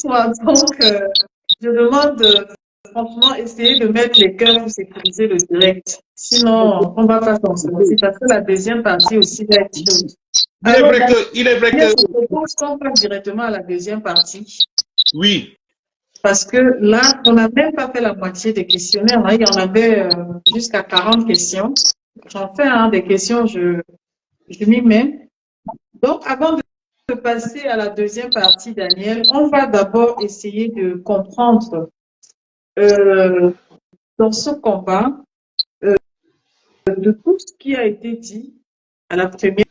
Bonsoir. Donc, je demande franchement, essayer de mettre les cœurs pour sécuriser le direct. Sinon, on va pas s'en sortir parce que la deuxième partie aussi va être chaude. Alors, Il est vrai que, je propose qu'on passe directement à la deuxième partie. oui. Parce que là, on n'a même pas fait la moitié des questionnaires. Là, il y en avait jusqu'à 40 questions. J'en fais des questions, je m'y mets. Donc, avant de passer à la deuxième partie, Daniel, on va d'abord essayer de comprendre dans ce combat de tout ce qui a été dit à la première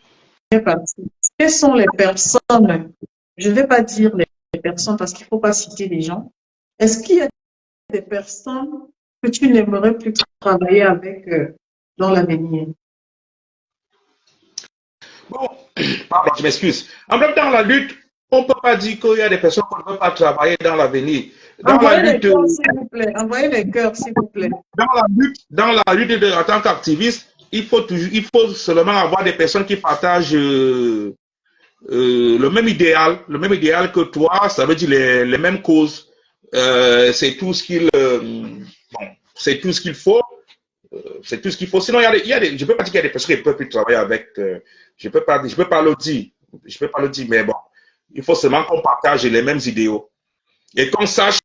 partie. Quelles sont les personnes, je ne vais pas dire les personnes parce qu'il ne faut pas citer les gens. Est-ce qu'il y a des personnes que tu n'aimerais plus travailler avec dans l'avenir? Bon, pardon, je m'excuse. En même temps, dans la lutte, on ne peut pas dire qu'il y a des personnes qu'on ne peut pas travailler dans l'avenir. Dans la Envoyez lutte, les cœurs, s'il vous plaît. Envoyez les cœurs, s'il vous plaît. dans la lutte en tant qu'activiste, il faut seulement avoir des personnes qui partagent le même idéal que toi, ça veut dire les mêmes causes. C'est tout ce qu'il c'est tout ce qu'il faut. C'est tout ce qu'il faut. Sinon, je ne peux pas dire qu'il y a des personnes qui ne peuvent plus travailler avec. Je ne peux pas le dire. Je peux pas le dire, mais bon, il faut seulement qu'on partage les mêmes idéaux et qu'on sache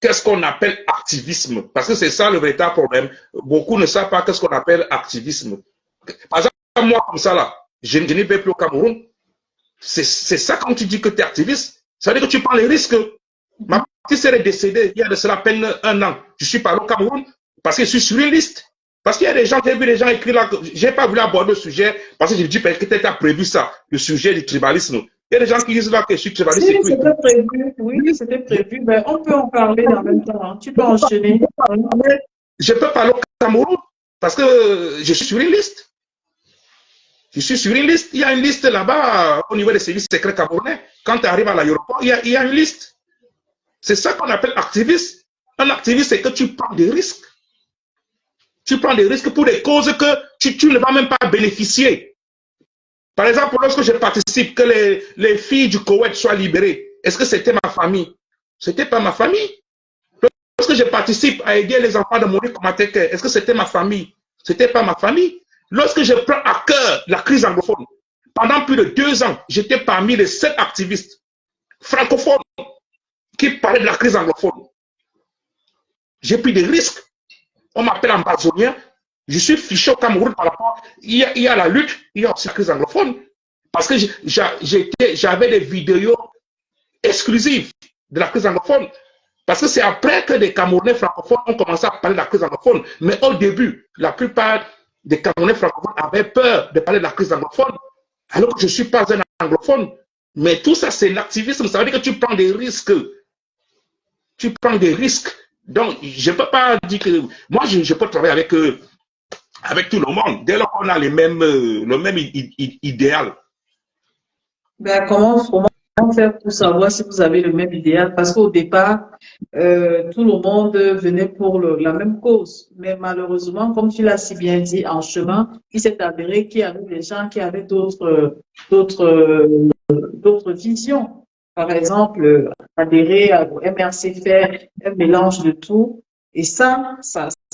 qu'est-ce qu'on appelle activisme. Parce que c'est ça le véritable problème. Beaucoup ne savent pas qu'est-ce qu'on appelle activisme. Par exemple, moi, comme ça, là, je n'y vais plus au Cameroun. C'est ça quand tu dis que tu es activiste. Ça veut dire que tu prends les risques. Ma petite sœur est décédée il y a de cela à peine 1 an. Je suis parlé au Cameroun parce que je suis sur une liste. Parce qu'il y a des gens, j'ai vu des gens écrire là, je n'ai pas voulu aborder le sujet parce que j'ai dit que tu as prévu ça, le sujet du tribalisme. Il y a des gens qui disent là que je suis tribaliste. Si, c'était prévu, oui, c'était prévu. Ben, on peut en parler en même temps. Hein. Tu peux enchaîner. Je peux parler au Cameroun parce que je suis sur une liste. Je suis sur une liste. Il y a une liste là-bas au niveau des services secrets camerounais. Quand tu arrives à l'aéroport, il y a une liste. C'est ça qu'on appelle activiste. Un activiste, c'est que tu prends des risques. Tu prends des risques pour des causes que tu ne vas même pas bénéficier. Par exemple, lorsque je participe, que les filles du Koweït soient libérées, est-ce que c'était ma famille? Ce n'était pas ma famille. Lorsque je participe à aider les enfants de mourir comme Ateke, est-ce que c'était ma famille? Ce n'était pas ma famille. Lorsque je prends à cœur la crise anglophone, pendant plus de 2 ans, j'étais parmi les 7 activistes francophones qui parlaient de la crise anglophone. J'ai pris des risques. On m'appelle ambazonien. Je suis fiché au Cameroun par rapport. Il y a la lutte, il y a aussi la crise anglophone. Parce que j'avais des vidéos exclusives de la crise anglophone. Parce que c'est après que des Camerounais francophones ont commencé à parler de la crise anglophone. Mais au début, la plupart des Camerounais francophones avaient peur de parler de la crise anglophone. Alors que je ne suis pas un anglophone. Mais tout ça, c'est l'activisme. Ça veut dire que tu prends des risques. Tu prends des risques. Donc, je ne peux pas dire que... Moi, je peux travailler avec tout le monde, dès lors qu'on a le même idéal. Ben, comment faire pour savoir si vous avez le même idéal? Parce qu'au départ, tout le monde venait pour la même cause. Mais malheureusement, comme tu l'as si bien dit, en chemin, il s'est avéré qu'il y avait des gens qui avaient d'autres visions. Par exemple, adhérer au MRC, faire un mélange de tout. Et ça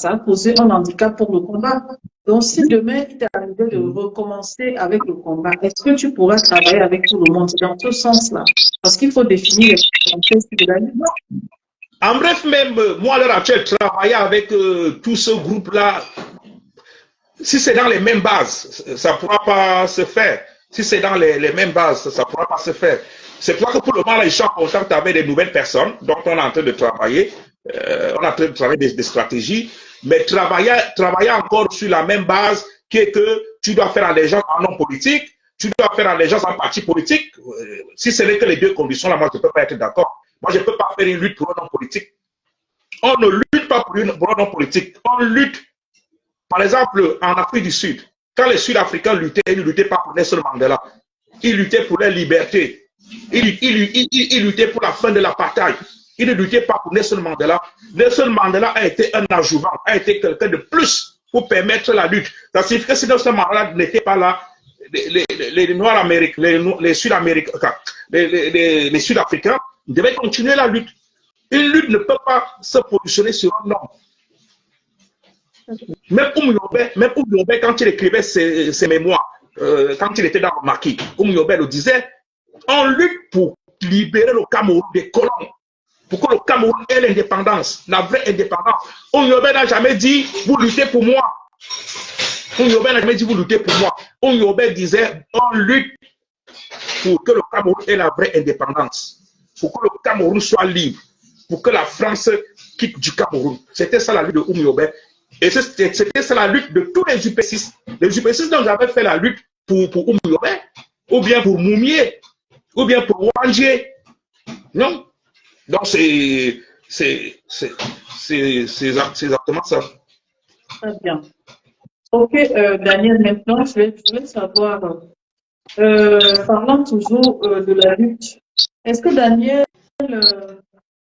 a posé un handicap pour le combat. Donc, si demain, il t'est arrivé de recommencer avec le combat, est-ce que tu pourras travailler avec tout le monde dans ce sens-là? Parce qu'il faut définir les contextes de la lutte. En bref, même moi, à l'heure actuelle, travailler avec tout ce groupe-là, si c'est dans les mêmes bases, ça ne pourra pas se faire. Si c'est dans les mêmes bases, ça ne pourra pas se faire. C'est pour ça que pour le moment, là, je suis en contact avec des nouvelles personnes, donc on est en train de travailler. On est en train de travailler des stratégies, mais travailler encore sur la même base qui est que tu dois faire allégeance en non politique, tu dois faire allégeance en parti politique. Si ce n'est que les 2 conditions, là, moi, je ne peux pas être d'accord. Moi, je ne peux pas faire une lutte pour un non politique. On ne lutte pas pour un non politique. On lutte, par exemple, en Afrique du Sud. Quand les Sud-Africains luttaient, ils ne luttaient pas pour Nelson Mandela. Ils luttaient pour leur liberté. Ils luttaient pour la fin de l'apartheid. Ils ne luttaient pas pour Nelson Mandela. Nelson Mandela a été un adjuvant, a été quelqu'un de plus pour permettre la lutte. Ça signifie que si Nelson Mandela n'était pas là, les Noirs américains, les Sud-Américains, les Sud-Africains devait continuer la lutte. Une lutte ne peut pas se positionner sur un nom. Même Oumyobé, quand il écrivait ses mémoires, quand il était dans le maquis, Oumyobé le disait, on lutte pour libérer le Cameroun des colons, pour que le Cameroun ait l'indépendance, la vraie indépendance. Oumyobé n'a jamais dit, vous luttez pour moi. Oumyobé n'a jamais dit, vous luttez pour moi. Oumyobé disait, on lutte pour que le Cameroun ait la vraie indépendance, pour que le Cameroun soit libre, pour que la France quitte du Cameroun. C'était ça la lutte de Oumyobé. Et c'était ça la lutte de tous les UP6. Les UP6 dont j'avais fait la lutte pour Oumyobé, ou bien pour Moumié, ou bien pour Wandjé. Non. Donc c'est exactement ça. Très bien. Ok, Daniel, maintenant, je vais savoir, parlant toujours de la lutte, est-ce que Daniel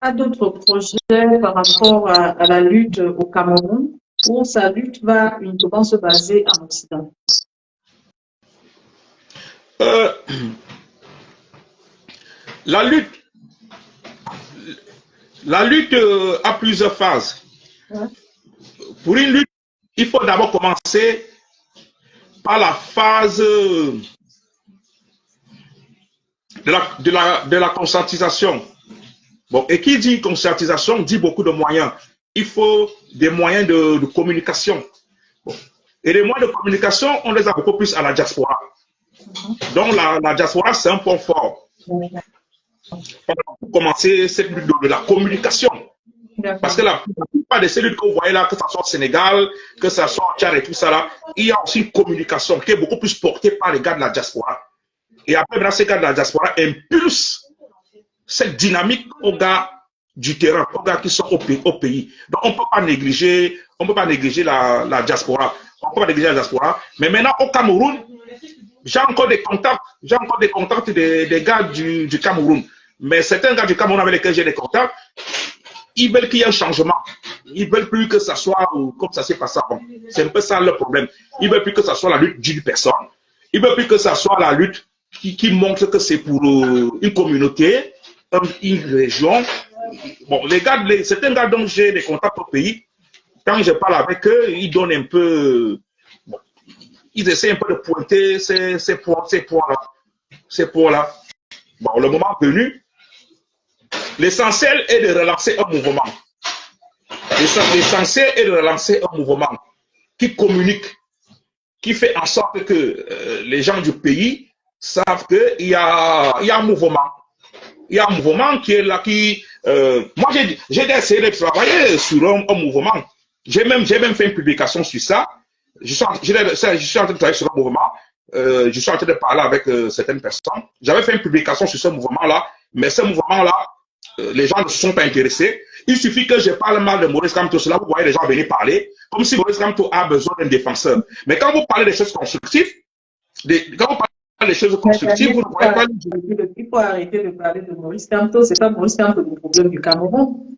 a d'autres projets par rapport à la lutte au Cameroun, où sa lutte va uniquement se baser en Occident? La lutte a plusieurs phases. Ouais. Pour une lutte, il faut d'abord commencer par la phase de la conscientisation. Bon, et qui dit conscientisation dit beaucoup de moyens. Il faut des moyens de communication. Bon. Et les moyens de communication, on les a beaucoup plus à la diaspora. Donc la diaspora, c'est un point fort. Pour commencer cette lutte de la communication. Parce que la plupart de ces luttes que vous voyez là, que ce soit au Sénégal, que ce soit au Tchad et tout ça là, il y a aussi une communication qui est beaucoup plus portée par les gars de la diaspora. Et après, maintenant, ces gars de la diaspora impulsent cette dynamique aux gars du terrain, aux gars qui sont au pays. Donc, on ne peut pas négliger la diaspora. On ne peut pas négliger la diaspora. Mais maintenant, au Cameroun, j'ai encore des contacts des gars du Cameroun. Mais certains gars du Cameroun avec lesquels j'ai des contacts, ils veulent qu'il y ait un changement. Ils veulent plus que ça soit comme ça s'est passé avant. C'est un peu ça le problème. Ils veulent plus que ça soit la lutte d'une personne. Ils veulent plus que ça soit la lutte qui montre que c'est pour une communauté, une région. Bon, certains gars dont j'ai des contacts au pays, quand je parle avec eux, ils donnent un peu... Bon, ils essaient un peu de pointer ces points-là. Bon, le moment venu, l'essentiel est de relancer un mouvement. L'essentiel est de relancer un mouvement qui communique, qui fait en sorte que les gens du pays savent qu'il y a un mouvement. Il y a un mouvement qui est là, moi, j'ai essayé de travailler sur un mouvement. J'ai même fait une publication sur ça. Je suis en train de travailler sur un mouvement. Je suis en train de parler avec certaines personnes. J'avais fait une publication sur ce mouvement-là, mais ce mouvement-là, les gens ne se sont pas intéressés. Il suffit que je parle mal de Maurice Kamto, là vous voyez les gens venir parler, comme si Maurice Kamto a besoin d'un défenseur. Mais quand vous parlez des choses constructives, vous ne voyez pas... Il faut arrêter de parler de Maurice Kamto, c'est pas Maurice Kamto le problème du Cameroun.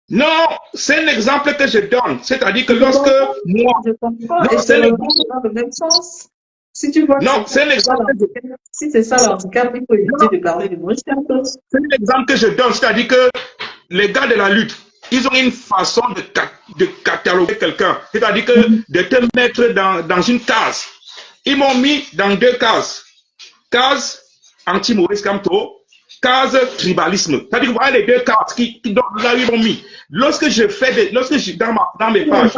Non, c'est un exemple que je donne. C'est-à-dire que lorsque moi... Je comprends, et c'est dans le même sens. Si tu vois non, c'est un exemple. Si c'est ça l'handicap, il faut éviter de parler de Maurice Kamto. C'est un exemple que je donne, c'est-à-dire que les gars de la lutte, ils ont une façon de cataloguer quelqu'un, c'est-à-dire que de te mettre dans une case. Ils m'ont mis dans deux cases. Case anti-Maurice Kamto, case tribalisme. C'est-à-dire que vous voyez les deux cases qui là, ils m'ont mis. Lorsque je fais dans mes pages,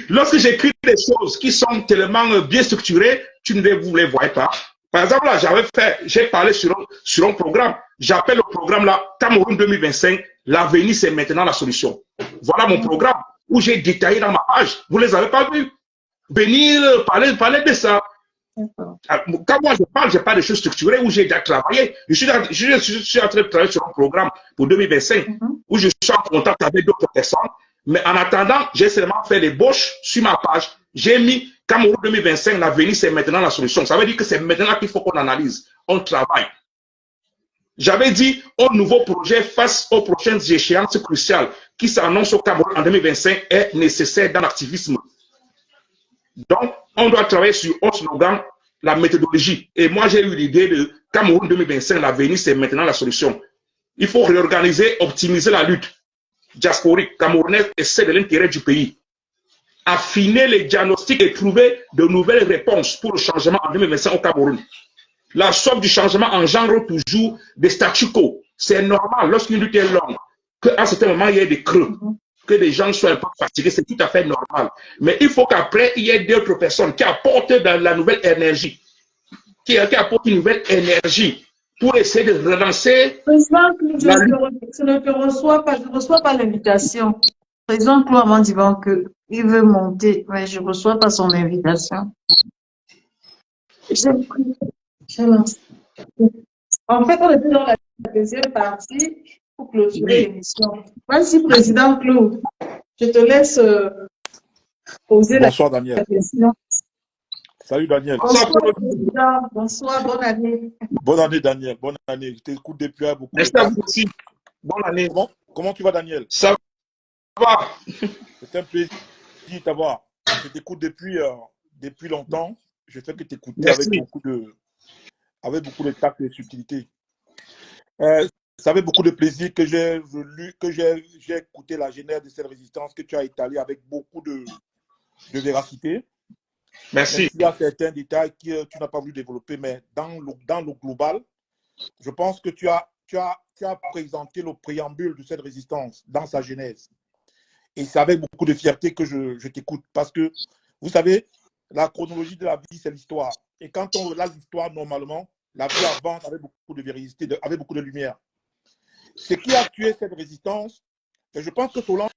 lorsque j'écris des choses qui sont tellement bien structurées, vous les voyez pas. Par exemple, là, j'ai parlé sur un programme. J'appelle le programme là, Cameroun 2025, l'avenir c'est maintenant la solution. Voilà mon programme où j'ai détaillé dans ma page. Vous ne les avez pas vus. Venir parler de ça. Quand moi je parle de choses structurées où j'ai déjà travaillé. Je suis en train de travailler sur un programme pour 2025 où je suis en contact avec d'autres personnes. Mais en attendant, j'ai seulement fait l'ébauche sur ma page. J'ai mis Cameroun 2025, l'avenir c'est maintenant la solution. Ça veut dire que c'est maintenant qu'il faut qu'on analyse, on travaille. J'avais dit un nouveau projet face aux prochaines échéances cruciales qui s'annoncent au Cameroun en 2025 est nécessaire dans l'activisme. Donc, on doit travailler sur un slogan, la méthodologie. Et moi, j'ai eu l'idée de Cameroun 2025, l'avenir, c'est maintenant la solution. Il faut réorganiser, optimiser la lutte diasporique camerounaise et celle de l'intérêt du pays. Affiner les diagnostics et trouver de nouvelles réponses pour le changement en 2025 au Cameroun. La somme du changement engendre toujours des statu quo. C'est normal lorsqu'une lutte est longue, qu'à un certain moment, il y ait des creux, que les gens soient un peu fatigués, c'est tout à fait normal. Mais il faut qu'après, il y ait d'autres personnes qui apportent dans la nouvelle énergie, qui apportent une nouvelle énergie pour essayer de relancer Je la lutte. ne te reçois pas l'invitation. Président Claude m'a dit qu'il veut monter, mais je ne reçois pas son invitation. J'ai lancé. En fait, on était dans la deuxième partie pour clôturer l'émission. Vas-y, Président Claude, je te laisse poser Bonsoir, la Daniel. question. Salut, Daniel. Bonsoir, Président. Bonsoir, bonne année. Bonne année, Daniel. Bonne année. Je t'écoute depuis beaucoup de Merci à temps. vous aussi. Bonne année. Comment tu vas, Daniel? Ça va. C'est un plaisir de t'avoir. Je t'écoute depuis longtemps. Je fais que t'écouter avec beaucoup de tact et de subtilité. Ça fait beaucoup de plaisir que j'ai écouté la genèse de cette résistance que tu as étalée avec beaucoup de véracité. Merci. Il y a certains détails que tu n'as pas voulu développer, mais dans le global, je pense que tu as présenté le préambule de cette résistance dans sa genèse. Et c'est avec beaucoup de fierté que je t'écoute. Parce que, vous savez, la chronologie de la vie, c'est l'histoire. Et quand on relate l'histoire, normalement, la vie avance avec beaucoup de véracité, avec beaucoup de lumière. Ce qui a tué cette résistance, et je pense que Solange,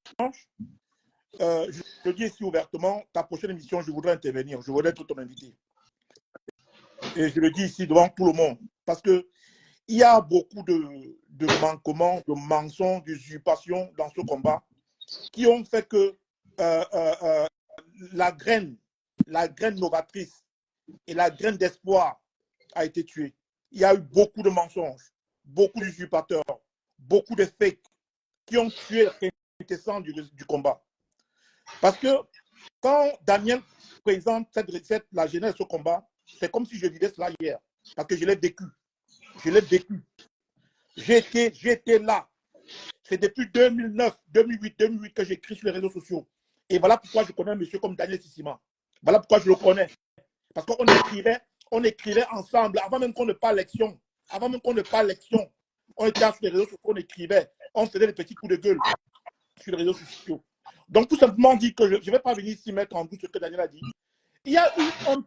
je te dis ici ouvertement, ta prochaine émission, je voudrais intervenir, je voudrais être ton invité. Et je le dis ici devant tout le monde, parce qu'il y a beaucoup de manquements, de mensonges, d'usurpations dans ce combat qui ont fait que la graine novatrice et la graine d'espoir a été tuée. Il y a eu beaucoup de mensonges, beaucoup d'usurpateurs, beaucoup de fakes qui ont tué la quintessence du combat. Parce que quand Daniel présente la genèse de ce combat, c'est comme si je disais cela hier, parce que je l'ai vécu. Je l'ai vécu. J'étais là. C'est depuis 2009, 2008 que j'écris sur les réseaux sociaux. Et voilà pourquoi je connais un monsieur comme Daniel Sissima. Voilà pourquoi je le connais. Parce qu'on écrivait ensemble, avant même qu'on ne parle l'élection. Avant même qu'on ne parle l'élection. On était sur les réseaux sociaux, on écrivait. On faisait des petits coups de gueule sur les réseaux sociaux. Donc, tout simplement dit que je ne vais pas venir ici mettre en doute ce que Daniel a dit. Il y a eu un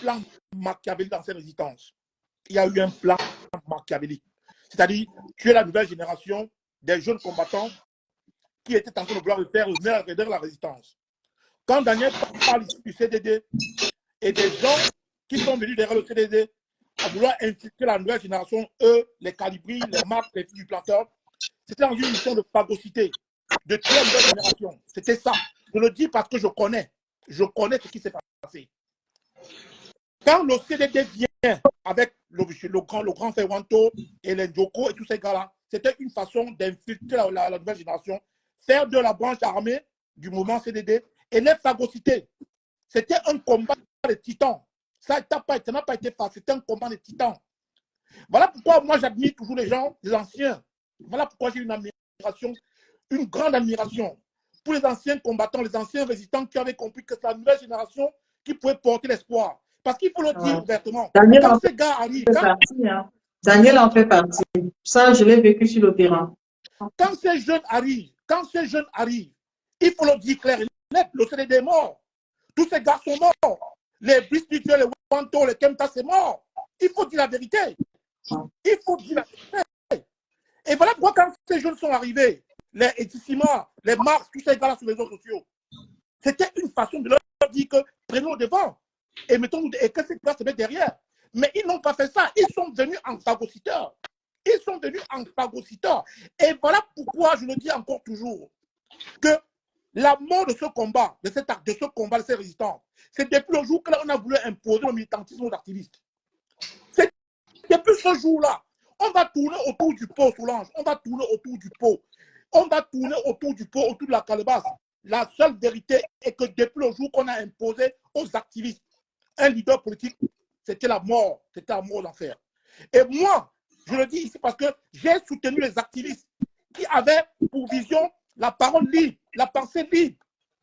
plan machiavélique dans cette résistance. Il y a eu un plan machiavélique. C'est-à-dire, tu es la nouvelle génération des jeunes combattants qui étaient en train de vouloir faire derrière la résistance. Quand Daniel parle ici du CDD et des gens qui sont venus derrière le CDD à vouloir infiltrer la nouvelle génération, eux, les calibris, les marques, les filles du planteur, c'était dans une mission de phagocyté, de tuer la nouvelle génération. C'était ça. Je le dis parce que je connais ce qui s'est passé. Quand le CDD vient avec le grand Ferwanto et les Njoko et tous ces gars-là, c'était une façon d'infiltrer la nouvelle génération, faire de la branche armée du mouvement CDD et les phagocyter. C'était un combat de titans. Ça n'a pas été facile, c'était un combat de titans. Voilà pourquoi moi j'admire toujours les gens, les anciens. Voilà pourquoi j'ai une admiration, une grande admiration pour les anciens combattants, les anciens résistants qui avaient compris que c'est la nouvelle génération qui pouvait porter l'espoir. Parce qu'il faut le dire ouvertement. Daniel quand ces gars arrivent, Daniel en fait partie. Ça, je l'ai vécu sur le terrain. Quand ces jeunes arrivent, il faut le dire clair et net, le CDD est mort. Tous ces gars sont morts. Les Brice, les Wanto, les Kemta, c'est mort. Il faut dire la vérité. Il faut dire la vérité. Et voilà pourquoi quand ces jeunes sont arrivés, les Etissima, les Mars, tous ces gars-là sur les réseaux sociaux, c'était une façon de leur dire que prenons le devant et mettons-nous et que ces gars se mettent derrière. Mais ils n'ont pas fait ça. Ils sont venus en phagocyteurs. Ils sont venus en phagocyteurs. Et voilà pourquoi je le dis encore toujours que la mort de ce combat, de cette résistance, c'est depuis le jour que là, on a voulu imposer le militantisme aux activistes. C'est depuis ce jour-là. On va tourner autour du pot, Solange. On va tourner autour du pot. On va tourner autour du pot, autour de la calebasse. La seule vérité est que depuis le jour qu'on a imposé aux activistes un leader politique, c'était la mort d'enfer. Et moi, je le dis ici parce que j'ai soutenu les activistes qui avaient pour vision la parole libre, la pensée libre.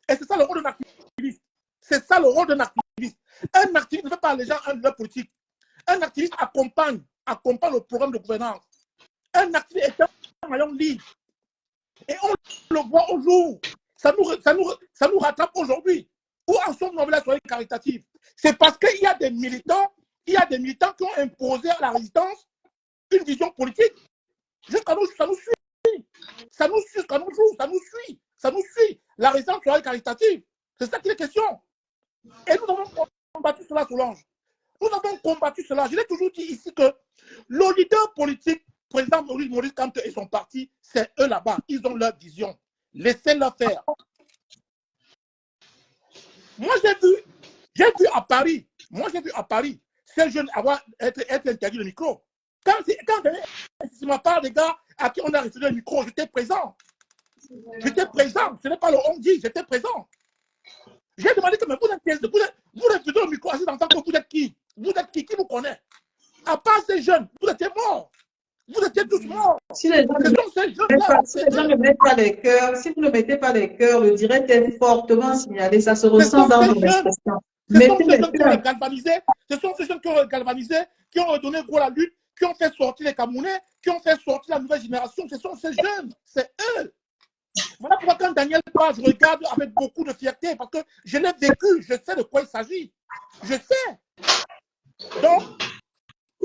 Et c'est ça le rôle d'un activiste. C'est ça le rôle d'un activiste. Un activiste ne fait pas les gens un leader politique. Un activiste accompagne le programme de gouvernance. Un activiste est un maillon libre. Et on le voit au jour. Ça nous rattrape aujourd'hui. Où en sommes-nous avec la soirée caritative? C'est parce qu'il y a des militants, qui ont imposé à la résistance une vision politique. Jusqu'à nous, ça nous suit. Ça nous suit jusqu'à nos jours. Ça nous suit. Ça nous suit. La résistance soirée caritative. C'est ça qui est question. Et nous avons combattu cela, Solange. Nous avons combattu cela. Je l'ai toujours dit ici que le leader politique, président Maurice Kamto et son parti, c'est eux là-bas. Ils ont leur vision. Laissez-leur faire. Moi, j'ai vu à Paris, ces jeunes être interdit le micro. Quand c'est ma part des gars à qui on a retiré le micro, j'étais présent. Ce n'est pas le on dit, j'étais présent. J'ai demandé que mais vous êtes le micro assis dans tant que vous êtes qui? Vous êtes qui vous connaît? À part ces jeunes, vous étiez morts. Vous étiez tous morts. Si les gens ne mettent pas les cœurs, si vous ne mettez pas les cœurs, le direct est fortement signalé. Ça se ressent dans nos expressions. Ce sont ces jeunes qui ont galvanisé, qui ont redonné goût à la lutte, qui ont fait sortir les Camerounais, qui ont fait sortir la nouvelle génération. Ce sont ces jeunes, c'est eux. Voilà pourquoi quand Daniel parle, je regarde avec beaucoup de fierté parce que je l'ai vécu, je sais de quoi il s'agit. Je sais. Donc,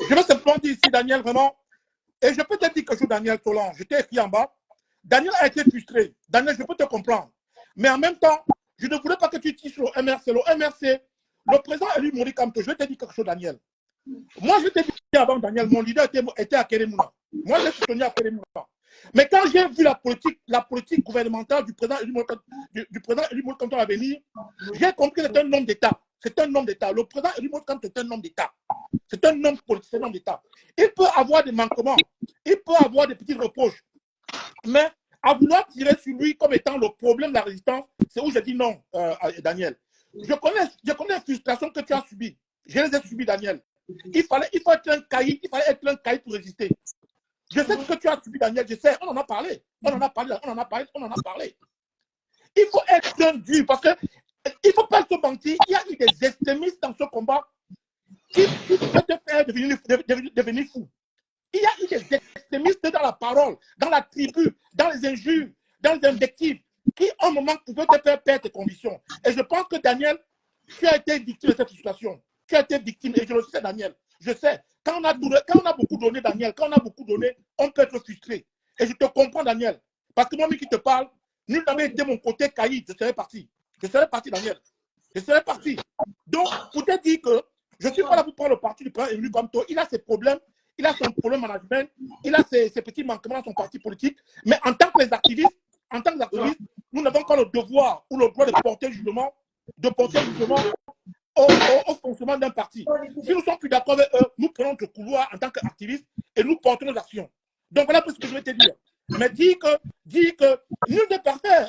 je vais simplement dire ici, Daniel, vraiment, et je peux te dire quelque chose, Daniel Solange, je t'ai écrit en bas. Daniel a été frustré. Daniel, je peux te comprendre. Mais en même temps, je ne voulais pas que tu tires sur le MRC. Le MRC, le président élu Maurice Kamto, je vais te dire quelque chose, Daniel. Moi, je t'ai dit avant, Daniel, mon leader était à Kérémouna. Moi, j'ai soutenu à Kérémouna. Mais quand j'ai vu la politique gouvernementale du président élu Maurice Kamto à venir, j'ai compris que c'est un homme d'État. C'est un homme d'État. Le président élu Maurice Kamto est un homme d'État. C'est un homme politique, c'est un homme d'État. Il peut avoir des manquements, il peut avoir des petits reproches. Mais à vouloir tirer sur lui comme étant le problème de la résistance, c'est où j'ai dit non, Daniel. Je connais les frustrations que tu as subies. Je les ai subies, Daniel. Il faut être un caïd, pour résister. Je sais ce que tu as subi, Daniel, je sais, on en a parlé. Il faut être un dur parce qu'il ne faut pas se mentir. Il y a eu des extrémistes dans ce combat qui peuvent te faire devenir fou. Il y a eu des extrémistes dans la parole, dans la tribu, dans les injures, dans les invectives, qui, à un moment, pouvaient te faire perdre tes conditions. Et je pense que, Daniel, tu as été victime de cette situation. Tu as été victime, et je le sais, Daniel. Je sais. Quand on a beaucoup donné, Daniel, on peut être frustré. Et je te comprends, Daniel. Parce que moi, qui te parle, nul n'avait été mon côté caïd, je serais parti. Daniel. Je serais parti. Donc, pour te dire que je ne suis pas là pour prendre le parti du président élu Kamto. Il a ses problèmes, il a son problème management, il a ses petits manquements dans son parti politique. Mais en tant que activistes, nous n'avons pas le devoir ou le droit de porter jugement, au fonctionnement d'un parti. Si nous sommes plus d'accord avec eux, nous prenons notre couloir en tant qu'activistes et nous portons nos actions. Donc voilà ce que je vais te dire. Mais dis que nul n'est parfait,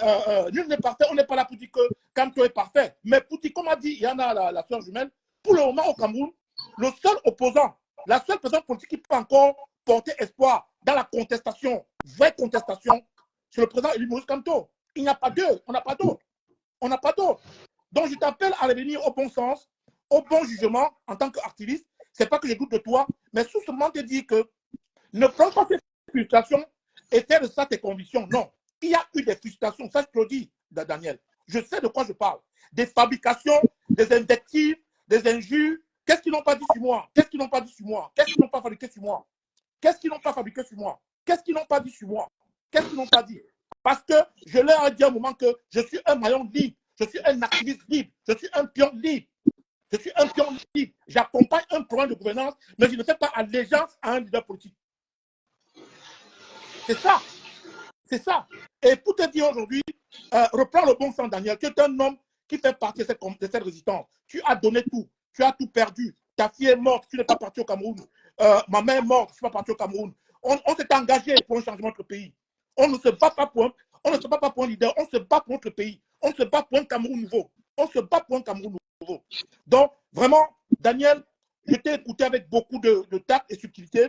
on n'est pas là pour dire que Kamto est parfait. Mais pour dire, comme a dit Yana, la soeur jumelle, pour le moment au Cameroun, le seul opposant, la seule personne politique qui peut encore porter espoir dans la contestation, vraie contestation, c'est le président élu Maurice Kamto. Il n'y a pas d'eux, on n'a pas d'autre. Donc je t'appelle à revenir au bon sens, au bon jugement en tant qu'activiste. Ce n'est pas que je doute de toi, mais sous-seulement te dire que ne prends pas ces frustrations et faire de ça tes convictions. Non, il y a eu des frustrations, ça je te le dis, Daniel. Je sais de quoi je parle. Des fabrications, des invectives, des injures. Qu'est-ce qu'ils n'ont pas dit sur moi? Qu'est-ce qu'ils n'ont pas fabriqué sur moi? Qu'est-ce qu'ils n'ont pas dit sur moi? Parce que je leur ai dit à un moment que je suis un maillon libre, je suis un activiste libre, je suis un pion libre. J'accompagne un programme de gouvernance, mais je ne fais pas allégeance à un leader politique. C'est ça. Et pour te dire aujourd'hui, reprends le bon sens, Daniel. Tu es un homme qui fait partie de cette résistance. Tu as donné tout. Tu as tout perdu. Ta fille est morte. Tu n'es pas parti au Cameroun. Ma mère est morte. Je ne suis pas parti au Cameroun. On s'est engagé pour un changement de notre pays. On ne se bat pas pour un leader. On se bat pour notre pays. On se bat pour un Cameroun nouveau. Donc, vraiment, Daniel, je t'ai écouté avec beaucoup de tact et subtilité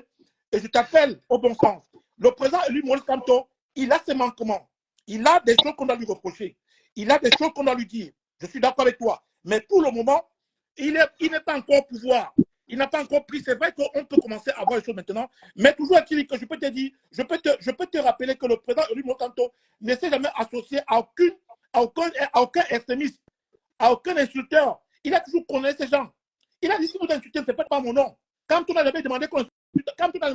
et je t'appelle au bon sens. Le président élu Maurice Kamto, il a ses manquements. Il a des choses qu'on doit lui reprocher. Il a des choses qu'on doit lui dire. Je suis d'accord avec toi. Mais pour le moment, il n'est pas encore au pouvoir. Il n'a pas encore pris. C'est vrai qu'on peut commencer à voir les choses maintenant. Mais toujours est-il que je peux te dire, je peux te rappeler que le président élu Maurice Kamto ne s'est jamais associé à aucun extrémiste, à aucun insulteur. Il a toujours connu ces gens. Il a dit si vous insultez, ne faites pas mon nom. Quand on a jamais demandé qu'on insulte, quand on a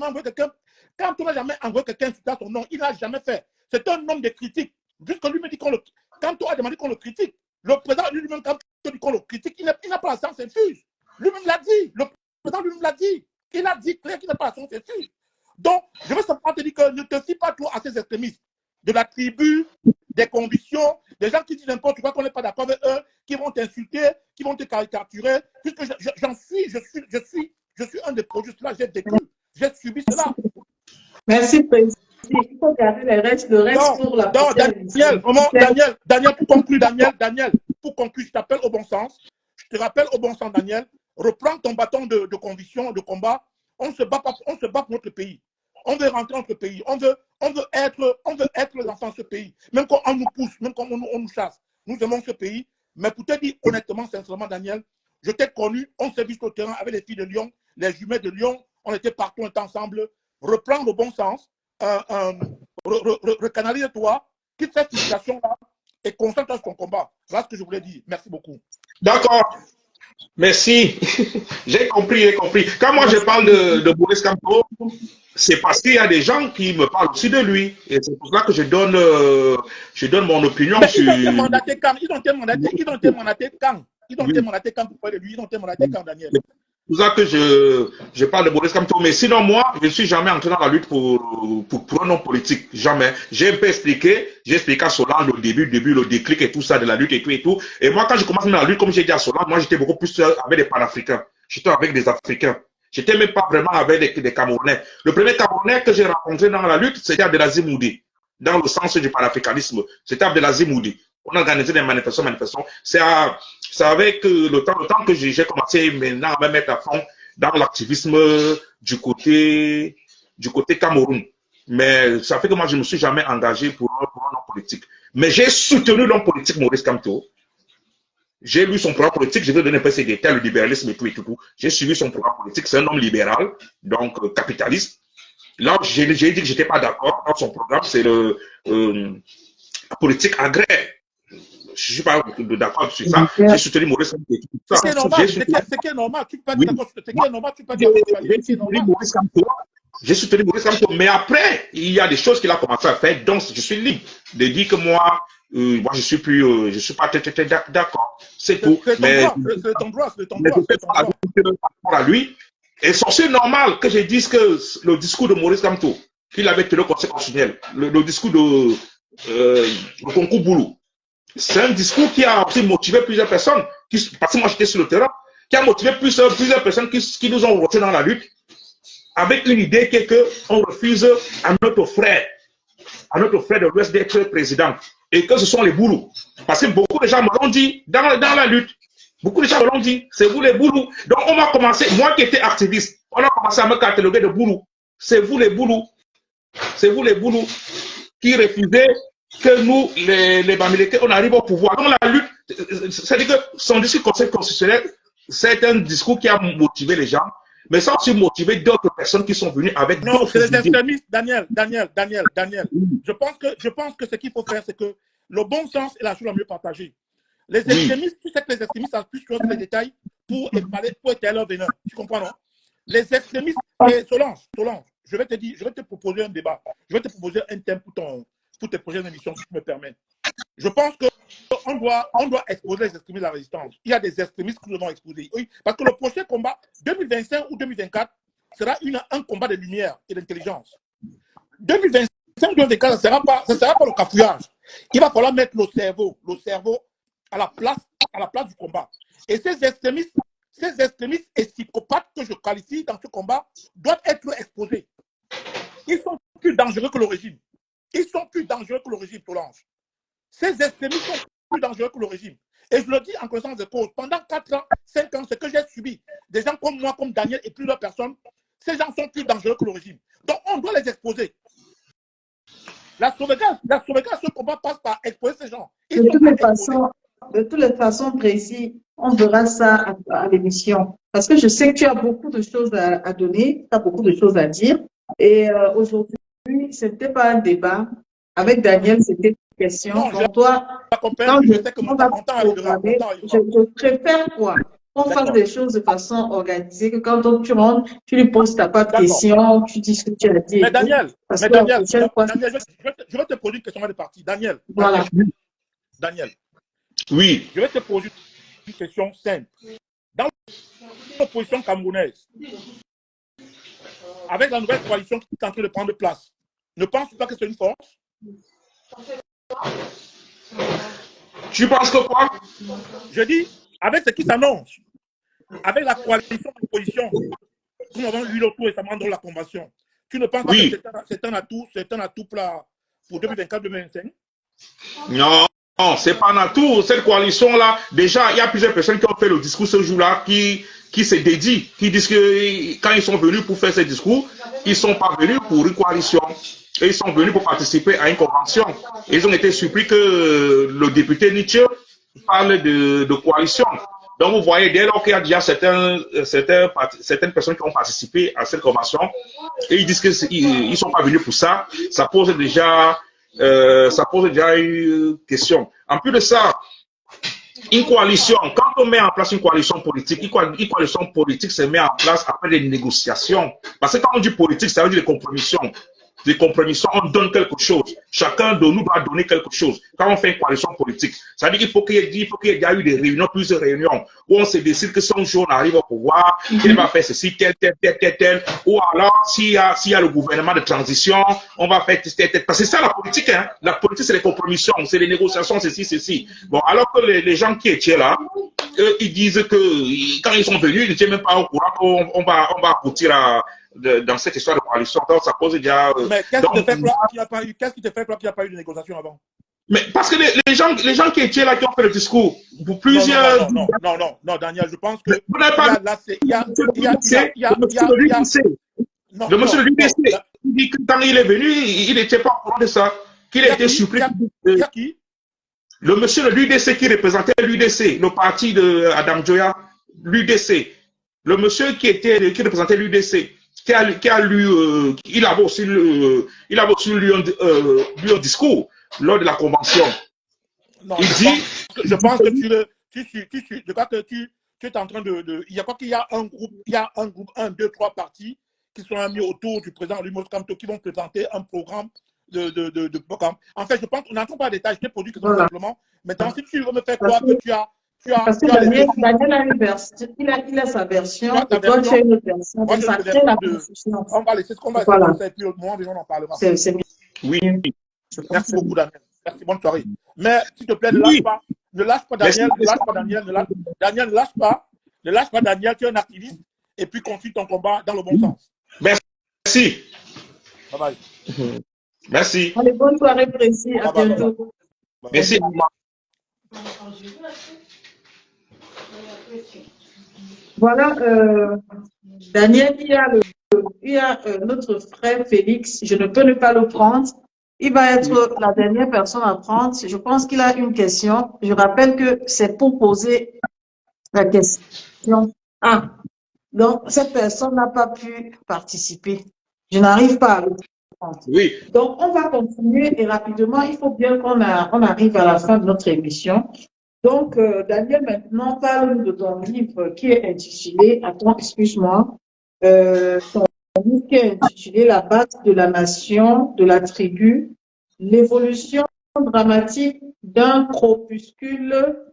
jamais envoyé quelqu'un insulter son nom, il n'a jamais fait. C'est un homme de critique. Jusque lui me dit quand on a demandé qu'on le critique, le président lui-même, quand on dit qu'on le critique, il n'a pas la science infuse. Lui-même l'a dit. Le président lui-même l'a dit. Il a dit clair qu'il n'a pas la science infuse. Donc, je veux simplement te dire que ne te fie pas trop à ces extrémistes de la tribu, des convictions, des gens qui disent n'importe quoi, qu'on n'est pas d'accord avec eux, qui vont t'insulter, qui vont te caricaturer. Puisque je suis un des produits, cela, j'ai vécu, j'ai subi cela. Merci, président. Il faut garder le reste pour la prochaine émission. Daniel, pour conclure, je t'appelle au bon sens. Je te rappelle au bon sens, Daniel, reprends ton bâton de conviction, de combat. On se bat pour notre pays. On veut rentrer dans notre pays. On veut être les enfants de ce pays. Même quand on nous pousse, même quand on nous chasse. Nous aimons ce pays. Mais pour te dire honnêtement, sincèrement, Daniel, je t'ai connu, on s'est vu au terrain avec les filles de Lyon, les jumelles de Lyon, on était partout, on était ensemble. Reprends le bon sens, recanalise-toi, quitte cette situation-là et concentre sur ton combat. Voilà ce que je voulais dire. Merci beaucoup. D'accord. Merci. J'ai compris. Quand moi je parle de Maurice Kamto, c'est parce qu'il y a des gens qui me parlent aussi de lui. Et c'est pour ça que je donne mon opinion Mais sur... Ils ont été mandatés quand pour parler de lui. Ils ont été mandatés quand, Daniel? C'est pour ça que je parle de Maurice Kamto. Mais sinon, moi, je ne suis jamais entré dans la lutte pour un homme politique. Jamais. J'ai un peu expliqué. J'ai expliqué à Solange le début, le déclic et tout ça de la lutte et tout. Et moi, quand je commence la lutte, comme j'ai dit à Solange, moi, j'étais beaucoup plus avec des panafricains. J'étais avec des Africains. J'étais même pas vraiment avec des Camerounais. Le premier Camerounais que j'ai rencontré dans la lutte, c'était Abdelaziz Moudi. Dans le sens du panafricanisme. C'était Abdelaziz Moudi. On a organisé des manifestations. C'est avec le temps que j'ai commencé maintenant à me mettre à fond dans l'activisme du côté Cameroun. Mais ça fait que moi, je ne me suis jamais engagé pour un homme politique. Mais j'ai soutenu l'homme politique Maurice Kamto. J'ai lu son programme politique, je vais donner un peu ses détails, le libéralisme et tout. J'ai suivi son programme politique, c'est un homme libéral, donc capitaliste. Là, j'ai dit que je n'étais pas d'accord dans son programme, c'est la politique agraire. Je ne suis pas d'accord sur ça. J'ai soutenu Maurice Kamto. Ce qui est normal, tu peux pas être d'accord sur ce qui est normal, tu peux pas dire j'ai soutenu Maurice Kamto, mais après, il y a des choses qu'il a commencé à faire, donc je suis libre de dire que moi, je suis pas très d'accord. C'est tout. C'est ton droit. À lui, et c'est normal que je dise que le discours de Maurice Kamto, qu'il avait tenu au Conseil constitutionnel, le discours de Concours Boulou, c'est un discours qui a aussi motivé plusieurs personnes, parce que moi j'étais sur le terrain, qui a motivé plusieurs personnes qui nous ont retenus dans la lutte, avec une idée qui est qu'on refuse à notre frère de l'Ouest d'être président, et que ce sont les boulous. Parce que beaucoup de gens me l'ont dit dans la lutte. Beaucoup de gens me l'ont dit, c'est vous les boulous. Donc on va commencer, moi qui étais activiste, on a commencé à me cataloguer de boulous. C'est vous les boulous. C'est vous les boulous qui refusez que nous, les Bamileke, on arrive au pouvoir. Dans la lutte, c'est-à-dire que son discours conseil constitutionnel, c'est un discours qui a motivé les gens, mais ça a aussi motivé d'autres personnes qui sont venues avec d'autres idées. Non, c'est les extrémistes, Daniel. Je pense que ce qu'il faut faire, c'est que le bon sens est la chose la mieux partagée. Les extrémistes, tu sais que les extrémistes savent plus sur les détails pour être leur veneur. Tu comprends, non? Les extrémistes, et Solange, je vais te proposer un débat. Je vais te proposer un thème pour tes prochaines émissions, si tu me permets. Je pense qu'on doit exposer les extrémistes de la résistance. Il y a des extrémistes que nous devons exposer. Oui, parce que le prochain combat, 2025 ou 2024, sera un combat de lumière et d'intelligence. 2025 ou 2024, ça ne sera pas le cafouillage. Il va falloir mettre le cerveau à la place du combat. Et ces extrémistes et psychopathes que je qualifie dans ce combat doivent être exposés. Ils sont plus dangereux que le régime. Solange. Ces extrémistes sont plus dangereux que le régime. Et je le dis en connaissance de cause. Pendant 4 ans, 5 ans, ce que j'ai subi, des gens comme moi, comme Daniel et plusieurs personnes, ces gens sont plus dangereux que le régime. Donc, on doit les exposer. La sauvegarde, ce combat passe par exposer ces gens. De toutes les façons, Précis, on verra ça à l'émission. Parce que je sais que tu as beaucoup de choses à donner, tu as beaucoup de choses à dire. Et aujourd'hui, ce n'était pas un débat. Avec Daniel, c'était une question. Non, pour toi, quand je sais que mon temps arrivera. Je préfère quoi? Qu'on fasse des choses de façon organisée, que quand tu rentres, tu lui poses ta pas de questions, tu dis ce que tu as dit. Mais Daniel, je vais te poser une question de partie. Daniel. Voilà. Daniel. Oui. Je vais te poser une question simple. Dans l'opposition camerounaise, avec la nouvelle coalition qui est en train de prendre place, ne penses-tu pas que c'est une force? Tu penses que quoi? Je dis, avec ce qui s'annonce, avec la coalition d'opposition, nous avons eu le tour récemment dans la convention, tu ne penses pas que c'est un atout pour 2024-2025? Non. Non, c'est pas un atout. Cette coalition-là, déjà, il y a plusieurs personnes qui ont fait le discours ce jour-là, qui se dédient, qui disent que quand ils sont venus pour faire ce discours, ils ne sont pas venus pour une coalition. Et ils sont venus pour participer à une convention. Et ils ont été surpris que le député Nietzsche parle de coalition. Donc, vous voyez, dès lors qu'il y a déjà certaines personnes qui ont participé à cette convention, et ils disent qu'ils ne sont pas venus pour ça, ça pose déjà une question. En plus de ça, une coalition, quand on met en place une coalition politique, une coalition politique se met en place après des négociations. Parce que quand on dit politique, ça veut dire des compromissions. Des compromissions, on donne quelque chose. Chacun de nous doit donner quelque chose. Quand on fait une coalition politique, ça veut dire qu'il faut qu'il y ait eu des réunions, plusieurs réunions, où on se décide que son jour arrive au pouvoir, qu'il va faire ceci, tel. Ou alors, s'il y a le gouvernement de transition, on va faire tel. Parce que c'est ça la politique, hein. La politique, c'est les compromissions, c'est les négociations, ceci. Bon, alors que les gens qui étaient là, eux, ils disent que quand ils sont venus, ils n'étaient même pas au courant qu'on va aboutir dans cette histoire de coalition. Donc, ça pose déjà. Mais qu'est-ce qui te fait croire qu'il n'y a pas eu, de négociation avant? Mais parce que les gens qui étaient là, qui ont fait le discours, pour plusieurs. Non, Daniel, je pense que. Vous n'avez pas. Le monsieur de l'UDC, il dit que quand il est venu, il n'était pas au courant de ça, qu'il a été surpris. Qui? Le monsieur de l'UDC qui représentait l'UDC, le parti de Adam Joya, l'UDC. Le monsieur qui représentait l'UDC. Il avait aussi lu un discours lors de la convention. Non, je pense que je crois que tu es en train de. Il y a quoi qu'il y a un groupe, 1, 2, 3 partis qui sont mis autour du président Lumos Kamto qui vont présenter un programme de programme. En fait, je pense qu'on n'entend pas les détails, je t'ai produit que simplement. Maintenant, si tu veux me faire croire que tu as. Parce que Daniel a une version, il a sa version, et toi tu as une autre version. Donc ça crée la confusion. On va laisser ce qu'on va essayer et puis au moment on en parlera. C'est oui. Merci beaucoup, Daniel. Merci, bonne soirée. Mais s'il te plaît, ne lâche pas Daniel, Daniel, ne lâche pas Daniel, tu es un activiste, et puis continue ton combat dans le bon sens. Merci. Bye bye. Merci. Allez, bonne soirée, Précis. À bientôt. Merci. Voilà, Daniel, il y a notre frère Félix, je ne peux ne pas le prendre. Il va être la dernière personne à prendre. Je pense qu'il a une question. Je rappelle que c'est pour poser la question. Ah, donc cette personne n'a pas pu participer. Je n'arrive pas à le prendre. Oui. Donc, on va continuer et rapidement, il faut bien qu'on arrive à la fin de notre émission. Donc, Daniel, maintenant, parle de ton livre qui est intitulé, attends, excuse-moi, ton livre qui est intitulé La base de la nation, de la tribu, l'évolution dramatique d'un groupuscule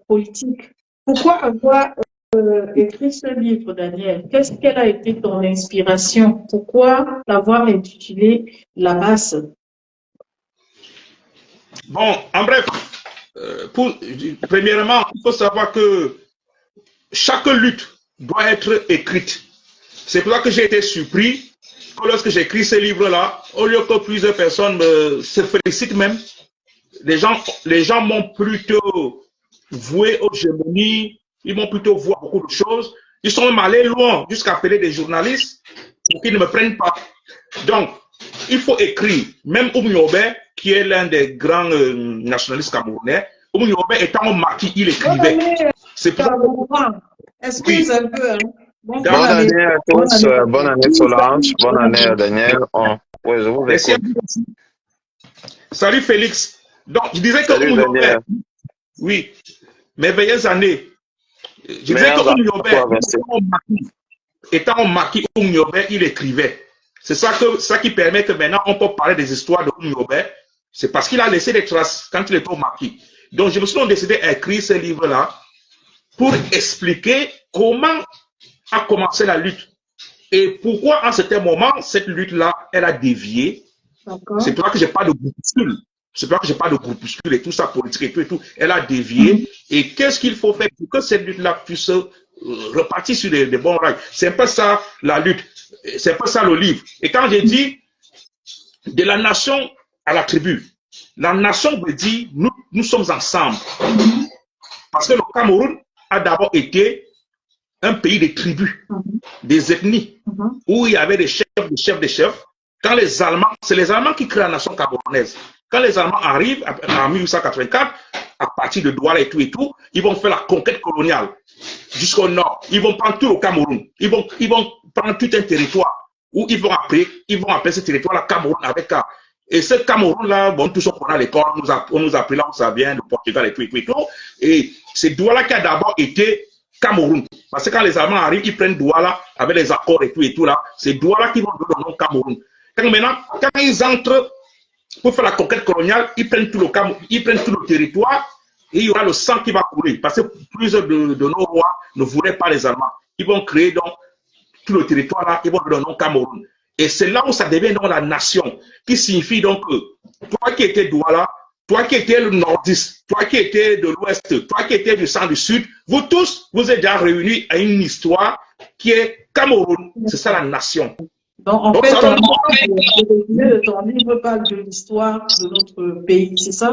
politique. Pourquoi avoir écrit ce livre, Daniel? Quelle a été ton inspiration? Pourquoi l'avoir intitulé La base? Bon, en bref, premièrement, il faut savoir que chaque lutte doit être écrite. C'est pour ça que j'ai été surpris que lorsque j'ai écrit ce livre-là, au lieu que plusieurs personnes se félicitent même, les gens m'ont plutôt voué aux gémonies, ils m'ont plutôt voué à beaucoup de choses. Ils sont même allés loin jusqu'à appeler des journalistes pour qu'ils ne me prennent pas. Donc, il faut écrire. Même Oumiobe, qui est l'un des grands nationalistes camerounais, Oumiobe étant au maquis, il écrivait. C'est pour excuse un peu. Hein. Bonne année à tous, bonne année Solange, bonne année à Daniel. Oui, je vous écoute. Salut Félix. Donc, je disais que Oumiobe, oui, mes meilleures années. Je disais que Oumiobe, étant au maquis, Oumiobe, il écrivait. C'est ça qui permet que maintenant on peut parler des histoires de Oumiobe. C'est parce qu'il a laissé des traces quand il était au maquis. Donc, je me suis donc décidé à écrire ce livre-là pour expliquer comment a commencé la lutte et pourquoi, en certain moment, cette lutte-là, elle a dévié. C'est pour ça que je parle de groupuscule. C'est pour ça que je parle de groupuscule et tout ça, politique et tout. Elle a dévié. Et qu'est-ce qu'il faut faire pour que cette lutte-là puisse repartir sur des bons rails? C'est un peu ça, la lutte. C'est un peu ça, le livre. Et quand j'ai dit de la nation à la tribu, la nation veut dire nous sommes ensemble. Parce que le Cameroun a d'abord été un pays de tribus, des ethnies, où il y avait des chefs, des chefs, des chefs. Quand les Allemands, c'est les Allemands qui créent la nation camerounaise. Quand les Allemands arrivent en 1884, à partir de Douala et tout, ils vont faire la conquête coloniale jusqu'au nord. Ils vont prendre tout le Cameroun. Ils vont prendre tout un territoire où ils vont appeler ce territoire-là Cameroun avec A. Et ce Cameroun-là, bon, tout ce qu'on a à l'école, on nous a appris là où ça vient, le Portugal et tout. Et c'est Douala qui a d'abord été Cameroun. Parce que quand les Allemands arrivent, ils prennent Douala avec les accords et tout là. C'est Douala qui vont donner le nom Cameroun. Quand ils entrent pour faire la conquête coloniale, ils prennent tout le territoire et il y aura le sang qui va couler. Parce que plusieurs de nos rois ne voulaient pas les Allemands. Ils vont créer donc tout le territoire là, ils vont donner le nom Cameroun. Et c'est là où ça devient donc la nation, qui signifie donc que toi qui étais Douala, toi qui étais le nordiste, toi qui étais de l'ouest, toi qui étais du centre du sud, vous tous, vous êtes déjà réunis à une histoire qui est Cameroun. C'est ça la nation. Donc, en fait, le résumé de ton livre parle de l'histoire de notre pays, c'est ça?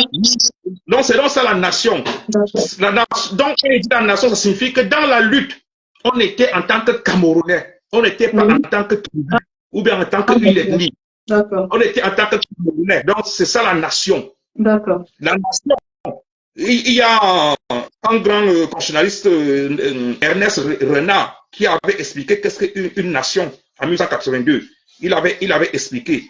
Donc, c'est donc ça la nation. Donc, quand il dit la nation, ça signifie que dans la lutte, on était en tant que Camerounais. On n'était pas en tant que tribu ou bien en tant qu'une ethnie. On était en tant que Camerounais. Donc, c'est ça la nation. D'accord. La nation. Il y a un grand constitutionnaliste, Ernest Renard, qui avait expliqué qu'est-ce qu'une nation en 1982. Il avait expliqué.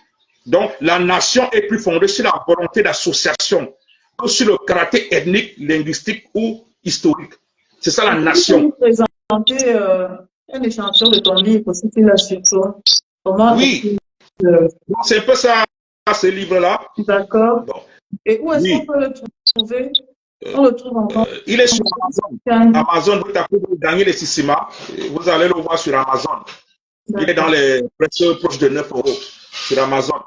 Donc, la nation est plus fondée sur la volonté d'association que sur le caractère ethnique, linguistique ou historique. C'est ça la nation. Vous présenter un échantillon de ton livre, si tu l'as sur toi. Oui. C'est un peu ça, ce livre-là. D'accord. Bon. Et où est-ce qu'on peut le trouver? On le trouve encore. Il est sur Amazon. Amazon, vous tapez Daniel Sissima. Vous allez le voir sur Amazon. Il est dans les presque proches de 9 € sur Amazon.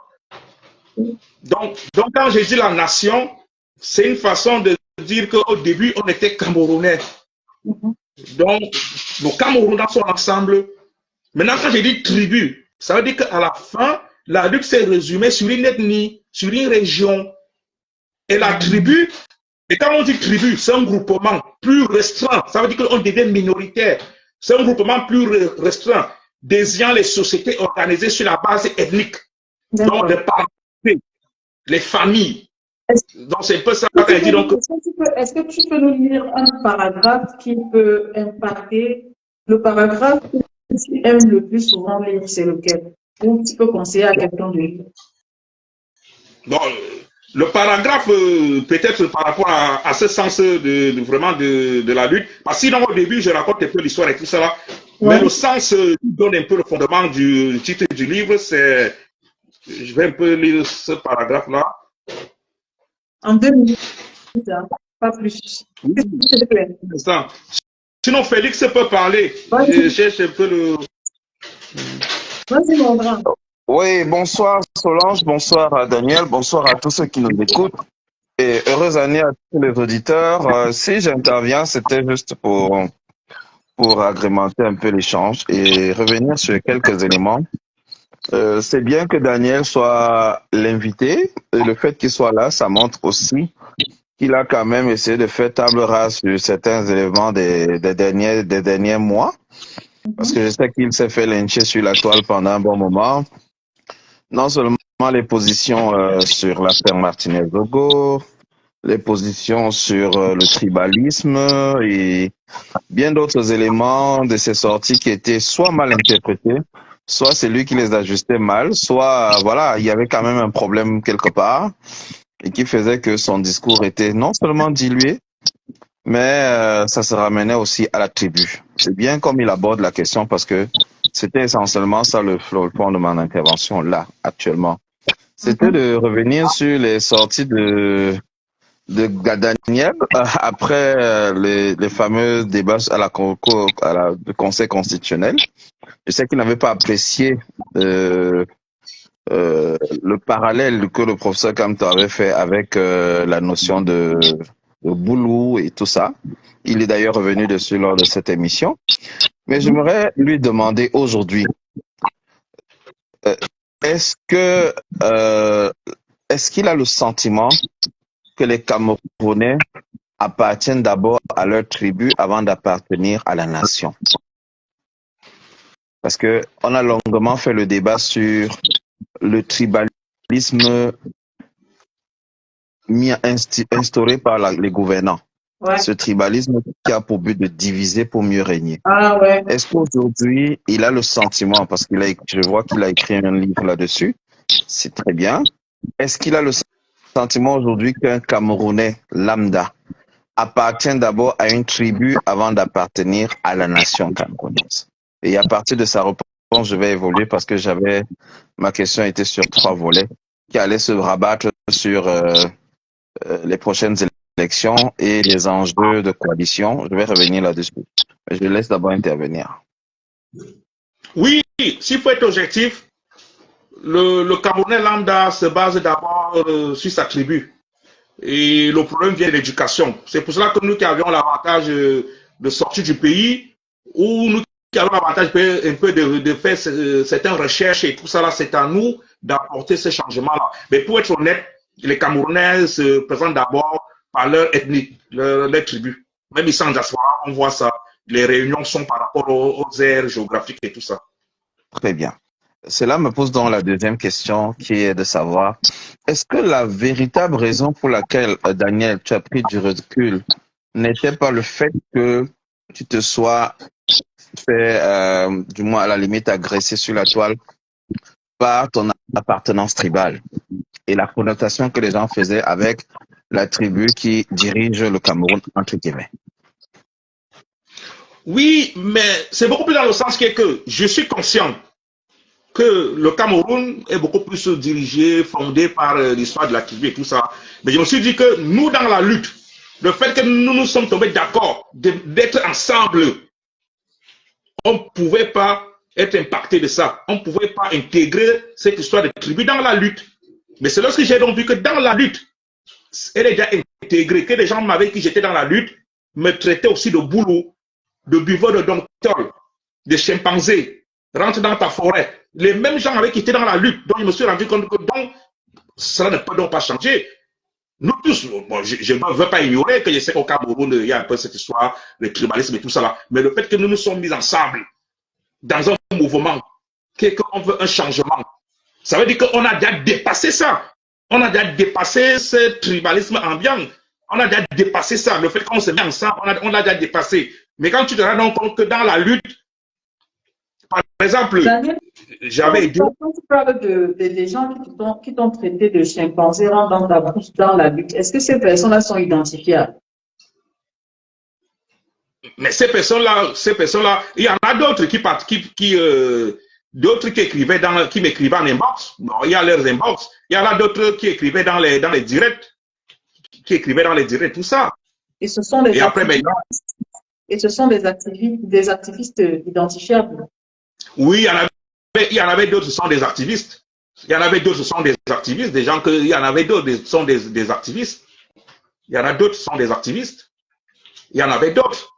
Donc, quand je dis la nation, c'est une façon de dire qu'au début, on était Camerounais. Donc, le Cameroun dans son ensemble. Maintenant, quand je dis tribu, ça veut dire qu'à la fin, la lutte s'est résumée sur une ethnie, sur une région. Et la tribu, et quand on dit tribu, c'est un groupement plus restreint. Ça veut dire qu'on devient minoritaire. C'est un groupement plus restreint, désignant les sociétés organisées sur la base ethnique. Donc, les parentés, les familles. Donc, c'est un peu ça qu'elle dit. Est-ce que tu peux nous lire un paragraphe qui peut impacter le paragraphe que tu aimes le plus souvent lire, c'est lequel? Ou tu peux conseiller à quelqu'un de lire? Bon, le paragraphe, peut-être par rapport à ce sens vraiment de la lutte, parce que sinon au début, je raconte un peu l'histoire et tout ça là, mais le sens qui donne un peu le fondement du titre du livre, c'est, je vais un peu lire ce paragraphe-là. En 2 minutes, pas plus. Oui. Sinon, Félix peut parler. Je cherche un peu le... Vas-y, mon grand. Oui, bonsoir Solange, bonsoir à Daniel, bonsoir à tous ceux qui nous écoutent et heureuse année à tous les auditeurs. Si j'interviens, c'était juste pour agrémenter un peu l'échange et revenir sur quelques éléments. C'est bien que Daniel soit l'invité et le fait qu'il soit là, ça montre aussi qu'il a quand même essayé de faire table rase sur certains éléments des derniers mois. Parce que je sais qu'il s'est fait lyncher sur la toile pendant un bon moment. Non seulement les positions sur l'affaire Martinez-Ogo, les positions sur le tribalisme et bien d'autres éléments de ces sorties qui étaient soit mal interprétés, soit c'est lui qui les ajustait mal, soit voilà, il y avait quand même un problème quelque part et qui faisait que son discours était non seulement dilué, mais ça se ramenait aussi à la tribu. C'est bien comme il aborde la question parce que c'était essentiellement ça le fond de mon intervention là, actuellement. C'était de revenir sur les sorties de Daniel après les fameux débats à le Conseil constitutionnel. Je sais qu'il n'avait pas apprécié le parallèle que le professeur Kamto avait fait avec la notion de boulot et tout ça. Il est d'ailleurs revenu dessus lors de cette émission. Mais j'aimerais lui demander aujourd'hui, est-ce qu'il a le sentiment que les Camerounais appartiennent d'abord à leur tribu avant d'appartenir à la nation? Parce que on a longuement fait le débat sur le tribalisme instauré par les gouvernants. Ouais. Ce tribalisme qui a pour but de diviser pour mieux régner. Ah ouais. Est-ce qu'aujourd'hui, il a le sentiment, parce que je vois qu'il a écrit un livre là-dessus, c'est très bien. Est-ce qu'il a le sentiment aujourd'hui qu'un Camerounais lambda appartient d'abord à une tribu avant d'appartenir à la nation camerounaise? Et à partir de sa réponse, je vais évoluer parce que ma question était sur 3 volets qui allaient se rabattre sur les prochaines élections et les enjeux de coalition. Je vais revenir là-dessus. Mais je laisse d'abord intervenir. Oui, s'il faut être objectif, le Camerounais lambda se base d'abord sur sa tribu. Et le problème vient de l'éducation. C'est pour cela que nous qui avions l'avantage de sortir du pays, ou nous qui avons l'avantage un peu de faire certaines recherches et tout ça, là, c'est à nous d'apporter ce changement-là. Mais pour être honnête, les Camerounais se présentent d'abord par leur ethnie, leur tribu. Même ici en diaspora, on voit ça. Les réunions sont par rapport aux aires géographiques et tout ça. Très bien. Cela me pose donc la deuxième question qui est de savoir, est-ce que la véritable raison pour laquelle, Daniel, tu as pris du recul n'était pas le fait que tu te sois fait, du moins à la limite, agresser sur la toile par ton appartenance tribale et la connotation que les gens faisaient avec la tribu qui dirige le Cameroun, entre guillemets? Oui, mais c'est beaucoup plus dans le sens que je suis conscient que le Cameroun est beaucoup plus dirigé, fondé par l'histoire de la tribu et tout ça. Mais je me suis dit que nous, dans la lutte, le fait que nous nous sommes tombés d'accord d'être ensemble, on ne pouvait pas être impacté de ça. On ne pouvait pas intégrer cette histoire de tribu dans la lutte. Mais c'est lorsque j'ai donc vu que dans la lutte, elle est déjà intégrée, que les gens avec qui j'étais dans la lutte me traitaient aussi de boulot, de buveur de domptol, de chimpanzé, rentre dans ta forêt. Les mêmes gens avec qui étaient dans la lutte, donc je me suis rendu compte que donc, cela ne peut donc pas changer. Nous tous, bon, je ne veux pas ignorer que je sais qu'au Cameroun, il y a un peu cette histoire, le tribalisme et tout ça là. Mais le fait que nous nous sommes mis ensemble dans un mouvement, qu'on veut un changement, ça veut dire qu'on a déjà dépassé ça. On a déjà dépassé ce tribalisme ambiant. On a déjà dépassé ça. Le fait qu'on se met ensemble, on a déjà dépassé. Mais quand tu te rends compte que dans la lutte, par exemple, j'avais dit... Quand tu parles des gens qui t'ont traité de chimpanzé dans ta bouche dans la lutte, est-ce que ces personnes-là sont identifiables? Mais ces personnes-là, il y en a d'autres d'autres qui écrivaient qui m'écrivaient en inbox. Bon, il y a leurs inbox. Il y en a d'autres qui écrivaient dans les directs, tout ça. Et ce sont des activistes. Et ce sont des activistes identifiables. Oui, il y en avait d'autres qui sont des activistes. Il y en avait d'autres qui sont des activistes, des gens il y en avait d'autres qui sont des activistes. Il y en a d'autres qui sont des activistes. Il y en avait d'autres.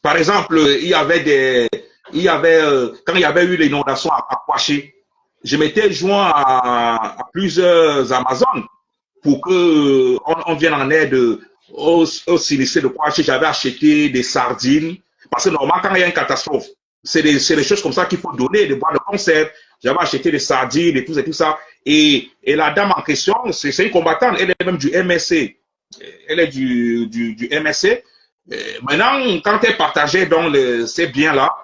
Par exemple, quand il y avait eu l'inondation à Kouaché, je m'étais joint à plusieurs Amazones pour que on vienne en aide aux sinistrés de quoi j'avais acheté des sardines. Parce que normalement, quand il y a une catastrophe, c'est des choses comme ça qu'il faut donner, des boîtes de conserve. J'avais acheté des sardines et tout ça. Et la dame en question, c'est une combattante, elle est même du MSC. Elle est du MSC. Maintenant, quand elle partageait donc ces biens-là,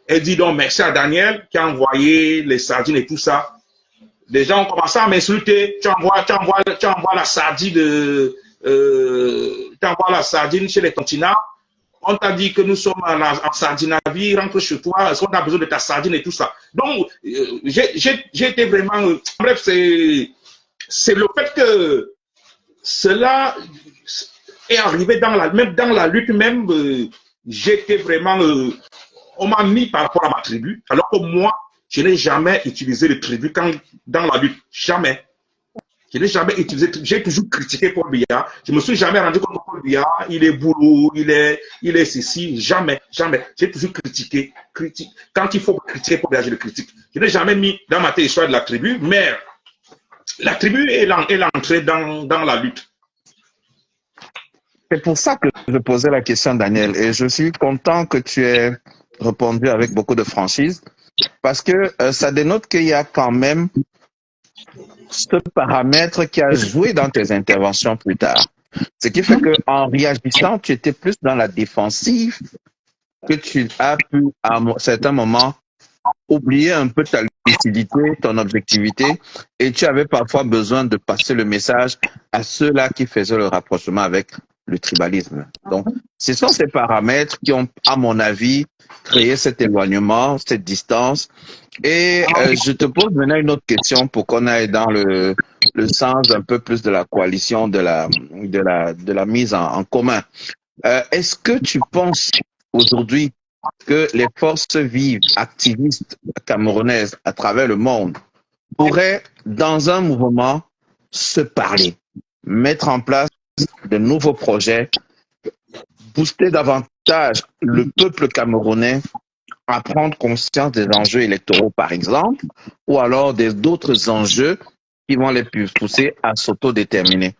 elle dit donc merci à Daniel qui a envoyé les sardines et tout ça. Les gens ont commencé à m'insulter. Tu envoies la sardine tu envoies la sardine chez les continents. On t'a dit que nous sommes en Sardinavie, rentre chez toi, est-ce qu'on a besoin de ta sardine et tout ça. Donc, j'ai été vraiment... bref, c'est le fait que cela est arrivé même dans la lutte même, j'étais vraiment... on m'a mis par rapport à ma tribu, alors que moi, je n'ai jamais utilisé le tribu dans la lutte. Jamais. Je n'ai jamais utilisé, j'ai toujours critiqué Paul Biya. Je ne me suis jamais rendu compte que Paul Biya, il est boulot, il est ceci. Jamais, jamais. J'ai toujours critiqué. Quand il faut critiquer Paul Biya, je le critique. Je n'ai jamais mis dans ma tête l'histoire de la tribu, mais la tribu est entrée dans la lutte. C'est pour ça que je posais la question, Daniel, et je suis content que tu aies répondu avec beaucoup de franchise, parce que ça dénote qu'il y a quand même ce paramètre qui a joué dans tes interventions plus tard. Ce qui fait qu'en réagissant, tu étais plus dans la défensive, que tu as pu, à certains moments, oublier un peu ta lucidité, ton objectivité, et tu avais parfois besoin de passer le message à ceux-là qui faisaient le rapprochement avec le tribalisme. Donc, ce sont ces paramètres qui ont, à mon avis, créé cet éloignement, cette distance. Et je te pose maintenant une autre question pour qu'on aille dans le sens un peu plus de la coalition, de la mise en commun. Est-ce que tu penses aujourd'hui que les forces vives, activistes camerounaises à travers le monde pourraient, dans un mouvement, se parler, mettre en place de nouveaux projets, booster davantage le peuple camerounais à prendre conscience des enjeux électoraux, par exemple, ou alors d'autres enjeux qui vont les pousser à s'autodéterminer?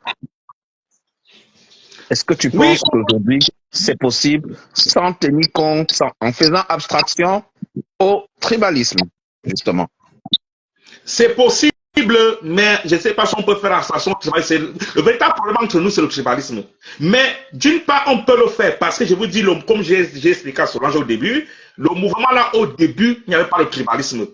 Est-ce que tu penses qu'aujourd'hui, c'est possible sans tenir compte, en faisant abstraction au tribalisme, justement? C'est possible, mais je ne sais pas si on peut faire abstraction au tribalisme. Le véritable problème entre nous, c'est le tribalisme. Mais d'une part, on peut le faire parce que je vous dis, comme j'ai expliqué à Solange au début, le mouvement là, au début, il n'y avait pas le tribalisme.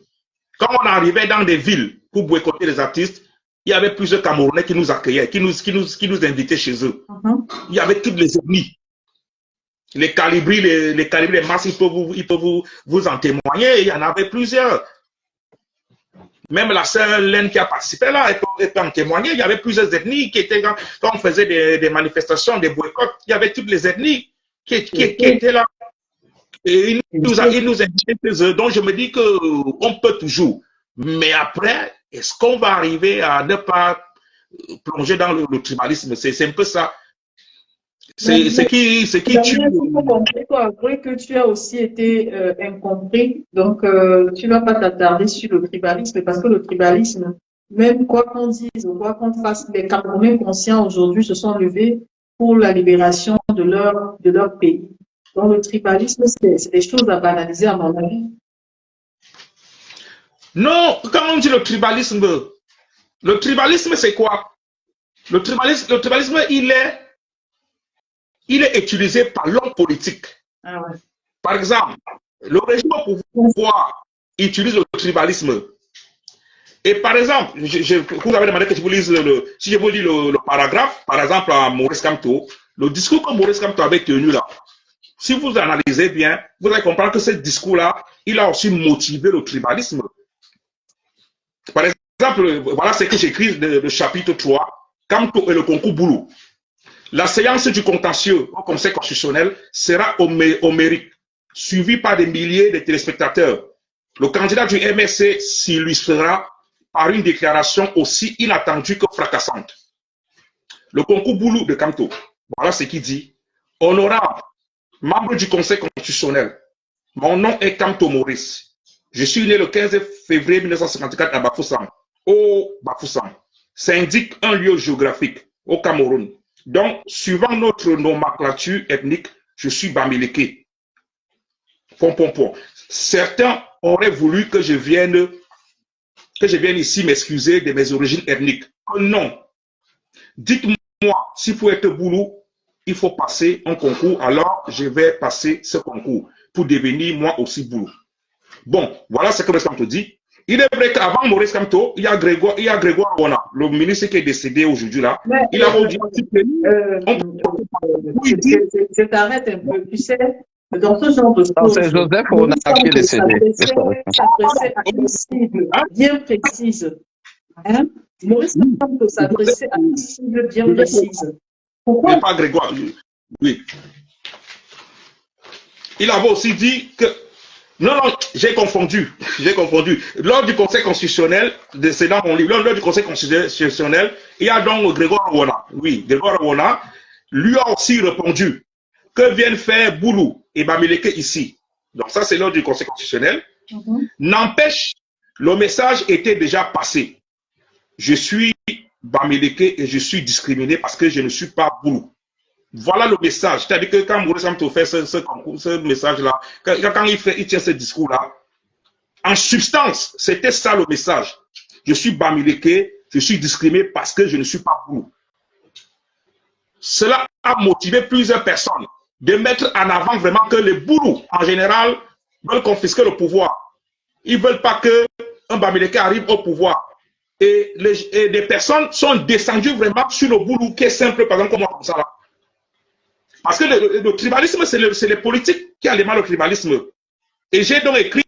Quand on arrivait dans des villes pour boycotter les artistes, il y avait plusieurs Camerounais qui nous accueillaient, qui nous invitaient chez eux. Il y avait toutes les ethnies. Les calibris, les masses, ils peuvent vous en témoigner. Il y en avait plusieurs. Même la sœur Laine qui a participé là, elle peut en témoigner. Il y avait plusieurs ethnies qui étaient quand on faisait des manifestations, des boycotts, il y avait toutes les ethnies qui étaient là. Et il nous invitaient chez eux. Donc je me dis qu'on peut toujours. Mais après, est-ce qu'on va arriver à ne pas plonger dans le tribalisme? C'est un peu ça. C'est qui tue. Il faut avouer que tu as aussi été incompris. Donc, tu ne vas pas t'attarder sur le tribalisme parce que le tribalisme, même quoi qu'on dise ou quoi qu'on fasse, les Camerounais conscients aujourd'hui se sont levés pour la libération de leur pays. Donc, le tribalisme, c'est des choses à banaliser à mon avis. Non, quand on dit le tribalisme, c'est quoi? Le tribalisme, il est utilisé par l'homme politique. Ah ouais. Par exemple, le régime au pouvoir utilise le tribalisme. Et par exemple, vous avez demandé que je vous lise si je vous lis le paragraphe, par exemple à Maurice Kamto, le discours que Maurice Kamto avait tenu là, si vous analysez bien, vous allez comprendre que ce discours-là, il a aussi motivé le tribalisme. Par exemple, voilà ce que j'écris le chapitre 3, Kamto et le concours Boulou. La séance du contentieux au Conseil constitutionnel sera homérique, suivie par des milliers de téléspectateurs. Le candidat du MSC s'illustrera par une déclaration aussi inattendue que fracassante. Le concours Boulou de Kamto, voilà ce qu'il dit. Honorable, membre du Conseil constitutionnel, mon nom est Kamto Maurice. Je suis né le 15 février 1954 à Bafoussam, au Bafoussam. ça indique un lieu géographique au Cameroun. Donc, suivant notre nomenclature ethnique, je suis Bamileke. Certains auraient voulu que je vienne ici m'excuser de mes origines ethniques. Non. Dites-moi, s'il faut être Boulou, il faut passer un concours, alors je vais passer ce concours pour devenir moi aussi Boulou. Bon, voilà ce que Maurice Kamto dit. Il est vrai qu'avant Maurice Kamto, il y a Grégoire Rona, le ministre qui est décédé aujourd'hui là. Mais, il a dit. Je t'arrête un peu. Tu sais, dans ce genre de choses, c'est Joseph Rona qui est décédé. S'adresser à une cible bien précise. Hein? Maurice Kamto s'adressait à une cible bien précise. Pourquoi? Pas Grégoire. Oui. Il avait aussi dit que. Non, j'ai confondu. Lors du Conseil constitutionnel, c'est dans mon livre, lors du Conseil constitutionnel, il y a donc Grégoire Rona. Oui, Grégoire Rona lui a aussi répondu que viennent faire Boulou et Bamileke ici. Donc ça, c'est lors du Conseil constitutionnel. N'empêche, le message était déjà passé. Je suis Bamileke et je suis discriminé parce que je ne suis pas Boulou. Voilà le message. C'est-à-dire que quand Maurice Kamto fait ce message-là, quand il tient ce discours-là, en substance, c'était ça le message. Je suis Bamileke, je suis discriminé parce que je ne suis pas Boulou. Cela a motivé plusieurs personnes de mettre en avant vraiment que les Boulous, en général, veulent confisquer le pouvoir. Ils ne veulent pas qu'un Bamileke arrive au pouvoir. Et des personnes sont descendues vraiment sur le Boulou qui est simple, par exemple, comme ça là. Parce que le tribalisme, c'est les politiques qui alimentent le tribalisme. Et j'ai donc écrit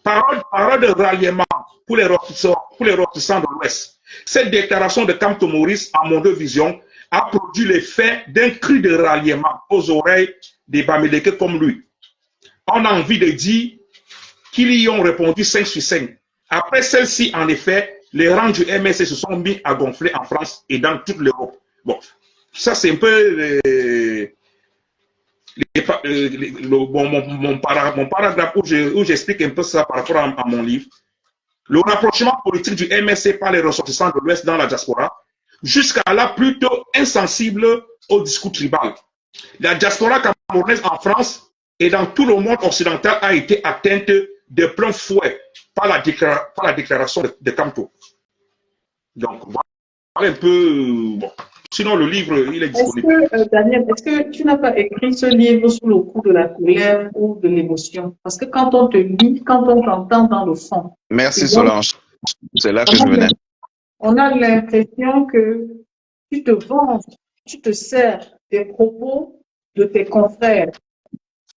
parole de ralliement pour les ressortissants de l'Ouest. Cette déclaration de Kamto Maurice, à mon deux visions, a produit l'effet d'un cri de ralliement aux oreilles des Bamileke comme lui. On a envie de dire qu'ils y ont répondu 5 sur 5. Après celle-ci, en effet, les rangs du MSC se sont mis à gonfler en France et dans toute l'Europe. Bon, ça c'est un peu mon paragraphe où j'explique un peu ça par rapport à mon livre. Le rapprochement politique du MSC par les ressortissants de l'Ouest dans la diaspora, jusqu'à là plutôt insensible au discours tribal. La diaspora camerounaise en France et dans tout le monde occidental a été atteinte de plein fouet par la déclaration de Kamto. Donc, voilà un peu... Bon. Sinon, le livre, il est disponible. Daniel, est-ce que tu n'as pas écrit ce livre sous le coup de la colère ou de l'émotion? Parce que quand on te lit, quand on t'entend dans le fond... Merci Solange. C'est là que je venais. On a l'impression que tu te venges, tu te sers des propos de tes confrères,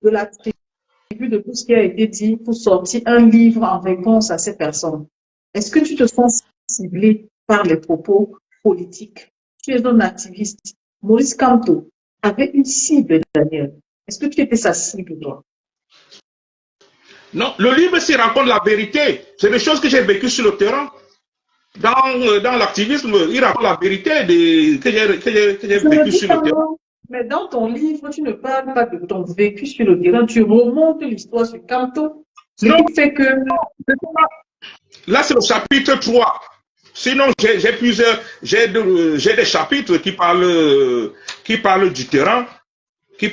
de la tribu, de tout ce qui a été dit pour sortir un livre en réponse à ces personnes. Est-ce que tu te sens ciblé par les propos politiques? Tu es un activiste. Maurice Kamto avait une cible, Daniel. Est-ce que tu étais sa cible, toi? Non, le livre s'y raconte la vérité. C'est des choses que j'ai vécues sur le terrain. Dans l'activisme, il raconte la vérité que j'ai vécu sur le terrain. Mais dans ton livre, tu ne parles pas de ton vécu sur le terrain, tu remontes l'histoire sur Kamto. Ce qui fait que... Là, c'est le chapitre 3. Sinon, j'ai des chapitres qui parlent du terrain, et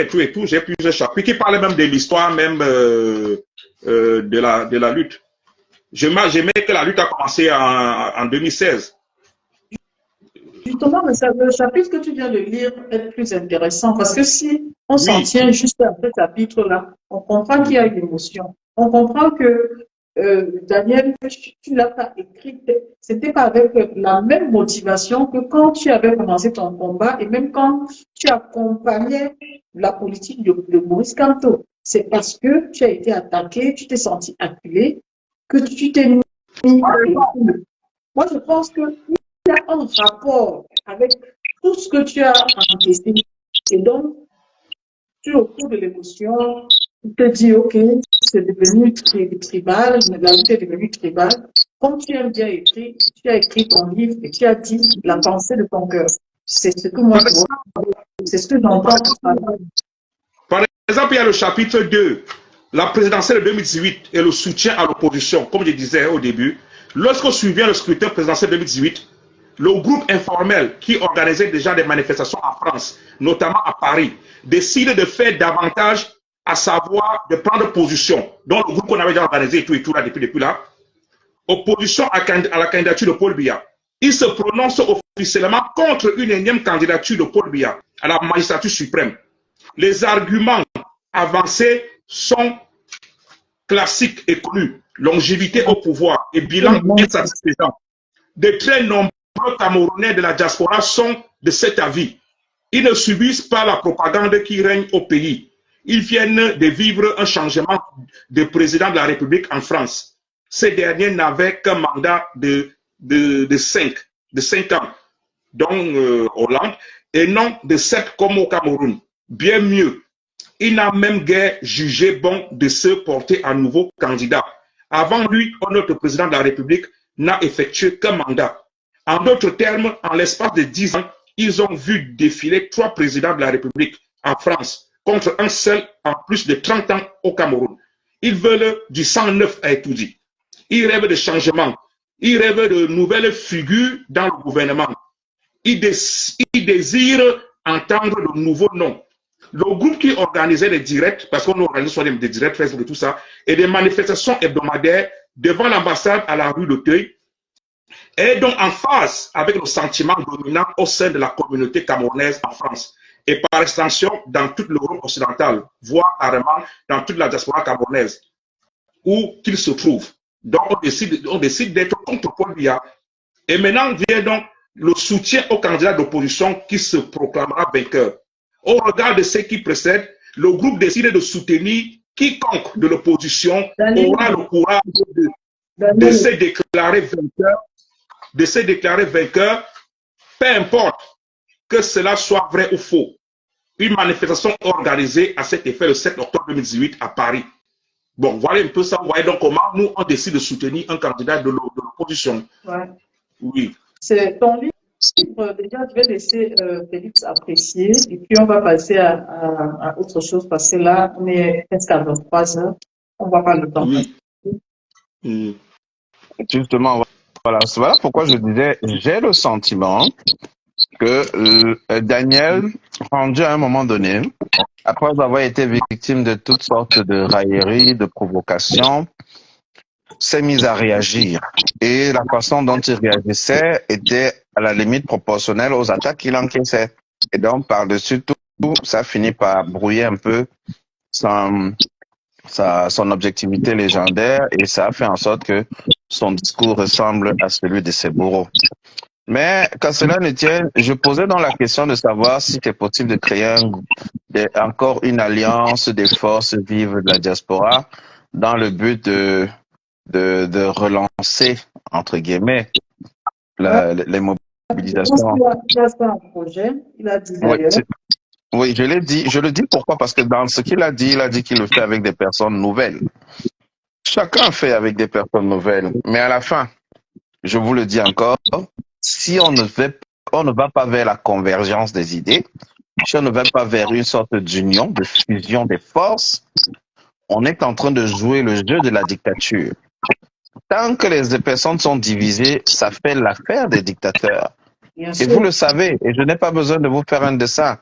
tout et tout. J'ai plusieurs chapitres qui parlent même de l'histoire même de la lutte. J'aimais que la lutte a commencé en 2016. Justement, le chapitre que tu viens de lire est plus intéressant parce que si on s'en tient juste à ce chapitre-là, on comprend qu'il y a une émotion. On comprend que Daniel, tu ne l'as pas écrit, c'était pas avec la même motivation que quand tu avais commencé ton combat et même quand tu accompagnais la politique de Maurice Kamto. C'est parce que tu as été attaqué, tu t'es senti acculé, que tu t'es mis. Moi, je pense qu'il y a un rapport avec tout ce que tu as encaissé. Et donc, tu au cours de l'émotion, tu te dis, OK, c'est devenu tribal, la lutte est devenue tribale. Comme tu as bien écrit, tu as écrit ton livre et tu as dit la pensée de ton cœur. C'est ce que moi je vois. C'est ce que j'entends. Par exemple, il y a le chapitre 2, la présidentielle de 2018 et le soutien à l'opposition. Comme je disais au début, Lorsqu'on survient le scrutin présidentiel 2018, le groupe informel qui organisait déjà des manifestations en France, notamment à Paris, décide de faire davantage, à savoir de prendre position. Donc le groupe qu'on avait déjà organisé et tout là, depuis là, opposition à la candidature de Paul Biya. Il se prononce officiellement contre une énième candidature de Paul Biya à la magistrature suprême. Les arguments avancés sont classiques et connus. Longévité au pouvoir et bilan insatisfaisant. De très nombreux Camerounais de la diaspora sont de cet avis. Ils ne subissent pas la propagande qui règne au pays. Ils viennent de vivre un changement de président de la République en France. Ces derniers n'avaient qu'un mandat de 5 ans, dont Hollande, et non de 7 comme au Cameroun. Bien mieux, il n'a même guère jugé bon de se porter à nouveau candidat. Avant lui, notre président de la République n'a effectué qu'un mandat. En d'autres termes, en l'espace de 10 ans, ils ont vu défiler 3 présidents de la République en France contre un seul en plus de 30 ans au Cameroun. Ils veulent du sang neuf, a tout dit. Ils rêvent de changement. Ils rêvent de nouvelles figures dans le gouvernement. Ils désirent entendre de nouveaux noms. Le groupe qui organisait des directs, parce qu'on organise soit des directs Facebook et tout ça, et des manifestations hebdomadaires devant l'ambassade à la rue d'Auteuil, est donc en phase avec le sentiment dominant au sein de la communauté camerounaise en France et par extension dans toute l'Europe occidentale, voire carrément dans toute la diaspora camerounaise, où qu'il se trouve. Donc on décide d'être contre Paul Biya. Et maintenant vient donc le soutien au candidat d'opposition qui se proclamera vainqueur. Au regard de ce qui précède, le groupe décide de soutenir quiconque de l'opposition aura le courage de se déclarer vainqueur, peu importe que cela soit vrai ou faux. Une manifestation organisée à cet effet le 7 octobre 2018 à Paris. Bon, voilà un peu ça. Vous voyez donc comment nous, on décide de soutenir un candidat de l'opposition. Ouais. Oui. C'est ton livre. Déjà, je vais laisser Félix apprécier et puis on va passer à autre chose parce que là, on est presque à 23 heures. On ne voit pas le temps. Oui. Justement, voilà pourquoi je disais, j'ai le sentiment que Daniel, rendu à un moment donné, après avoir été victime de toutes sortes de railleries, de provocations, s'est mis à réagir. Et la façon dont il réagissait était à la limite proportionnelle aux attaques qu'il encaissait. Et donc, par-dessus tout, ça finit par brouiller un peu son objectivité légendaire et ça a fait en sorte que son discours ressemble à celui de ses bourreaux. Mais qu'à cela ne tienne, je posais donc la question de savoir si c'était possible de créer encore une alliance des forces vives de la diaspora dans le but de relancer, entre guillemets, les mobilisations. Il a ça en projet, il a dit d'ailleurs. Oui, je l'ai dit. Je le dis pourquoi? Parce que dans ce qu'il a dit qu'il le fait avec des personnes nouvelles. Chacun fait avec des personnes nouvelles. Mais à la fin, je vous le dis encore, si on ne va pas vers la convergence des idées, si on ne va pas vers une sorte d'union, de fusion des forces, on est en train de jouer le jeu de la dictature. Tant que les personnes sont divisées, ça fait l'affaire des dictateurs. Et vous le savez, et je n'ai pas besoin de vous faire un dessin.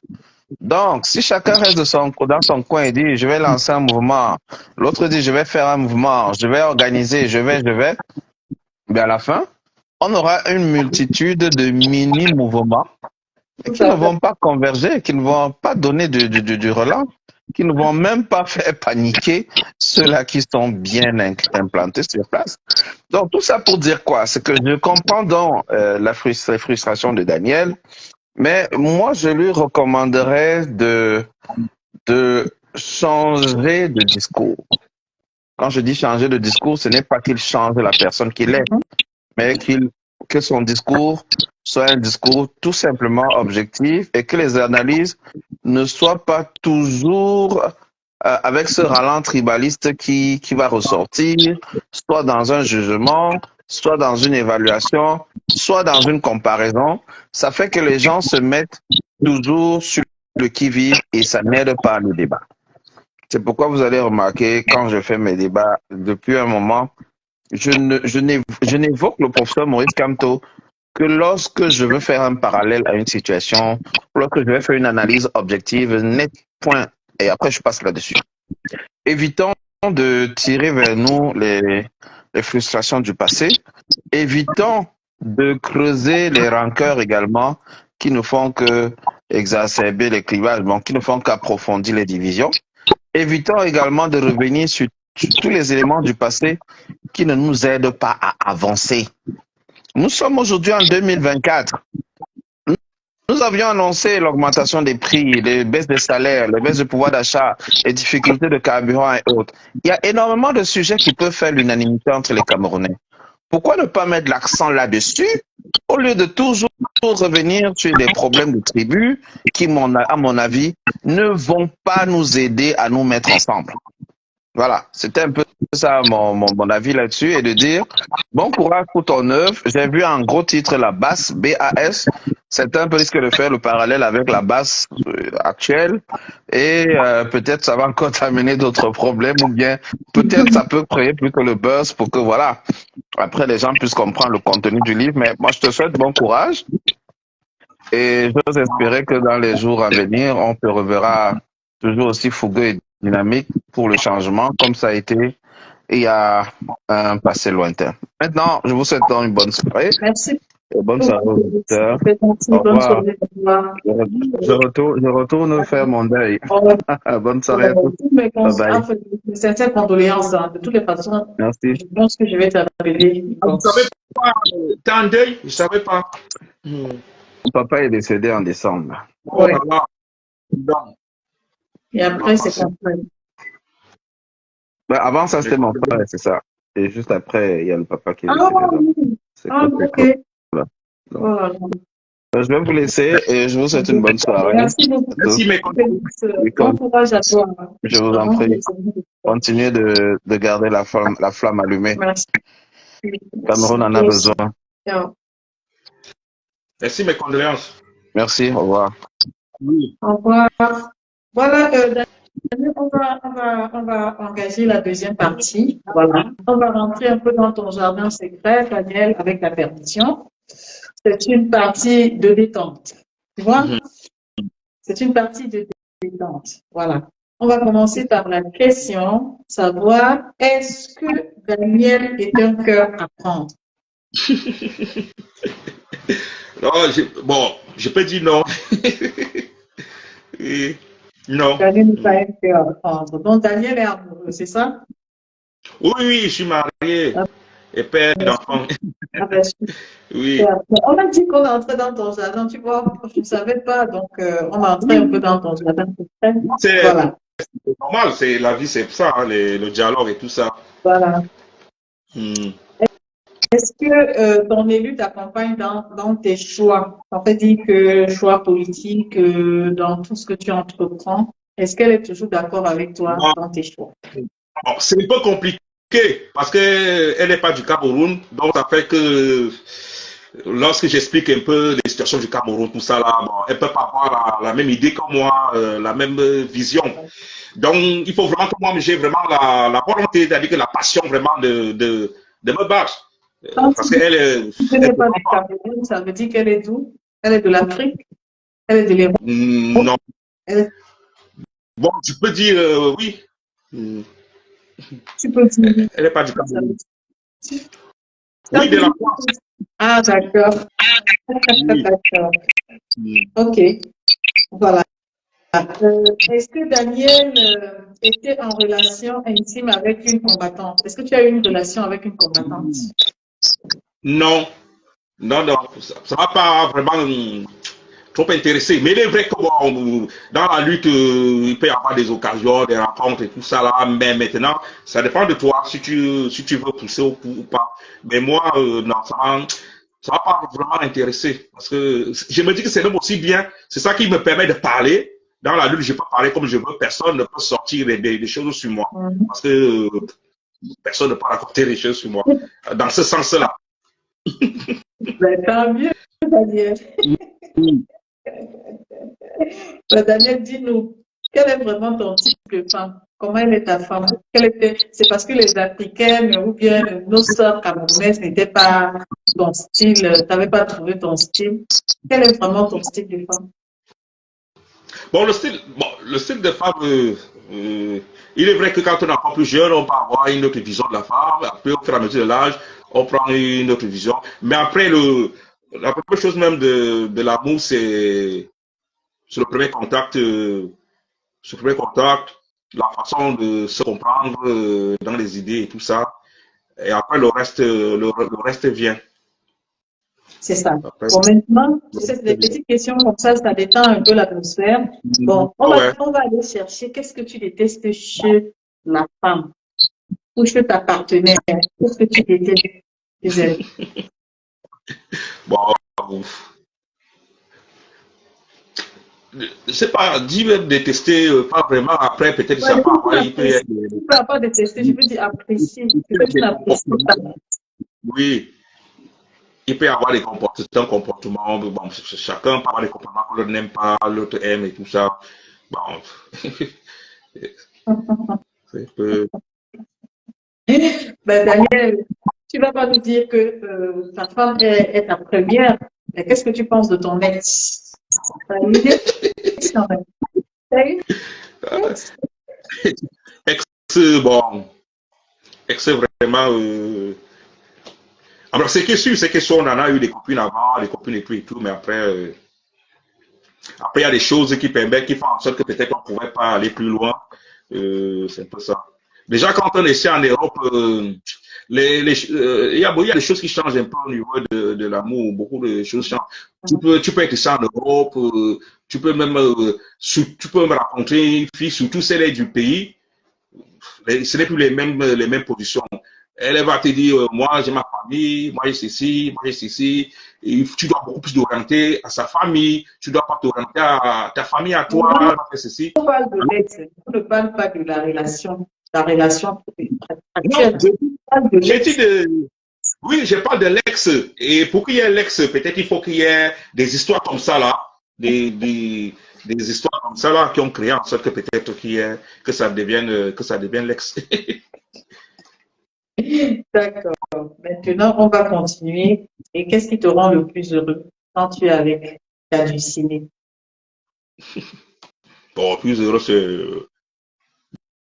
Donc, si chacun reste dans son coin et dit, je vais lancer un mouvement, l'autre dit, je vais faire un mouvement, je vais organiser, je vais, mais à la fin, on aura une multitude de mini-mouvements qui ne vont pas converger, qui ne vont pas donner du relan, qui ne vont même pas faire paniquer ceux-là qui sont bien implantés sur place. Donc, tout ça pour dire quoi? C'est que je comprends donc la frustration de Daniel, mais moi, je lui recommanderais de changer de discours. Quand je dis changer de discours, ce n'est pas qu'il change la personne qu'il est, mais que son discours soit un discours tout simplement objectif et que les analyses ne soient pas toujours avec ce ralent tribaliste qui va ressortir, soit dans un jugement, soit dans une évaluation, soit dans une comparaison. Ça fait que les gens se mettent toujours sur le qui-vive et ça n'aide pas le débat. C'est pourquoi vous allez remarquer, quand je fais mes débats depuis un moment, je n'évoque le professeur Maurice Kamto que lorsque je veux faire un parallèle à une situation, lorsque je vais faire une analyse objective, net, point, et après je passe là-dessus. Évitons de tirer vers nous les frustrations du passé, évitons de creuser les rancœurs également qui ne font que exacerber les clivages, bon, qui ne font qu'approfondir les divisions. Évitons également de revenir sur tous les éléments du passé qui ne nous aident pas à avancer. Nous sommes aujourd'hui en 2024. Nous avions annoncé l'augmentation des prix, les baisses des salaires, les baisses de pouvoir d'achat, les difficultés de carburant et autres. Il y a énormément de sujets qui peuvent faire l'unanimité entre les Camerounais. Pourquoi ne pas mettre l'accent là-dessus au lieu de toujours revenir sur des problèmes de tribu qui, à mon avis, ne vont pas nous aider à nous mettre ensemble. Voilà, c'était un peu ça mon avis là-dessus, et de dire bon courage pour ton œuvre. J'ai vu en gros titre la BAS, BAS. Certains peu risquent de faire le parallèle avec la BAS actuelle, et peut-être ça va encore t'amener d'autres problèmes, ou bien peut-être ça peut créer plutôt le buzz pour que voilà, après les gens puissent comprendre le contenu du livre. Mais moi je te souhaite bon courage, et j'ose espérer que dans les jours à venir, on te reverra toujours aussi fougueux et dynamique pour le changement, comme ça a été il y a un passé lointain. Maintenant, je vous souhaite une bonne soirée. Merci. Et bonne soirée aux auditeurs. Au revoir. Je retourne faire mon deuil. Bonne soirée à tous. Bye bye. Sincères condoléances, de toutes les façons. Merci. Je pense que je vais t'appeler. Vous ne savez pas, t'es en deuil? Je ne savais pas. Mon papa est décédé en décembre. Ouais. Non. Et après, c'est comme ça. Ben, avant ça, c'était mon frère, c'est ça. Et juste après, il y a le papa qui est décédé. Ah, ok. Voilà. Voilà. Je vais vous laisser et je vous souhaite une bonne soirée. Merci beaucoup. Merci, mes bon courage à toi. Je vous en prie. Continuez de garder la flamme allumée. Merci. Cameroun en a besoin. Merci, mes condoléances. Merci, au revoir. Oui. Au revoir. Voilà, on va engager la deuxième partie. Voilà. On va rentrer un peu dans ton jardin secret, Daniel, avec la permission. C'est une partie de détente. Tu vois? C'est une partie de détente. Voilà. On va commencer par la question, savoir, est-ce que Daniel est un cœur à prendre? Non, je peux dire non. Non. Daniel n'est pas un cœur à prendre. Donc, Daniel est amoureux, c'est ça? Oui, je suis marié et père d'enfants. Oui. On m'a dit qu'on entrait dans ton jardin, tu vois, je ne savais pas, donc on entrait un peu dans ton jardin. Voilà. C'est normal, c'est la vie, c'est ça, hein, le dialogue et tout ça. Voilà. Est-ce que ton élu t'accompagne dans tes choix? On peut dire que choix politiques, dans tout ce que tu entreprends, est-ce qu'elle est toujours d'accord avec toi dans tes choix? Bon, c'est un peu compliqué parce qu'elle n'est pas du Cameroun, donc ça fait que lorsque j'explique un peu les situations du Cameroun, tout ça là, bon, elle ne peut pas avoir la même idée que moi, la même vision. Donc, il faut vraiment que moi, j'ai vraiment la volonté, c'est-à-dire que la passion vraiment de me battre. Parce qu'elle n'est pas du Cameroun, ça veut dire qu'elle est d'où? Elle est de l'Afrique? Elle est de l'Europe? Non. Bon, tu peux dire oui. Tu peux dire. Elle n'est pas du Cameroun. Oui, de la France. Ah, d'accord. Oui. D'accord. Ok. Voilà. Est-ce que Daniel était en relation intime avec une combattante? Est-ce que tu as eu une relation avec une combattante? Non. Non, ça ne m'a pas vraiment trop intéressé. Mais il est vrai que bon, dans la lutte, il peut y avoir des occasions, des rencontres et tout ça là. Mais maintenant, ça dépend de toi si tu veux pousser ou pas. Mais moi, non, ça m'a pas vraiment intéressé. Parce que je me dis que c'est même aussi bien. C'est ça qui me permet de parler. Dans la lutte, je peux parler comme je veux. Personne ne peut sortir des choses sur moi. Parce que personne ne peut raconter des choses sur moi. Dans ce sens-là. Tant mieux, Daniel. Daniel, dis-nous, Quel est vraiment ton type de femme? Comment elle est ta femme? C'est parce que les Africaines ou bien nos sœurs camerounaises n'étaient pas ton style, tu n'avais pas trouvé ton style. Quel est vraiment ton style de femme? Bon, le style de femme, il est vrai que quand on est encore plus jeune, on peut avoir une autre vision de la femme. Après, au fur et à mesure de l'âge, on prend une autre vision. Mais après, la première chose même de l'amour, c'est le premier contact. Ce premier contact, la façon de se comprendre dans les idées et tout ça. Et après, le reste vient. C'est ça. Après, Bon, maintenant, le tu sais, reste des vient. petites questions comme ça détend un peu l'atmosphère. Bon, Ouais. on va aller chercher qu'est-ce que tu détestes chez la femme ou chez ta partenaire. Qu'est-ce que tu détestes chez elle? Bon, je sais pas, dire détester, pas vraiment. Après, peut-être Ouais, ça peut avoir, il peut y apprécier. avoir Tu ne peux pas détester, je veux dire apprécier. Ce que tu des n'apprécies pas. comportements. Oui, il peut y avoir des comportements. Bon, chacun peut avoir des comportements que l'autre n'aime pas, l'autre aime et tout ça. Bon, c'est un peu. Ben, Daniel, tu ne vas pas nous dire que ta femme est ta première. Mais qu'est-ce que tu penses de ton ex? T'as eu une ex quand même. T'as eu une ex? Ex, bon, ex, vraiment. Alors, ce qui est sûr, c'est que soit on en a eu des copines avant, des copines et tout, mais après, après, il y a des choses qui permettent, qui font en sorte que peut-être on ne pourrait pas aller plus loin. C'est un peu ça. Déjà, quand on est ici en Europe, il y a des choses qui changent un peu au niveau de l'amour. Beaucoup de choses changent. Tu peux être ici en Europe, tu peux me rencontrer une fille, surtout celle du pays. Ce n'est plus les mêmes positions. Elle va te dire, moi j'ai ma famille, moi j'ai ceci, moi j'ai ceci. Et tu dois beaucoup plus t'orienter à sa famille, tu dois pas t'orienter à ta famille, à toi, elle va faire ceci. On parle de l'ex, on ne parle pas de la relation Non, actuelle. On parle de j'ai dit l'ex. de, oui, je parle de l'ex. Et pour qu'il y ait l'ex, peut-être il faut qu'il y ait des histoires comme ça là, des histoires comme ça là qui ont créé en sorte que peut-être que ça devienne l'ex. D'accord. Maintenant, on va continuer. Et qu'est-ce qui te rend le plus heureux quand tu es avec ta du ciné? Bon, plus heureux, c'est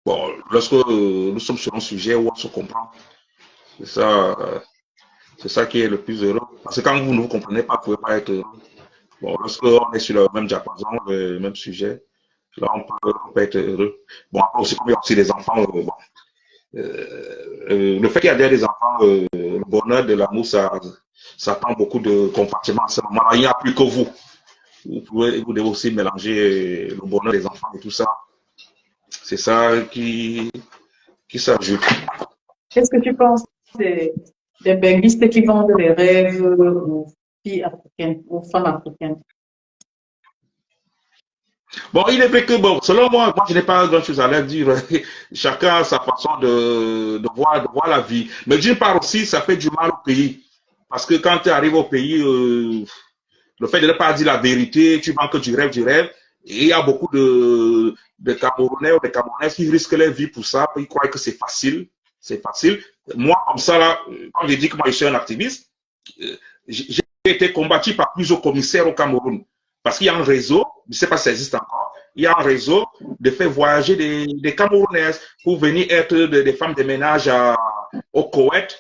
bon, lorsque nous sommes sur un sujet où on se comprend. C'est ça, c'est ça qui est le plus heureux. Parce que quand vous ne vous comprenez pas, vous ne pouvez pas être heureux. Bon, lorsqu'on est sur le même diapason, le même sujet, là, on peut être heureux. Bon, après aussi, comme il y a aussi des enfants, bon, le fait qu'il y a des enfants, le bonheur de l'amour, ça prend beaucoup de compartiments à ce moment-là. Il n'y a plus que vous. Vous devez aussi mélanger le bonheur des enfants et tout ça. C'est ça qui s'ajoute. Qu'est-ce que tu penses des benguistes qui vendent les rêves aux filles africaines, aux femmes africaines? Bon, il est vrai que, bon, selon moi, je n'ai pas grand-chose à leur dire. Chacun a sa façon de voir la vie. Mais d'une part aussi, ça fait du mal au pays. Parce que quand tu arrives au pays, le fait de ne pas dire la vérité, tu manques du rêve, du rêve. Et il y a beaucoup de Camerounais ou de Camerounaises qui risquent leur vie pour ça. Ils croient que c'est facile. C'est facile. Moi, comme ça, là, quand je dis que moi, je suis un activiste, j'ai été combattu par plusieurs commissaires au Cameroun. Parce qu'il y a un réseau, je ne sais pas si ça existe encore, il y a un réseau de faire voyager des Camerounaises pour venir être des femmes de ménage au Koweït,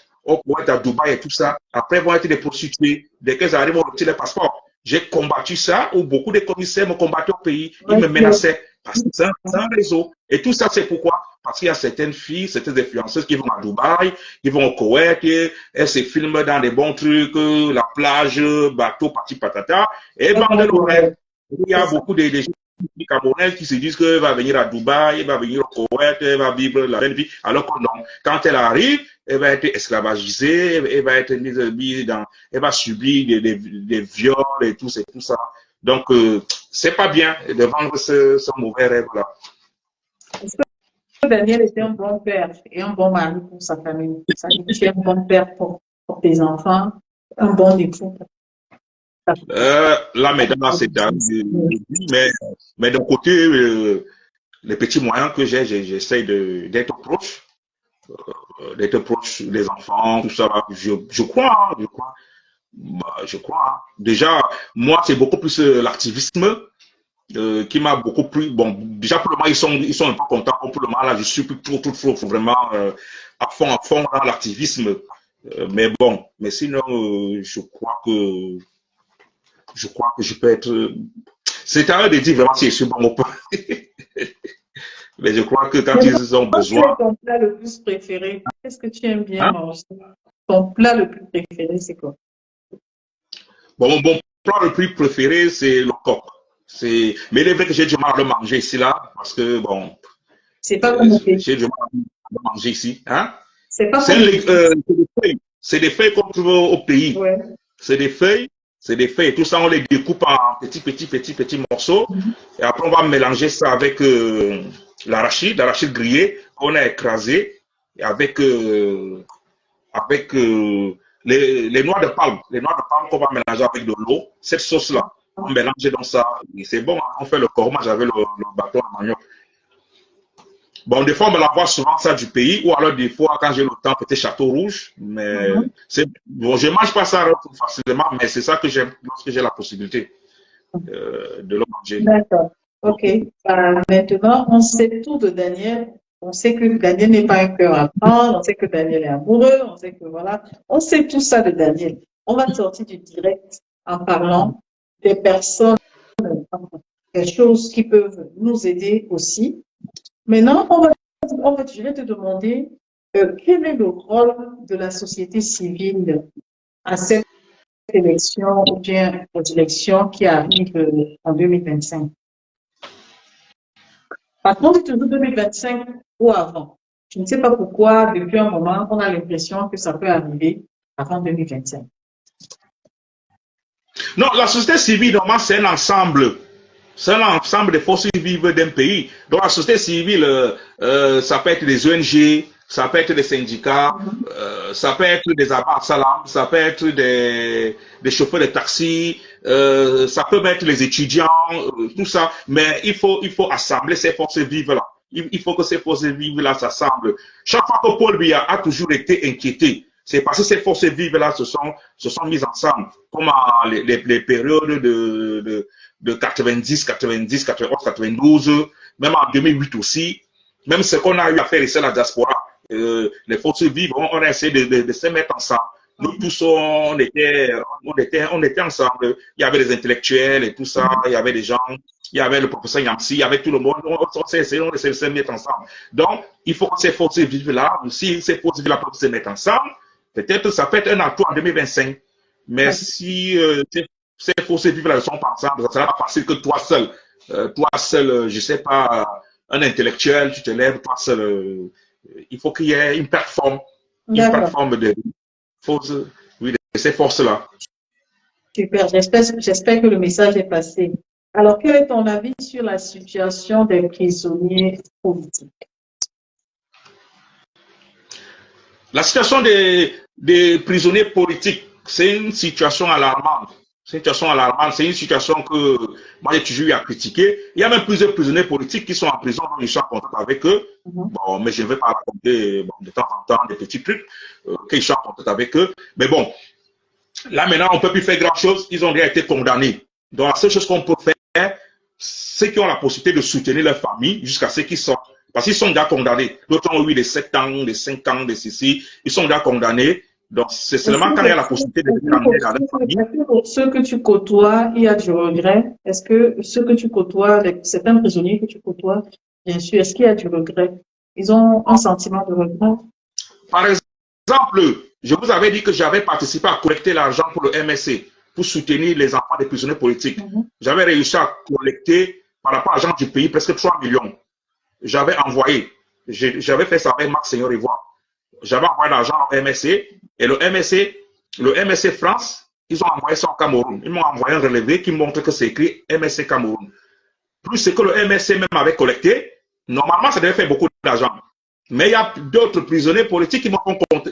à Dubaï et tout ça. Après, vont être des prostituées. Dès qu'elles arrivent, on retire les passeports. J'ai combattu ça, où beaucoup de commissaires me combattaient au pays. Ils me menaçaient. Parce que c'est un réseau. Et tout ça, c'est pourquoi? Parce qu'il y a certaines filles, certaines influenceuses qui vont à Dubaï, qui vont au Koweït, elles se filment dans des bons trucs, la plage, bateau, parti patata, et elles vendent nos rêves. Il y a beaucoup de gens Camerounaises qui se disent qu'elle va venir à Dubaï, elle va venir au Koweït, elle va vivre la belle vie, alors que non. Quand elle arrive, elle va être esclavagisée, elle va être mise dans, elle va subir des viols et tout ça. Donc, c'est pas bien de vendre ce mauvais rêve-là. Est-ce que Daniel était un bon père et un bon mari pour sa famille? Ça veut dire que tu es un bon père pour tes enfants, un bon époux pour ta Là, maintenant, c'est mais d'un côté, les petits moyens que j'ai, j'essaie d'être proche des enfants, tout ça. Je crois, hein, je crois. Bah, je crois. Hein. Déjà, moi, c'est beaucoup plus l'activisme qui m'a beaucoup plu. Bon, déjà pour le moment, ils sont un peu contents. Pour le moment, là, je suis plus trop vraiment à fond dans l'activisme. Mais bon, mais sinon, je crois que je peux être. C'est à eux de dire vraiment si je suis bon ou pas. Mais je crois que quand ils ont besoin. Quel est ton plat le plus préféré? Qu'est-ce que tu aimes bien manger? Ton plat le plus préféré, c'est quoi? Bon, mon plat le plus préféré, c'est le coq. Mais il est vrai que j'ai du mal à le manger ici, là, parce que, bon, c'est pas comme au pays. j'ai du mal à le manger ici. Hein? C'est pas comme des feuilles. C'est des feuilles qu'on trouve au pays. Ouais. C'est des feuilles. Tout ça, on les découpe en petits morceaux. Et après, on va mélanger ça avec l'arachide grillé qu'on a écrasé, et avec les noix de palme. Les noix de palme qu'on va mélanger avec de l'eau. Cette sauce-là, on mélange dans ça. C'est bon, hein? On fait le korma avec le bâton de manioc. Bon, des fois, on me l'envoie souvent ça du pays, ou alors des fois, quand j'ai le temps, peut-être Château Rouge. Mais bon, je ne mange pas ça facilement, mais c'est ça que j'aime lorsque j'ai la possibilité de le manger. D'accord. Ok. Maintenant, on sait tout de Daniel. On sait que Daniel n'est pas un cœur à prendre. On sait que Daniel est amoureux. On sait que voilà. On sait tout ça de Daniel. On va sortir du direct en parlant des personnes, des choses qui peuvent nous aider aussi. Maintenant, je vais te demander quel est le rôle de la société civile à cette élection ou bien aux élections qui arrivent en 2025. Par contre, c'est toujours 2025 ou avant. Je ne sais pas pourquoi, depuis un moment, on a l'impression que ça peut arriver avant 2025. Non, la société civile, normalement, c'est un ensemble. C'est un ensemble de forces vives d'un pays. Donc la société civile, ça peut être des ONG, ça peut être des syndicats, ça peut être des Abba Salam, ça peut être des chauffeurs de taxi, ça peut être les étudiants, tout ça. Mais il faut assembler ces forces vives-là. Il faut que ces forces vives-là s'assemblent. Chaque fois que Paul Biya a toujours été inquiété, c'est parce que ces forces vives-là se sont mises ensemble, comme les périodes de 90, 91, 92, même en 2008 aussi, même ce qu'on a eu à faire ici à la diaspora, les forces vives, on a essayé de se mettre ensemble. Nous tous, on était ensemble. Il y avait des intellectuels et tout ça, il y avait des gens, il y avait le professeur Yamsi, il y avait tout le monde, on s'est essayé de se mettre ensemble. Donc, il faut que ces forces vives-là, si ces forces vives-là peuvent se mettre ensemble, peut-être ça peut être un atout en 2025. Mais si ces forces vives-là ne sont pas ensemble, ça ne sera pas facile que toi seul, je ne sais pas, un intellectuel, tu te lèves, toi seul. Il faut qu'il y ait une plateforme de forces, oui, de ces forces-là. Super, j'espère que le message est passé. Alors, quel est ton avis sur la situation des prisonniers politiques? La situation des prisonniers politiques, c'est une situation alarmante. C'est une situation que moi j'ai toujours eu à critiquer. Il y a même plusieurs prisonniers politiques qui sont en prison, donc je suis en contact avec eux. Bon, mais je ne vais pas raconter de temps en temps des petits trucs, qu'ils sont en contact avec eux. Mais bon, là maintenant, on ne peut plus faire grand-chose. Ils ont déjà été condamnés. Donc la seule chose qu'on peut faire, c'est qu'ils ont la possibilité de soutenir leur famille jusqu'à ce qu'ils sortent. Parce qu'ils sont déjà condamnés. D'autres ont eu des 7 ans, des 5 ans, des ceci. Ils sont déjà condamnés. Donc, c'est seulement quand il y a la possibilité de venir amener dans la famille. Est-ce que pour ceux que tu côtoies, il y a du regret? Est-ce que ceux que tu côtoies, certains prisonniers que tu côtoies, bien sûr, est-ce qu'il y a du regret? Ils ont un sentiment de regret? Par exemple, je vous avais dit que j'avais participé à collecter l'argent pour le MSC, pour soutenir les enfants des prisonniers politiques. J'avais réussi à collecter, par rapport à l'argent du pays, presque 3 millions. J'avais envoyé. J'avais fait ça avec Marc Seigneur Ivoire. J'avais envoyé l'argent au MSC et le MSC France, ils ont envoyé ça au Cameroun. Ils m'ont envoyé un relevé qui montre que c'est écrit MSC Cameroun. Plus ce que le MSC même avait collecté, normalement, ça devait faire beaucoup d'argent. Mais il y a d'autres prisonniers politiques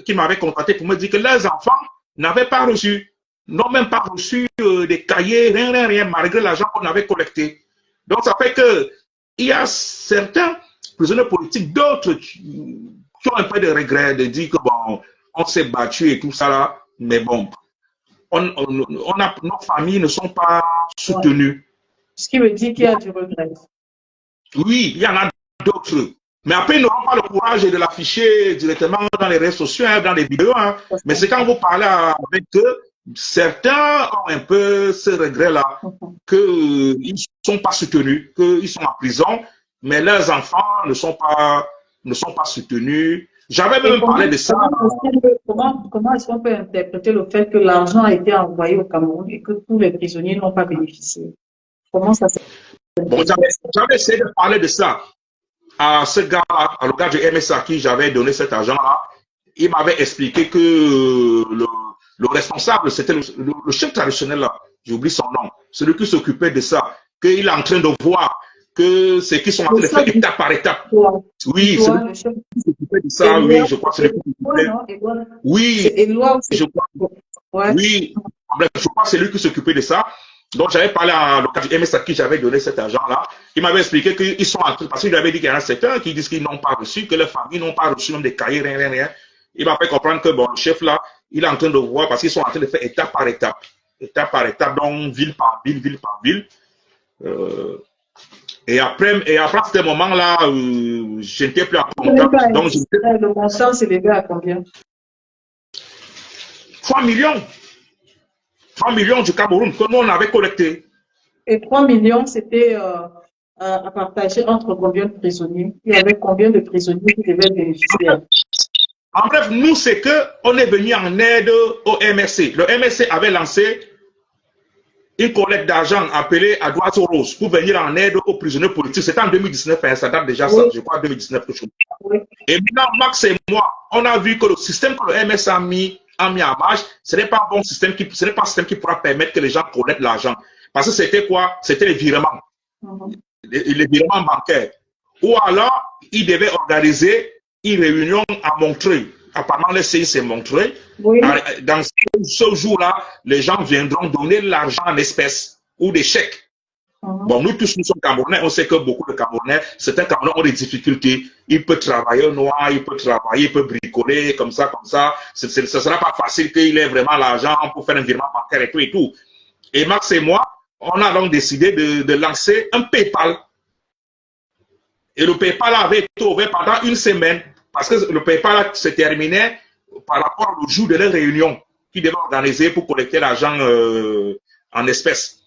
qui m'avaient contacté pour me dire que leurs enfants n'avaient pas reçu, n'ont même pas reçu des cahiers, rien, malgré l'argent qu'on avait collecté. Donc, ça fait que il y a certains prisonniers politiques, d'autres qui ont un peu de regret de dire que bon, on s'est battu et tout ça là, mais bon, nos familles ne sont pas soutenues. Ce qui veut dire qu'il y a du regret. Oui, il y en a d'autres. Mais après, ils n'auront pas le courage de l'afficher directement dans les réseaux sociaux, hein, dans les vidéos. Hein. Mais c'est quand vous parlez avec eux, certains ont un peu ce regret-là, qu'ils ne sont pas soutenus, qu'ils sont en prison, mais leurs enfants ne sont pas soutenus. J'avais même parlé de ça. Comment est-ce qu'on peut interpréter le fait que l'argent a été envoyé au Cameroun et que tous les prisonniers n'ont pas bénéficié? Comment ça s'est Bon, j'avais essayé de parler de ça à ce gars-là, à le gars du MSA à qui j'avais donné cet argent-là. Il m'avait expliqué que le responsable, c'était le chef traditionnel là, j'oublie son nom, celui qui s'occupait de ça, qu'il est en train de voir que c'est qu'ils sont en train de faire étape par étape. Oui, c'est le chef qui s'occupait de ça, oui, je crois que c'est le oui, je crois. Oui, je crois que c'est lui qui s'occupait de ça. Donc, j'avais parlé à l'occasion du MS à qui j'avais donné cet argent-là. Il m'avait expliqué qu'ils sont en train, parce qu'il avait dit qu'il y en a certains qui disent qu'ils n'ont pas reçu, que leurs familles n'ont pas reçu même des cahiers, rien. Il m'a fait comprendre que, bon, le chef là, il est en train de voir, parce qu'ils sont en train de faire étape par étape, donc ville par ville. Et après ce moment-là, je n'étais plus en contact. Donc, le montant s'est élevé à combien? 3 millions. 3 millions du Cameroun que nous, on avait collecté. Et 3 millions, c'était à partager entre combien de prisonniers? Il y avait combien de prisonniers qui devaient bénéficier? En bref, nous, c'est qu'on est venu en aide au MRC. Le MRC avait lancé une collecte d'argent appelée à Doiseau Rose pour venir en aide aux prisonniers politiques. C'était en 2019, hein, ça date déjà, ça, je crois, 2019. Et maintenant, Max et moi, on a vu que le système que le MRC a mis en marche, ce n'est pas un bon système, ce n'est pas un système qui pourra permettre que les gens collectent l'argent. Parce que c'était quoi? C'était les virements. Les virements bancaires. Ou alors, ils devaient organiser une réunion à Montreuil. Apparemment, le CI s'est montré. Oui. Dans ce jour-là, les gens viendront donner l'argent en espèces ou des chèques. Bon, nous tous, nous sommes Camerounais. On sait que beaucoup de Camerounais, certains Camerounais ont des difficultés. Il peut travailler au noir, il peut travailler, il peut bricoler, comme ça. Ce ne sera pas facile qu'il ait vraiment l'argent pour faire un virement bancaire et tout. Et Max et moi, on a donc décidé de lancer un PayPal. Et le PayPal avait été ouvert pendant une semaine. Parce que le PayPal se terminait par rapport au jour de la réunion qu'ils devaient organiser pour collecter l'argent en espèces.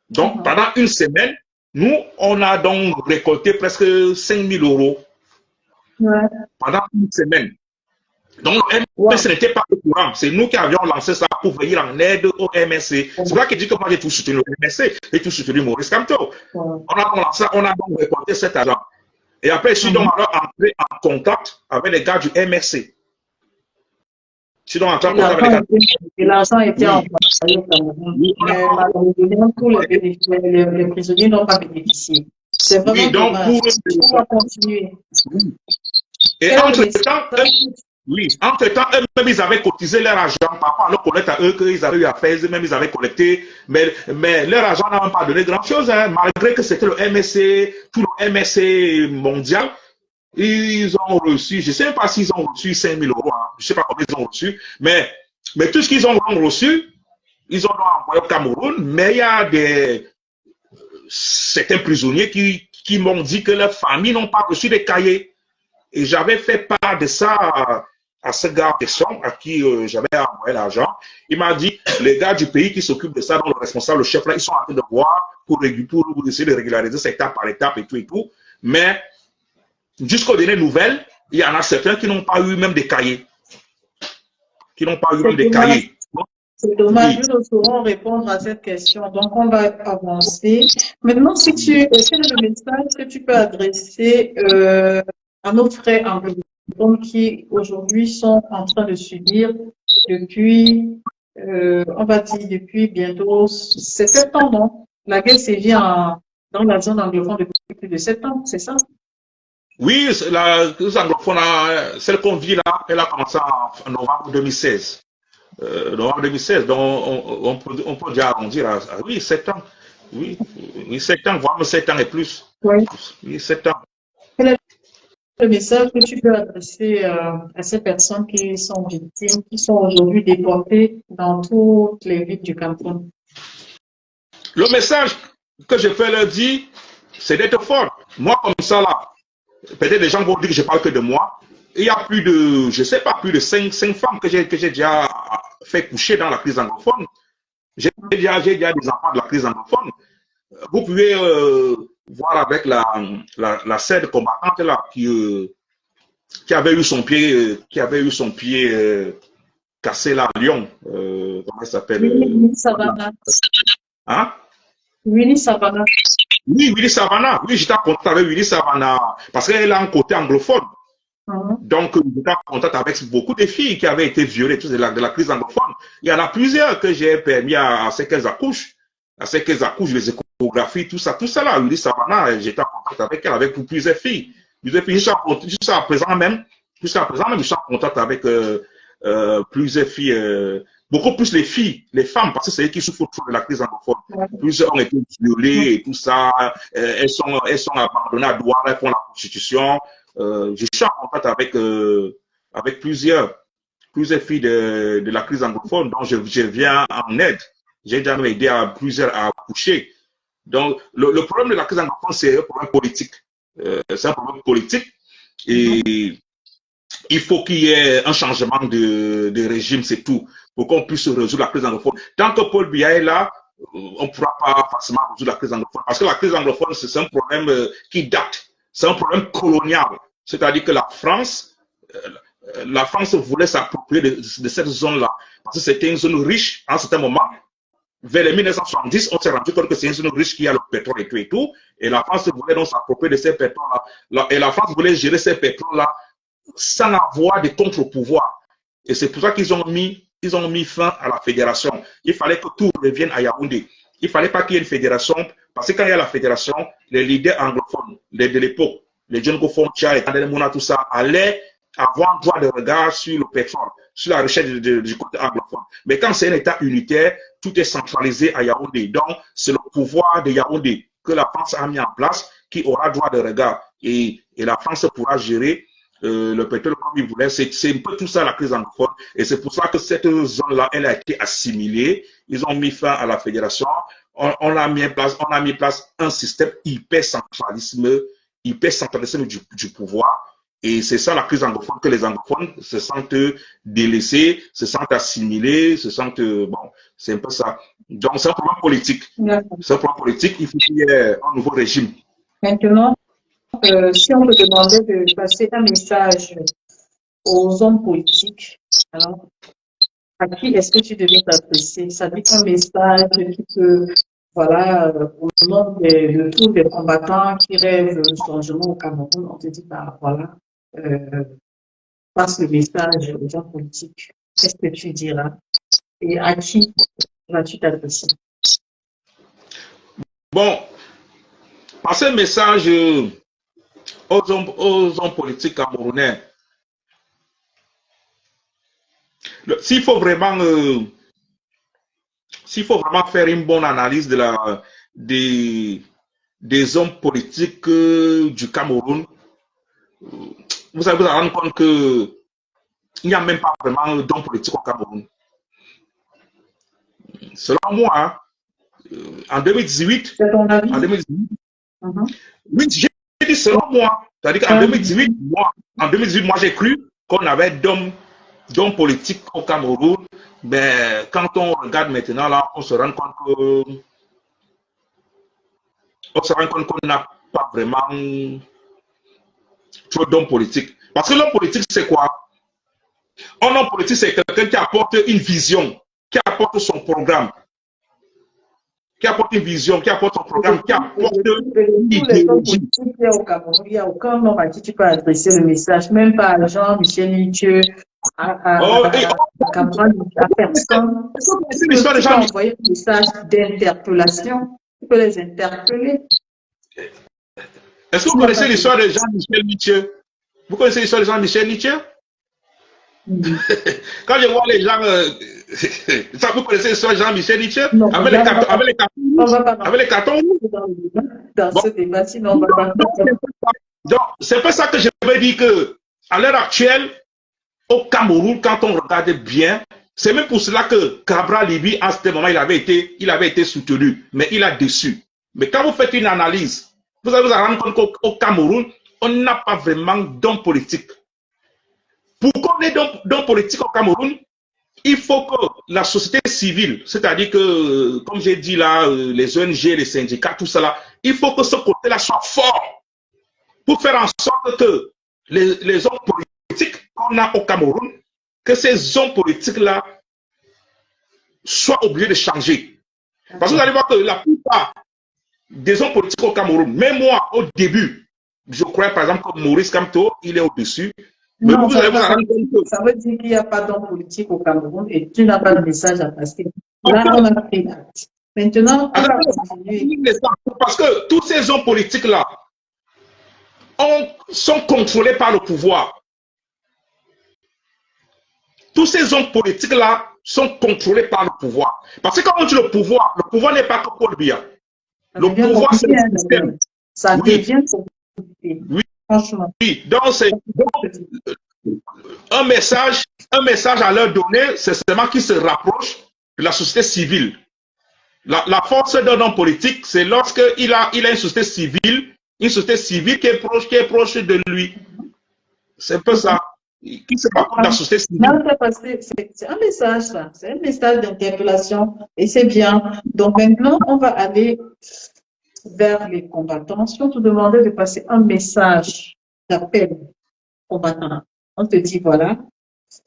Donc, pendant une semaine, nous, on a donc récolté presque 5 000 euros. Pendant une semaine. Donc, le MSC n'était pas au courant. C'est nous qui avions lancé ça pour venir en aide au MSC. C'est pour ça qu'il dit que moi, j'ai tout soutenu le MSC. J'ai tout soutenu Maurice Kamto. On a donc récolté cet argent. Et après, je suis donc alors entré en contact avec les gars du MRC. Je suis donc entré en contact avec les gars du MRC. Et l'argent était envoyé au Cameroun. Mais malheureusement, tous les prisonniers n'ont pas bénéficié. C'est vraiment dommage. On va continuer. Et entre-temps, eux-mêmes, ils avaient cotisé leur argent par rapport à leur collecte à eux qu'ils avaient eu à faire, eux-mêmes, ils avaient collecté, mais leur argent n'a même pas donné grand-chose, hein, malgré que c'était le MSC, tout le MSC mondial, ils ont reçu, je ne sais pas s'ils ont reçu 5 000 euros, hein, je ne sais pas combien ils ont reçu, mais tout ce qu'ils ont reçu, ils ont envoyé au Cameroun, mais il y a certains prisonniers qui m'ont dit que leurs familles n'ont pas reçu des cahiers. Et j'avais fait part de ça à ce gars en question à qui j'avais envoyé l'argent. Il m'a dit, les gars du pays qui s'occupent de ça, dont le responsable, le chef là, ils sont en train de voir pour essayer de régulariser ça étape par étape et tout. Mais jusqu'aux dernières nouvelles, il y en a certains qui n'ont pas eu même des cahiers. C'est dommage, nous ne saurons répondre à cette question. Donc, on va avancer. Maintenant, quel est le message que tu peux adresser à nos frères anglophones qui aujourd'hui sont en train de subir depuis, on va dire depuis bientôt 7 ans, non? La guerre sévit dans la zone anglophone depuis plus de 7 ans, c'est ça? Oui, la crise anglophone, celle qu'on vit là, elle a commencé en novembre 2016. Novembre 2016, donc on peut déjà arrondir à 7 ans. Oui, 7 ans, voire 7 ans et plus. Oui. Oui, 7 ans. Quel est le message que tu peux adresser à ces personnes qui sont victimes, qui sont aujourd'hui déportées dans toutes les villes du Cameroun? Le message que je peux leur dire, c'est d'être fort. Moi, comme ça, là, peut-être les gens vont dire que je parle que de moi. Il y a plus de, je sais pas, plus de 5 femmes que j'ai déjà fait coucher dans la crise anglophone. J'ai déjà des enfants de la crise anglophone. Vous pouvez voir avec la scène combattante là qui avait eu son pied cassé là à Lyon. Comment il s'appelle Winnie Savannah. Hein? Winnie Savannah. Oui, Willy Savannah. Oui, j'étais en contact avec Willy Savannah parce qu'elle a un côté anglophone. Donc, j'étais en contact avec beaucoup de filles qui avaient été violées de la crise anglophone. Il y en a plusieurs que j'ai permis à ce qu'elles accouchent. À ce qu'elles accouchent, les échographies, tout ça là. Willy Savannah, j'étais en contact avec elle, avec plusieurs filles. Jusqu'à présent même, je suis en contact avec plusieurs filles, beaucoup plus les filles, les femmes, parce que c'est elles qui souffrent trop de la crise anglophone. Plusieurs ont été violées et tout ça. Elles sont abandonnées à Douala, elles font la prostitution. Je suis en contact avec plusieurs filles de la crise anglophone, dont je viens en aide. J'ai déjà aidé à plusieurs à accoucher. Donc, le problème de la crise anglophone, c'est un problème politique. C'est un problème politique et il faut qu'il y ait un changement de régime, c'est tout, pour qu'on puisse résoudre la crise anglophone. Tant que Paul Biya est là, on ne pourra pas forcément résoudre la crise anglophone. Parce que la crise anglophone, c'est un problème qui date. C'est un problème colonial. C'est-à-dire que la France voulait s'approprier de cette zone-là. Parce que c'était une zone riche à un certain moment. Vers les 1970, on s'est rendu compte que c'est une zone riche qui a le pétrole et tout et tout. Et la France voulait donc s'approprier de ces pétroles-là. Et la France voulait gérer ces pétroles-là sans avoir de contre-pouvoir. Et c'est pour ça qu'ils ont mis fin à la fédération. Il fallait que tout revienne à Yaoundé. Il ne fallait pas qu'il y ait une fédération, parce que quand il y a la fédération, les leaders anglophones de l'époque, les John Gofontia, les Kandel Mouna, tout ça, allaient avoir un droit de regard sur le pétrole, sur la recherche du côté anglophone. Mais quand c'est un État unitaire, tout est centralisé à Yaoundé. Donc, c'est le pouvoir de Yaoundé que la France a mis en place qui aura droit de regard. Et la France pourra gérer le pétrole comme il voulait. C'est un peu tout ça la crise anglophone. Et c'est pour ça que cette zone-là, elle a été assimilée. Ils ont mis fin à la fédération. On a mis en place un système hyper centralisme du pouvoir. Et c'est ça la crise anglophone, que les anglophones se sentent délaissés, se sentent assimilés, se sentent... bon, c'est un peu ça. Donc, c'est un problème politique. C'est un problème politique. Il faut qu'il y ait un nouveau régime. Maintenant, si on te demandait de passer un message aux hommes politiques, alors, à qui est-ce que tu devais t'adresser? Ça dit un message qui peut, voilà, au nom de tous les combattants qui rêvent du changement au Cameroun, on te dit, bah voilà, passe le message aux hommes politiques. Qu'est-ce que tu diras? Et à qui vas-tu t'adresser? Bon, passer un message aux hommes politiques camerounais. S'il faut vraiment faire une bonne analyse des hommes politiques du Cameroun, vous allez vous rendre compte qu'il n'y a même pas vraiment d'hommes politiques au Cameroun. Selon moi, en 2018, en 2018, oui, j'ai dit selon moi, c'est-à-dire qu'en 2018, moi j'ai cru qu'on avait d'hommes politiques au Cameroun, mais quand on regarde maintenant, là, on se rend compte qu'on n'a pas vraiment trop d'hommes politiques. Parce que l'homme politique, c'est quoi? Un homme politique, c'est quelqu'un qui apporte une vision, qui apporte son programme, qui apporte une vision, qui apporte son programme, qui apporte une idéologie. Il n'y a aucun homme à qui tu peux adresser le message, même pas à Jean-Michel Nietzsche, à personne. Tu peux envoyer un message d'interpellation, tu peux les interpeller. Est-ce que vous connaissez l'histoire de Jean-Michel Nietzsche? Vous connaissez l'histoire de Jean-Michel Nietzsche? Quand je vois les gens, ça vous connaissez ce Jean-Michel Nietzsche, Non, avec là, les cartons, on va pas avec les cartons. dans Bon. ce débat, sinon on va pas. Donc, c'est pas ça que je veux dire que, à l'heure actuelle, au Cameroun, quand on regarde bien, c'est même pour cela que Cabral Libi, à ce moment, il avait été soutenu, mais il a déçu. Mais quand vous faites une analyse, vous allez vous rendre compte qu'au Cameroun, on n'a pas vraiment d'homme politique. Pour qu'on ait d'homme politique au Cameroun, il faut que la société civile, c'est-à-dire que, comme j'ai dit là, les ONG, les syndicats, tout cela, il faut que ce côté-là soit fort pour faire en sorte que les hommes politiques qu'on a au Cameroun, que ces hommes politiques-là soient obligés de changer. Parce que vous allez voir que la plupart des hommes politiques au Cameroun, même moi, au début, je croyais par exemple que Maurice Kamto, il est au-dessus. Mais Non, vous allez vous rendre compte que ça veut dire qu'il n'y a pas d'homme politique au Cameroun et tu n'as pas de message à passer. Là, on a pris acte. Maintenant, on va continuer. parce que tous ces hommes politiques-là sont contrôlés par le pouvoir. Tous ces hommes politiques-là sont contrôlés par le pouvoir. Parce que quand on dit le pouvoir n'est pas que Paul Biya. Le pouvoir, c'est le système. Ça devient compliqué. Oui. Franchement. Oui. Donc, c'est un message à leur donner, c'est seulement qu'ils se rapprochent de la société civile. La force d'un homme politique, c'est lorsqu'il a une société civile qui est proche de lui. C'est un peu ça. Qui se rapproche de la société civile. C'est un message, ça. C'est un message d'interpellation et c'est bien. Donc maintenant, on va aller vers les combattants. Si on te demandait de passer un message d'appel aux combattants, on te dit voilà,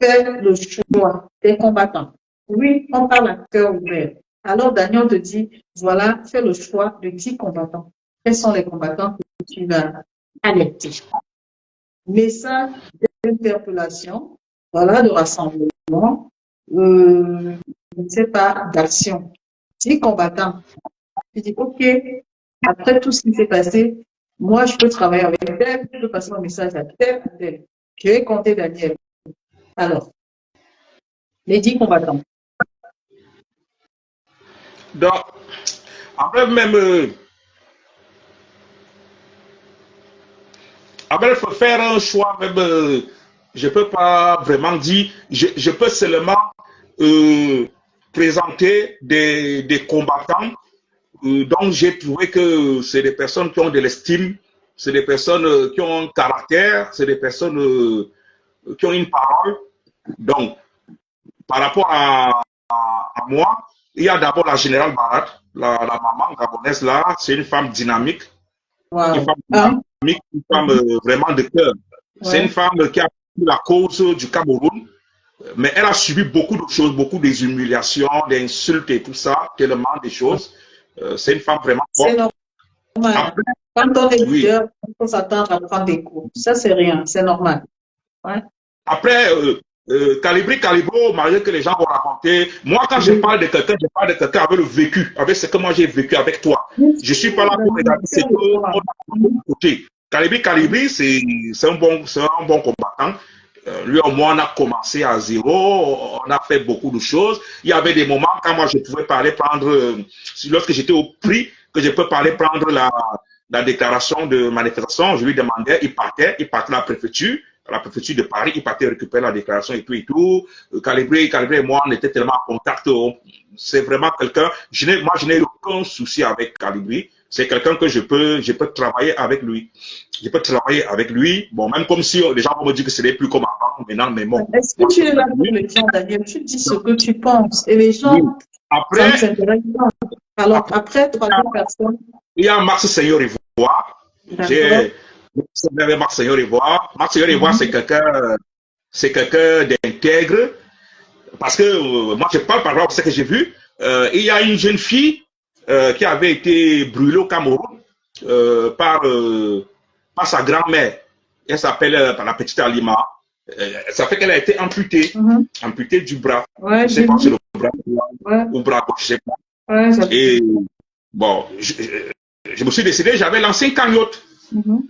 fais le choix des combattants. Oui, on parle à cœur ouvert. Alors Daniel, on te dit voilà, fais le choix de 10 combattants. Quels sont les combattants que tu vas alerter? Message d'interpellation, voilà, de rassemblement, je ne sais pas, d'action. 10 combattants. Tu dis, OK, après tout ce qui s'est passé, moi, je peux travailler avec tel, je peux passer mon message à tel, à tel. Je vais compter Daniel. Alors, les 10 combattants. Donc, après même, après, il faut faire un choix, même, je ne peux pas vraiment dire, je peux seulement présenter des combattants dont j'ai trouvé que c'est des personnes qui ont de l'estime, c'est des personnes qui ont un caractère, c'est des personnes qui ont une parole. Donc, par rapport à moi, il y a d'abord la générale Barat, la maman gabonaise là, c'est une femme dynamique. Wow. Une femme dynamique, une femme vraiment de cœur. Ouais. C'est une femme qui a pris la cause du Cameroun, mais elle a subi beaucoup de choses, beaucoup des humiliations, des insultes et tout ça, tellement des choses. C'est une femme vraiment forte. C'est normal. Après, quand on est leader, il faut s'attendre à prendre des coups. Ça, c'est rien, c'est normal. Ouais. Après, Calibro, malgré que les gens vont raconter, moi, quand je parle de quelqu'un, je parle de quelqu'un avec le vécu, avec ce que moi j'ai vécu avec toi. Je ne suis pas là pour regarder ce qu'on a de côté. Calibri, c'est un bon combattant. Lui, au moins, on a commencé à zéro, on a fait beaucoup de choses. Il y avait des moments quand moi, je pouvais parler, lorsque j'étais au prix, que je peux parler, prendre la déclaration de manifestation, je lui demandais, il partait à la préfecture de Paris, il partait récupérer la déclaration et tout. Calibri et moi, on était tellement en contact. C'est vraiment quelqu'un, moi, je n'ai aucun souci avec Calibri. C'est quelqu'un que je peux travailler avec lui. Je peux travailler avec lui. Bon, même comme si les gens vont me dire que ce n'est plus comme avant, maintenant, mais bon. Est-ce que tu es là pour les gens, Daniel? Tu dis ce que tu penses. Et les gens, oui. Après, ça ne s'intéresse pas. Alors, après, troisième personne. Il y a Max Seigneur Ivoire. J'ai Max Seigneur Ivoire. Max Seigneur Ivoire, c'est quelqu'un d'intègre. Parce que moi, je parle par rapport à ce que j'ai vu. Il y a une jeune fille qui avait été brûlée au Cameroun par sa grand-mère. Elle s'appelle la petite Alima. Ça fait qu'elle a été amputée, amputée du bras. Ouais, je ne sais pas si c'est le bras ou bras gauche, je ne sais pas. Ouais, et bon, je me suis décidé, j'avais lancé une cagnotte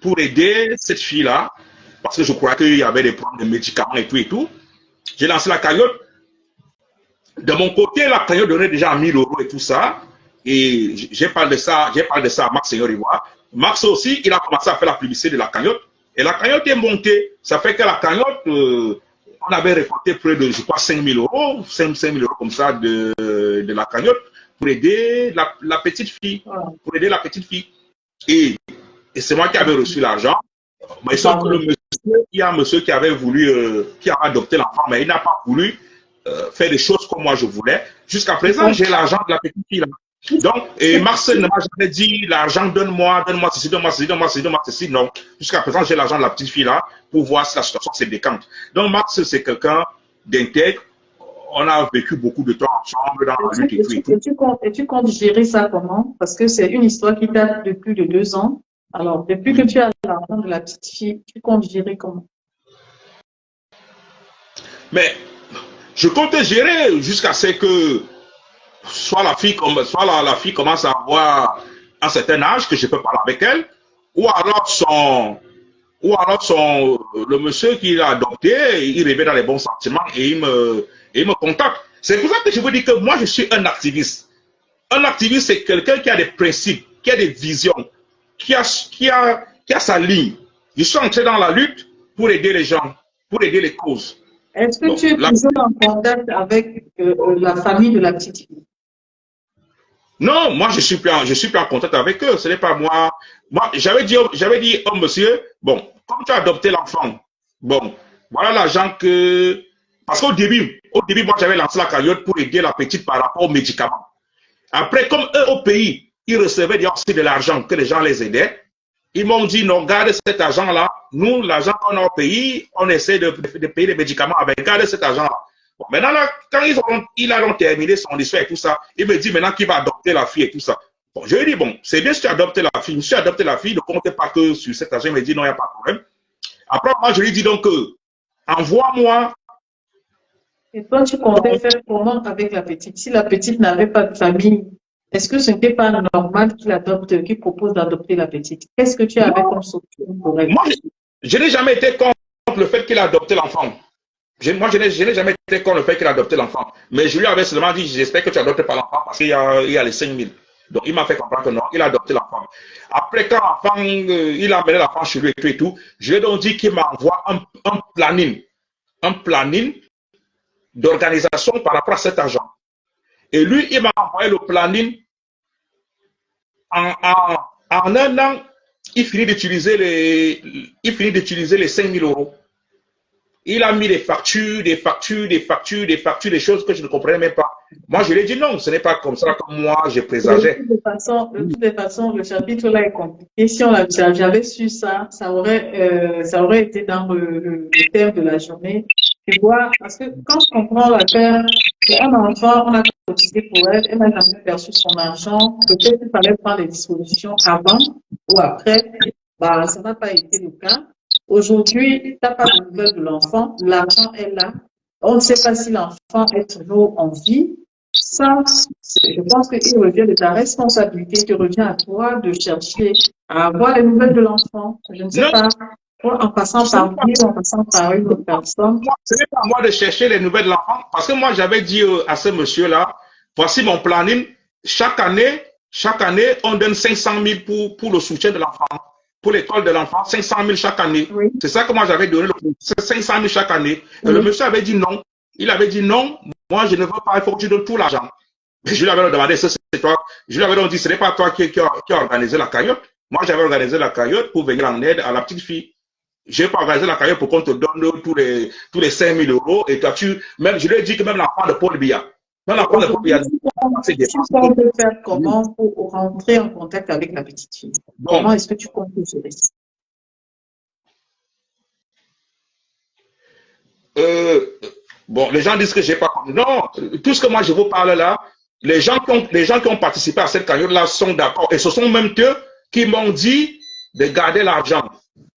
pour aider cette fille-là, parce que je crois qu'il y avait des problèmes de médicaments et tout. J'ai lancé la cagnotte. De mon côté, la cagnotte donnait déjà 1000 euros et tout ça. Et j'ai parlé de ça à Max Seigneur Ivoire. Max aussi, il a commencé à faire la publicité de la cagnotte. Et la cagnotte est montée. Ça fait que la cagnotte, on avait récolté près de, je crois, 5000 euros, 5000 euros comme ça de la cagnotte pour aider la petite fille. Pour aider la petite fille. Et c'est moi qui avais reçu l'argent. Mais sauf que il y a un monsieur qui avait voulu, qui a adopté l'enfant, mais il n'a pas voulu faire des choses comme moi je voulais. Jusqu'à présent, j'ai l'argent de la petite fille là. Donc, et Marcel ne m'a jamais dit l'argent, donne-moi ceci, donne-moi ceci, donne-moi ceci, donne-moi ceci. Non. Jusqu'à présent, j'ai l'argent de la petite fille là pour voir si la situation se décante. Donc, Marcel, c'est quelqu'un d'intègre. On a vécu beaucoup de temps ensemble dans la lutte et tout. Et tu comptes gérer ça comment? Parce que c'est une histoire qui date de plus de 2 ans. Alors, depuis que tu as l'argent de la petite fille, tu comptes gérer comment? Mais je compte gérer jusqu'à ce que soit la fille commence à avoir un certain âge que je peux parler avec elle, ou alors le monsieur qui l'a adopté, il revient dans les bons sentiments et il me contacte. C'est pour ça que je veux dire que moi je suis un activiste. Un activiste, c'est quelqu'un qui a des principes, qui a des visions, qui a sa ligne. Je suis entré dans la lutte pour aider les gens, pour aider les causes. Est-ce que tu es toujours en contact avec la famille de la petite fille? Non, moi je suis plus en contact avec eux. Ce n'est pas moi. Moi, j'avais dit, oh monsieur, bon, comme tu as adopté l'enfant, bon, voilà l'argent que. Parce qu'au début, moi j'avais lancé la cagnotte pour aider la petite par rapport aux médicaments. Après, comme eux au pays, ils recevaient aussi de l'argent que les gens les aidaient, ils m'ont dit non, gardez cet argent-là. Nous, l'argent qu'on a au pays, on essaie de payer les médicaments avec. Gardez cet argent-là. Bon, maintenant, là, quand il a terminé son histoire et tout ça, il me dit maintenant qu'il va adopter la fille et tout ça. Bon, je lui ai dit, bon, c'est bien si tu as adopté la fille. Si tu as adopté la fille, ne comptez pas que sur cet argent. Il me dit non, il n'y a pas de problème. Après, moi, je lui ai dit donc, envoie-moi. Et toi, tu comptais faire comment avec la petite? Si la petite n'avait pas de famille, est-ce que ce n'était pas normal qu'il propose d'adopter la petite? Qu'est-ce que tu avais comme solution pour elle? Moi, je n'ai jamais été contre le fait qu'il a adopté l'enfant. Moi, je n'ai jamais été contre le fait qu'il a adopté l'enfant. Mais je lui avais seulement dit, j'espère que tu n'adoptes pas l'enfant parce qu'il y a les 5000. Donc, il m'a fait comprendre que non, il a adopté l'enfant. Après, quand l'enfant, il a amené l'enfant chez lui et tout, je lui ai donc dit qu'il m'envoie un planning d'organisation par rapport à cet argent. Et lui, il m'a envoyé le planning en un an. Il finit d'utiliser les 5000 euros. Il a mis des factures, des choses que je ne comprenais même pas. Moi, je lui ai dit non, ce n'est pas comme ça que moi, je présageais. De toute façon, le chapitre là est compliqué. Si j'avais su ça, ça aurait été dans le thème de la journée. Tu vois, parce que quand je comprends l'affaire, c'est un enfant, on a cotisé pour elle, elle n'a jamais perçu son argent. Peut-être qu'il fallait prendre des dispositions avant ou après. Bah, ça n'a pas été le cas. Aujourd'hui, tu n'as pas de nouvelles de l'enfant, l'argent est là. On ne sait pas si l'enfant est toujours en vie. Ça, je pense qu'il revient de ta responsabilité, il revient à toi de chercher à avoir les nouvelles de l'enfant. Je ne sais pas, en passant par lui, en passant par une autre personne. Ce n'est pas à moi de chercher les nouvelles de l'enfant, parce que moi, j'avais dit à ce monsieur-là, voici mon planning. Chaque année, on donne 500 000 pour le soutien de l'enfant. Pour l'école de l'enfant, 500 000 chaque année. Oui. C'est ça que moi j'avais donné, 500 000 chaque année. Et le monsieur avait dit non. Il avait dit non, moi je ne veux pas, il faut que tu donnes tout l'argent. Je lui avais demandé, c'est toi. Je lui avais donc dit, ce n'est pas toi qui a organisé la cagnotte. Moi j'avais organisé la cagnotte pour venir en aide à la petite fille. Je n'ai pas organisé la cagnotte pour qu'on te donne tous les 5 000 euros. Et toi, je lui ai dit que même l'enfant de Paul Biya. Même l'enfant de Paul Biya. Tu comptes faire comment pour rentrer en contact avec la petite fille? Bon. Comment est-ce que tu comptes gérer ça? Bon, les gens disent que je n'ai pas compris. Non, tout ce que moi je vous parle là, les gens qui ont participé à cette cagnotte-là sont d'accord. Et ce sont même eux qui m'ont dit de garder l'argent.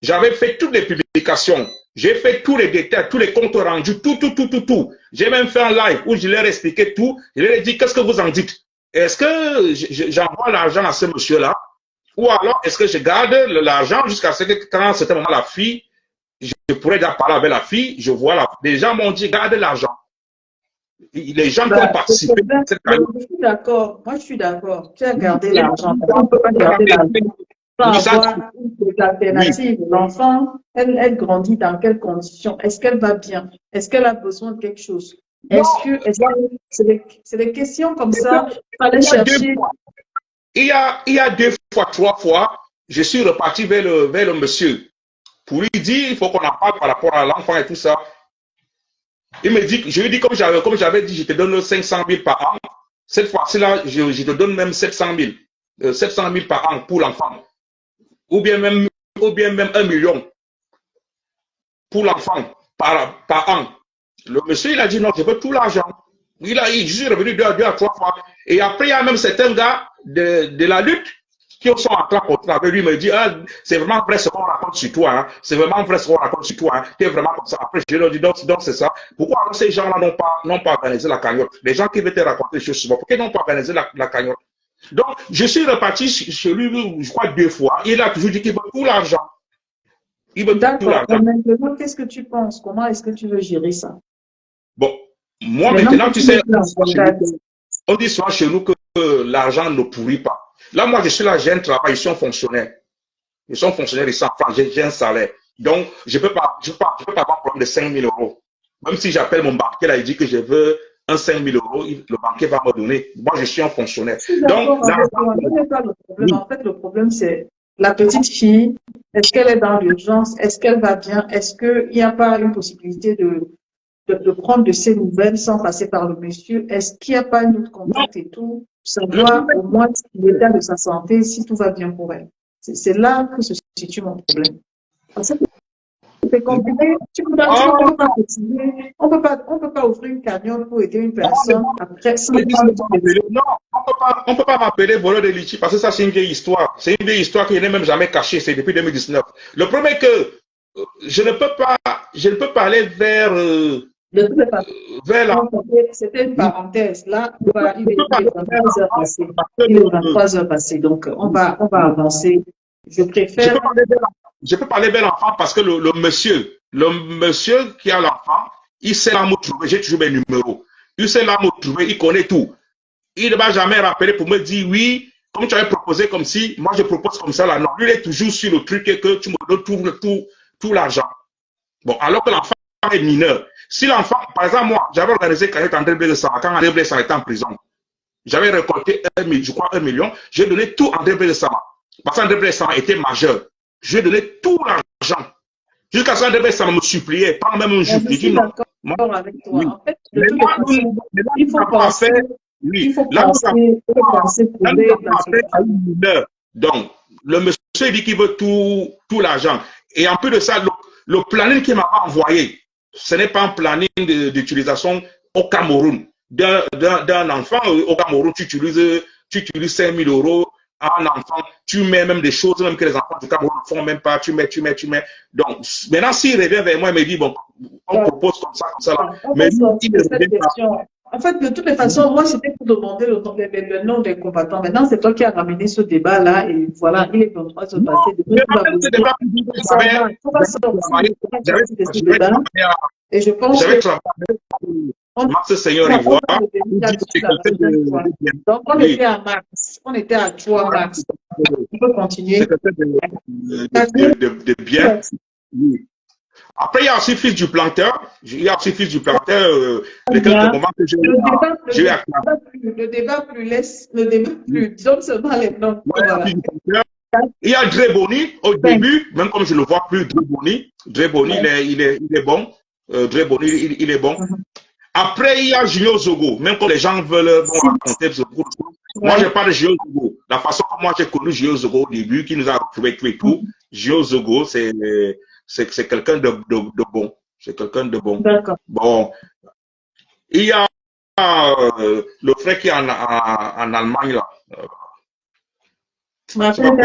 J'avais fait toutes les publications. J'ai fait tous les détails, tous les comptes rendus, tout. J'ai même fait un live où je leur ai expliqué tout. Je leur ai dit, qu'est-ce que vous en dites? Est-ce que j'envoie l'argent à ce monsieur-là? Ou alors, est-ce que je garde l'argent jusqu'à ce que, quand à ce moment, la fille je pourrais déjà parler avec la fille, je vois les gens m'ont dit, garde l'argent. Les gens qui ont participé à cette cagnotte. Je suis d'accord, moi je suis d'accord. Tu as gardé l'argent. On ne peut pas garder l'argent sans avoir une alternative. L'enfant, elle grandit dans quelles conditions? Est-ce qu'elle va bien? Est-ce qu'elle a besoin de quelque chose? C'est des questions comme ça, il fallait chercher. Il y a 2 fois, 3 fois, je suis reparti vers le monsieur pour lui dire, il faut qu'on en parle par rapport à l'enfant et tout ça. Il me dit, je lui dis, comme j'avais dit, je te donne 500 000 par an. Cette fois-ci-là, je te donne même 700 000. 700 000 par an pour l'enfant. Ou bien même 1 million pour l'enfant par an. Le monsieur, il a dit non, je veux tout l'argent. Je suis revenu 2 à 3 fois. Et après, il y a même certains gars de la lutte qui sont en train de contre avec lui, me dit, ah, c'est vraiment vrai ce qu'on raconte sur toi, hein. C'est vraiment vrai ce qu'on raconte sur toi, hein. Tu es vraiment comme ça. Après, je leur dis, donc c'est ça. Pourquoi alors ces gens-là n'ont pas organisé la cagnotte? Les gens qui veulent te raconter des choses souvent, pourquoi ils n'ont pas organisé la cagnotte? Donc, je suis reparti chez lui, je crois 2 fois. Il a toujours dit qu'il veut tout l'argent. Il veut tout l'argent. D'accord. Maintenant, qu'est-ce que tu penses? Comment est-ce que tu veux gérer ça? Bon, moi maintenant, tu sais, on dit souvent chez nous que l'argent ne pourrit pas. Là, moi, je suis là, j'ai un travail, je suis un fonctionnaire. Je suis un fonctionnaire de 100 francs, j'ai un salaire. Donc, je peux pas avoir un problème de 5 000 euros. Même si j'appelle mon banquier, là, il dit que je veux un 5 000 euros, le banquier va me donner. Moi, je suis un fonctionnaire. Donc, là, pas le problème. En fait, le problème, c'est la petite fille. Est-ce qu'elle est dans l'urgence? Est-ce qu'elle va bien? Est-ce qu'il n'y a pas une possibilité de prendre de ses nouvelles sans passer par le monsieur? Est-ce qu'il n'y a pas une autre contact et tout? Savoir au moins l'état de sa santé, si tout va bien pour elle. C'est là que se situe mon problème. C'est compliqué. On peut pas offrir une cagnotte pour aider une personne après. Non, on peut pas m'appeler voleur de litchi parce que ça, c'est une vieille histoire. C'est une vieille histoire que je n'ai même jamais cachée. C'est depuis 2019. Le problème est que je ne peux pas aller vers la... C'était une parenthèse. Là, il est 23 heures passées. Il est 23 heures passées. Donc, on va avancer. Je préfère. Je peux parler vers l'enfant parce que le monsieur qui a l'enfant, il sait là me trouver. J'ai toujours mes numéros. Il sait là me trouver. Il connaît tout. Il ne va jamais rappeler pour me dire oui, comme tu avais proposé comme si, moi je propose comme ça là. Non, lui il est toujours sur le truc et que tu me donnes tout l'argent. Bon, alors que l'enfant est mineur. Si l'enfant, par exemple, moi, j'avais organisé quand André Blessama, quand André Blessama était en prison. J'avais récolté 1 million. J'ai donné tout à André Blessama. Parce qu'André Blessama était majeur. J'ai donné tout l'argent. Jusqu'à ce qu'André Blessama me suppliait, pas même un juge. Je suis d'accord avec toi. Oui. En fait, de toute façon, il faut penser. Oui. Il faut penser donc, le monsieur dit qu'il veut tout l'argent. Et en plus de ça, le planning qu'il m'a envoyé, ce n'est pas un planning d'utilisation au Cameroun. D'un enfant au Cameroun, tu utilises 5 000 euros à un enfant, tu mets même des choses même que les enfants du Cameroun ne font même pas, tu mets. Donc, maintenant, s'il revient vers moi, il me dit, bon, on propose comme ça. Là. Mais en fait, de toutes les façons, moi, c'était pour demander le nom des combattants. Maintenant, c'est toi qui as ramené ce débat-là et voilà, il est 23 heures passées. Et je pense que... Mars Seigneur Ivoire. Donc, on était à Mars. On était à 3 Mars. On peut continuer. De bien. Après, il y a aussi fils du planteur. Il y a aussi fils du planteur. Le débat plus. Donne seulement les noms. Il y a Dreboni au début, même comme je ne le vois plus, Dreboni. Dreboni, il est bon. Dreboni, il est bon. Après, il y a Junior Zogo. Même quand les gens veulent raconter Zogo, moi, je parle de Junior Zogo. La façon dont moi j'ai connu Junior Zogo au début, qui nous a retrouvés tout et tout. Junior Zogo, c'est quelqu'un de bon. C'est quelqu'un de bon. Bon. Il y a le frère qui est en Allemagne, là. Martin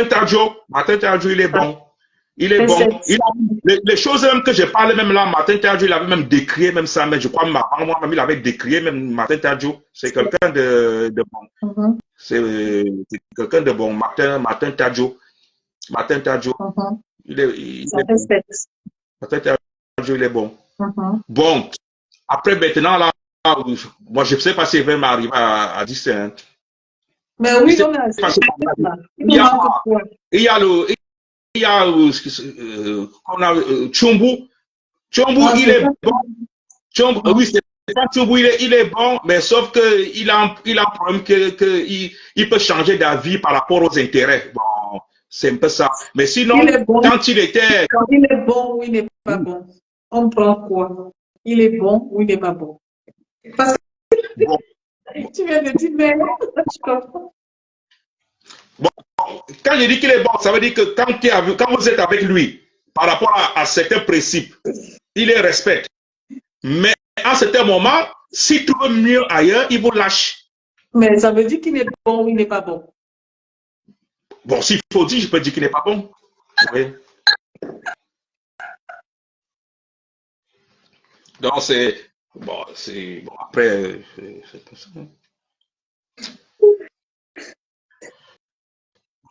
Tadjo, il est bon. Il est bon. Les choses même que je parle même là, Martin Tadjo, il avait même décrié même ça, mais je crois moi-même, il avait décrié même Martin Tadjo. C'est quelqu'un de bon. C'est quelqu'un de bon. Martin Tadjo. Ça respecte. Peut-être un jour, il est bon. Bon, après, maintenant, là, moi, je ne sais pas si il va m'arriver à 10 ans. Mais oui, on a assez. Il y a Tchombo. Tchombo, il est bon. Tchombo, oui, c'est pas Tchombo, il est bon, mais sauf qu'il a un problème qu'il peut changer d'avis par rapport aux intérêts. Bon, c'est un peu ça. Mais sinon, quand il était... Quand il est bon ou il n'est pas bon, on prend quoi? Il est bon ou il n'est pas bon? Parce que bon. Tu viens de dire, mais je comprends. Bon, quand je dis qu'il est bon, ça veut dire que quand vous êtes avec lui, par rapport à certains principes, il les respecte. Mais à certains moments, s'il trouve mieux ailleurs, il vous lâche. Mais ça veut dire qu'il est bon ou il n'est pas bon? Bon, s'il faut dire, je peux dire qu'il n'est pas bon. Oui. Donc, c'est... Bon, après, c'est comme ça.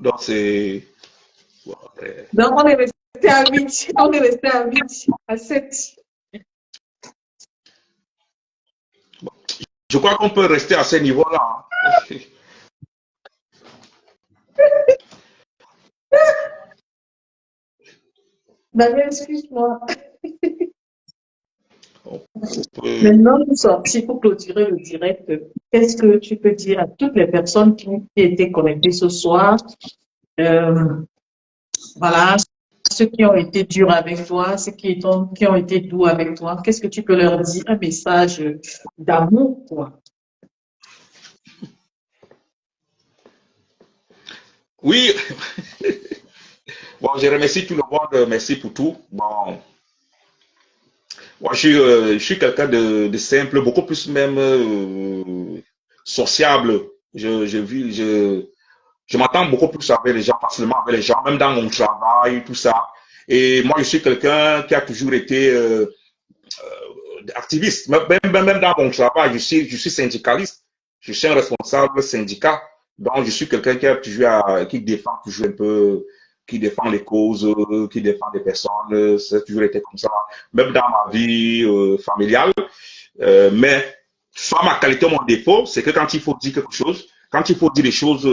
Donc, c'est... Bon, après... Donc, on est resté à 8. On est resté à 8, à 7. Bon, je crois qu'on peut rester à ce niveau-là. Hein. Daniel, excuse-moi. Maintenant, nous sortis pour clôturer le direct. Qu'est-ce que tu peux dire à toutes les personnes qui étaient connectées ce soir? Voilà, ceux qui ont été durs avec toi, ceux qui ont été doux avec toi. Qu'est-ce que tu peux leur dire? Un message d'amour, quoi. Oui. Bon, je remercie tout le monde. Merci pour tout. Bon. Moi, je suis quelqu'un de simple, beaucoup plus même sociable. Je m'entends beaucoup plus avec les gens, facilement avec les gens, même dans mon travail, tout ça. Et moi, je suis quelqu'un qui a toujours été activiste. Même dans mon travail, je suis syndicaliste. Je suis un responsable syndicat. Donc, je suis quelqu'un qui défend toujours un peu, qui défend les causes, qui défend les personnes. Ça a toujours été comme ça, même dans ma vie familiale. Mais soit ma qualité ou mon défaut, c'est que quand il faut dire quelque chose, quand il faut dire les choses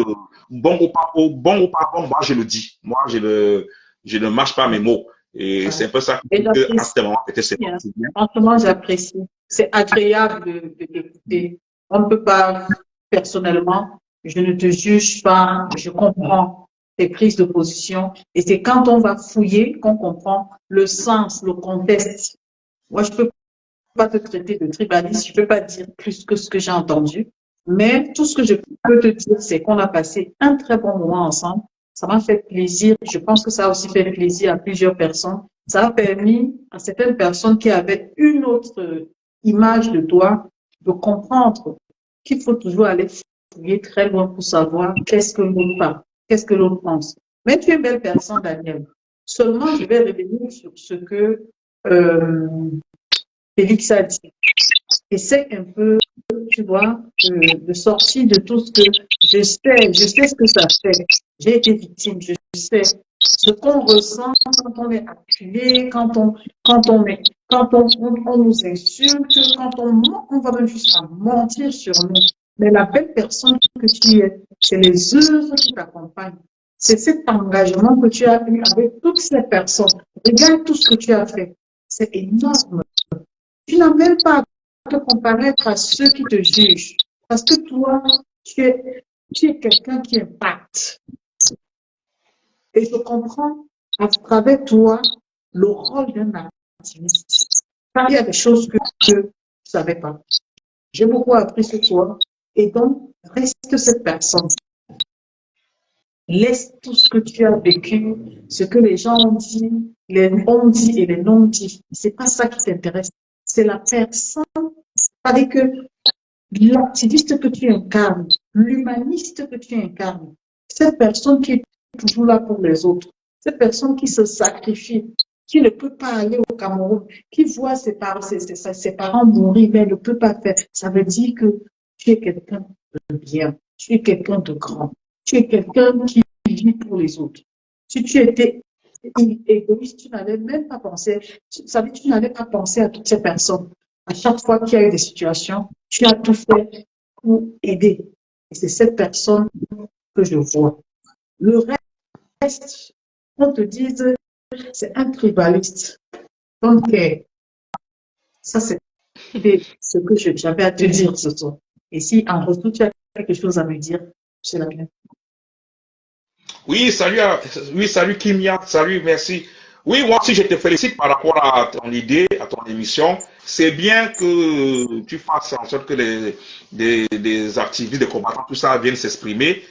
bon ou pas bon, moi je le dis. Moi, je ne mâche pas mes mots. Et c'est un peu ça qui fait qu'à ce moment, peut-être c'est bien. Franchement, j'apprécie. C'est agréable de t'écouter. On ne peut pas, personnellement, je ne te juge pas, je comprends tes prises de position. Et c'est quand on va fouiller qu'on comprend le sens, le contexte. Moi, je ne peux pas te traiter de tribaliste, je ne peux pas dire plus que ce que j'ai entendu. Mais tout ce que je peux te dire, c'est qu'on a passé un très bon moment ensemble. Ça m'a fait plaisir. Je pense que ça a aussi fait plaisir à plusieurs personnes. Ça a permis à certaines personnes qui avaient une autre image de toi de comprendre qu'il faut toujours aller fouiller très loin pour savoir qu'est-ce que l'autre parle, qu'est-ce que l'autre pense. Mais tu es une belle personne, Daniel. Seulement, je vais revenir sur ce que Félix a dit. Essaie un peu, tu vois, de sortir de tout ce que je sais ce que ça fait. J'ai été victime, je sais ce qu'on ressent quand on est acculé, quand on nous insulte, quand on va même jusqu'à mentir sur nous. Mais la belle personne que tu es, c'est les œuvres qui t'accompagnent. C'est cet engagement que tu as eu avec toutes ces personnes. Regarde tout ce que tu as fait. C'est énorme. Tu n'as même pas à te comparaître à ceux qui te jugent. Parce que toi, tu es quelqu'un qui impacte. Et je comprends à travers toi le rôle d'un activiste. Il y a des choses que je ne savais pas. J'ai beaucoup appris sur toi. Et donc, reste cette personne. Laisse tout ce que tu as vécu, ce que les gens ont dit, les on-dit et les non-dits. C'est pas ça qui t'intéresse. C'est la personne. C'est-à-dire que l'activiste que tu incarnes, l'humaniste que tu incarnes, cette personne qui est toujours là pour les autres, cette personne qui se sacrifie, qui ne peut pas aller au Cameroun, qui voit ses parents mourir, mais ne peut pas faire. Ça veut dire que tu es quelqu'un de bien, tu es quelqu'un de grand, tu es quelqu'un qui vit pour les autres. Si tu étais égoïste, tu n'avais même pas pensé, tu n'avais pas pensé à toutes ces personnes. À chaque fois qu'il y a eu des situations, tu as tout fait pour aider. Et c'est cette personne que je vois. Le reste, on te dise, c'est un tribaliste. Donc, ça, c'est ce que j'avais à te dire ce soir. Et si en retour, tu as quelque chose à me dire, c'est la bienvenue. Oui, oui, salut Kimia, salut, merci. Oui, moi aussi, je te félicite par rapport à ton idée, à ton émission. C'est bien que tu fasses en sorte que des activistes, des combattants, tout ça viennent s'exprimer.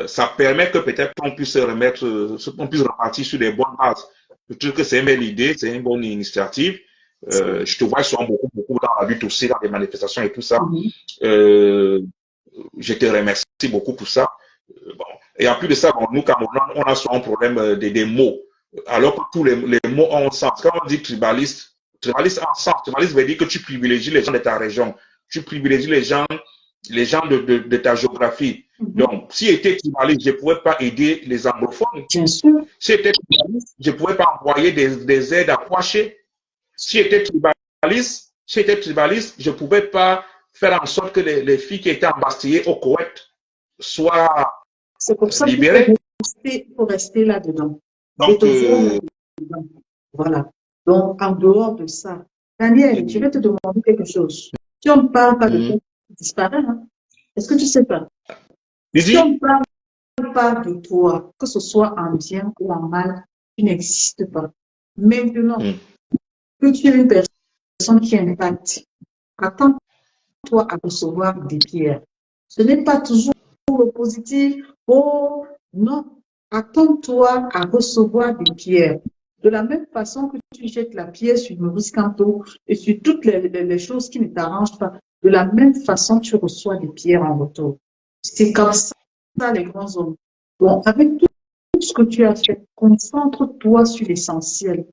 Ça permet que peut-être qu'on puisse qu'on puisse repartir sur des bonnes bases. Je trouve que c'est une belle idée, c'est une bonne initiative. Je te vois souvent beaucoup dans la lutte aussi, dans les manifestations et tout ça. Euh, je te remercie beaucoup pour ça. Bon. Et en plus de ça, bon, nous, Camerounais, on a souvent un problème des mots. Alors que tous les mots ont un sens. Quand on dit tribaliste a un sens. Tribaliste veut dire que tu privilégies les gens de ta région. Tu privilégies les gens de ta géographie. Donc, si j'étais tribaliste, je ne pouvais pas aider les anglophones. Bien sûr. Si j'étais tribaliste, je ne pouvais pas envoyer des aides à Kouaché. Si j'étais tribaliste, je ne pouvais pas faire en sorte que les filles qui étaient embastillées au Koweït soient c'est pour ça libérées. qu'il faut rester là-dedans. Donc, voilà. Donc, en dehors de ça, Daniel, je vais te demander quelque chose. Si on ne parle pas de toi, tu disparais, hein? Est-ce que tu sais pas? Si on ne parle pas de toi, que ce soit en bien ou en mal, tu n'existes pas. Maintenant, que tu es une personne qui impacte, attends-toi à recevoir des pierres. Ce n'est pas toujours le positif. Oh, non. Attends-toi à recevoir des pierres. De la même façon que tu jettes la pierre sur Maurice Kamto et sur toutes les choses qui ne t'arrangent pas, de la même façon, tu reçois des pierres en retour. C'est comme ça, les grands hommes. Bon, avec tout ce que tu as fait, concentre-toi sur l'essentiel.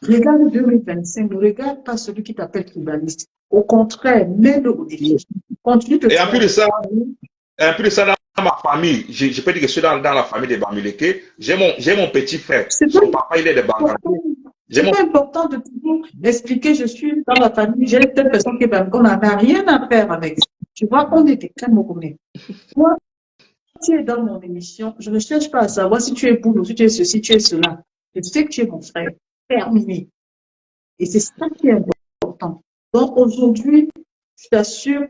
Regarde 2025, ne regarde pas celui qui t'appelle tribaliste. Au contraire, mets-le au défi. Continue de et en plus de ça, dans ma famille, je peux dire que je suis dans la famille des Bamileke. J'ai mon petit frère. Son papa, il est de Bangladesh. C'est pas important de toujours expliquer, je suis dans la famille, j'ai telle personne qui est Bangladesh. On n'a rien à faire avec ça. Tu vois, on est des Camerounais. Moi, tu es dans mon émission, je ne cherche pas à savoir si tu es boulot, si tu es ceci, tu es cela. Je sais que tu es mon frère. Terminé. Et c'est ça qui est important. Donc aujourd'hui, je t'assure,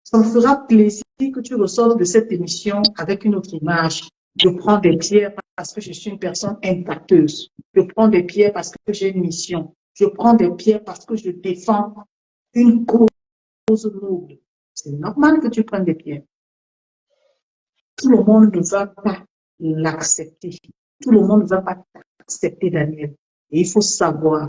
ça me fera plaisir que tu ressortes de cette émission avec une autre image. Je prends des pierres parce que je suis une personne impacteuse. Je prends des pierres parce que j'ai une mission. Je prends des pierres parce que je défends une cause noble. C'est normal que tu prennes des pierres. Tout le monde ne va pas l'accepter. Tout le monde ne va pas accepter Daniel. Et il faut savoir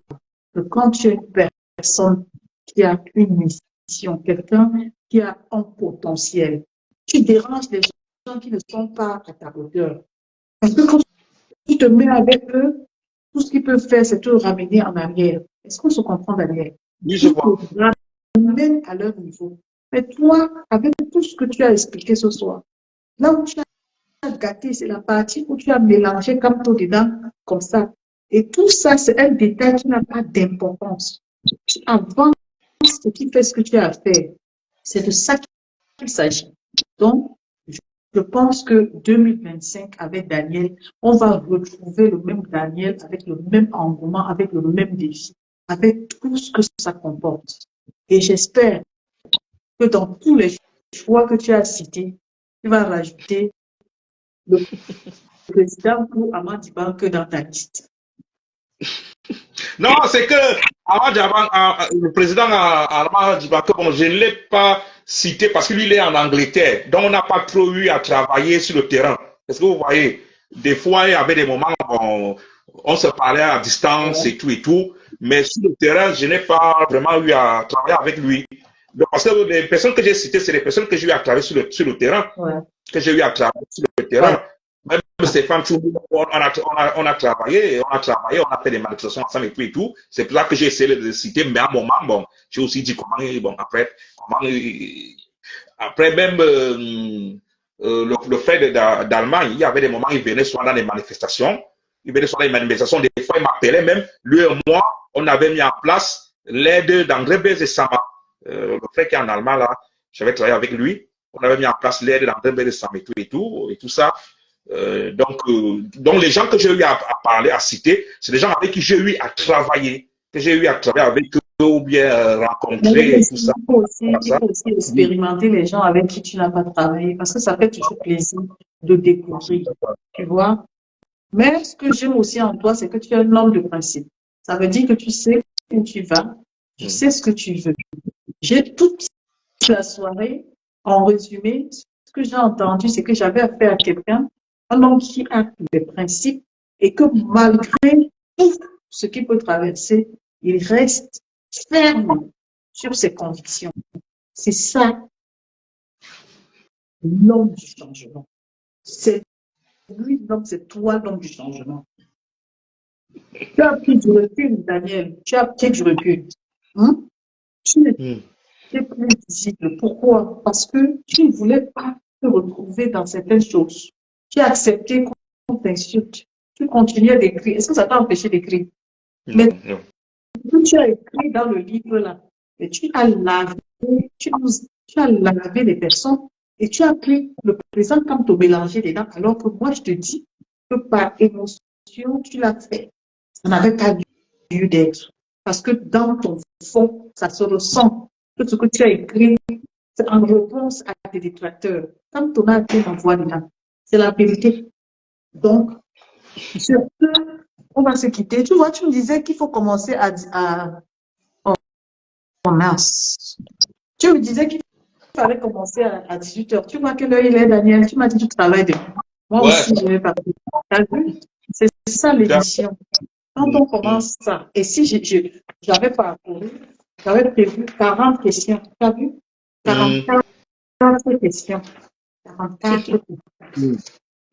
que quand tu es une personne qui a une mission, quelqu'un qui a un potentiel, tu déranges les gens qui ne sont pas à ta hauteur. Parce que quand tu te mets avec eux, tout ce qu'ils peuvent faire, c'est te ramener en arrière. Est-ce qu'on se comprend, Daniel? Oui, je vois. Ramène à leur niveau. Mais toi, avec tout ce que tu as expliqué ce soir, là où tu as gâté, c'est la partie où tu as mélangé comme tout dedans, comme ça. Et tout ça, c'est un détail qui n'a pas d'importance. Tu avances ce qui fait ce que tu as à faire. C'est de ça qu'il s'agit. Donc, je pense que 2025, avec Daniel, on va retrouver le même Daniel avec le même engouement, avec le même défi, avec tout ce que ça comporte. Et j'espère que dans tous les choix que tu as cités, tu vas rajouter le président ou Amadi Banque dans ta liste. Non, c'est que le président Amadi Banque, bon, je ne l'ai pas cité parce que lui, il est en Angleterre. Donc, on n'a pas trop eu à travailler sur le terrain. Est-ce que vous voyez, des fois, il y avait des moments où on se parlait à distance et tout. Mais sur le terrain, je n'ai pas vraiment eu à travailler avec lui. Donc, parce que les personnes que j'ai citées, c'est les personnes que j'ai eu à travailler sur le terrain. Que j'ai eu à travailler sur le terrain. Même Stéphane Tchoumou, on a travaillé, on a fait des manifestations ensemble et tout. C'est pour ça que j'ai essayé de citer, mais à un moment, bon, j'ai aussi dit après même le fait d'Allemagne, il y avait des moments où il venait souvent dans des manifestations. il venait sur les manifestations. Des fois, il m'appelait même, lui et moi, on avait mis en place l'aide d'André Bezesama. Le frère qui est en Allemagne, là, j'avais travaillé avec lui. On avait mis en place l'aide d'André Bezesama et tout ça. Donc, les gens que j'ai eu à parler, à citer, c'est des gens avec qui j'ai eu à travailler, avec eux ou bien rencontrer et tout ça. Il faut aussi expérimenter les gens avec qui tu n'as pas travaillé parce que ça fait toujours plaisir de découvrir, tu vois. Mais ce que j'aime aussi en toi, c'est que tu es un homme de principe. Ça veut dire que tu sais où tu vas, tu sais ce que tu veux. J'ai toute la soirée, en résumé, ce que j'ai entendu, c'est que j'avais affaire à quelqu'un, un homme qui a des principes et que malgré tout ce qu'il peut traverser, il reste ferme sur ses convictions. C'est ça, l'homme du changement. C'est lui, l'homme, c'est toi, l'homme du changement. Tu as pris du recul, Daniel. Tu as pris du recul. Hein? Tu étais plus visible. Pourquoi? Parce que tu ne voulais pas te retrouver dans certaines choses. Tu as accepté qu'on t'insulte. Tu continuais d'écrire. Est-ce que ça t'a empêché d'écrire? Mais tu as écrit dans le livre là, et tu as lavé, tu as lavé les personnes et tu as pris le présent comme te mélanger dedans, alors que moi je te dis que par émotion, tu l'as fait. Ça n'avait pas lieu d'être. Parce que dans ton fond, ça se ressent. Tout ce que tu as écrit, c'est en réponse à tes détracteurs. Quand on a été en voix dedans, c'est la vérité. Donc, sur ce, on va se quitter. Tu vois, tu me disais qu'il faut commencer en mars. Tu me disais qu'il fallait commencer à 18h. Tu vois quelle heure il est, Daniel? Tu m'as dit que tu travailles demain. Moi aussi, je vais partir. T'as vu? C'est ça l'émission. Quand on commence ça, et si j'avais parcouru, j'avais prévu 40 questions. Tu as vu? 44 questions. 44 questions.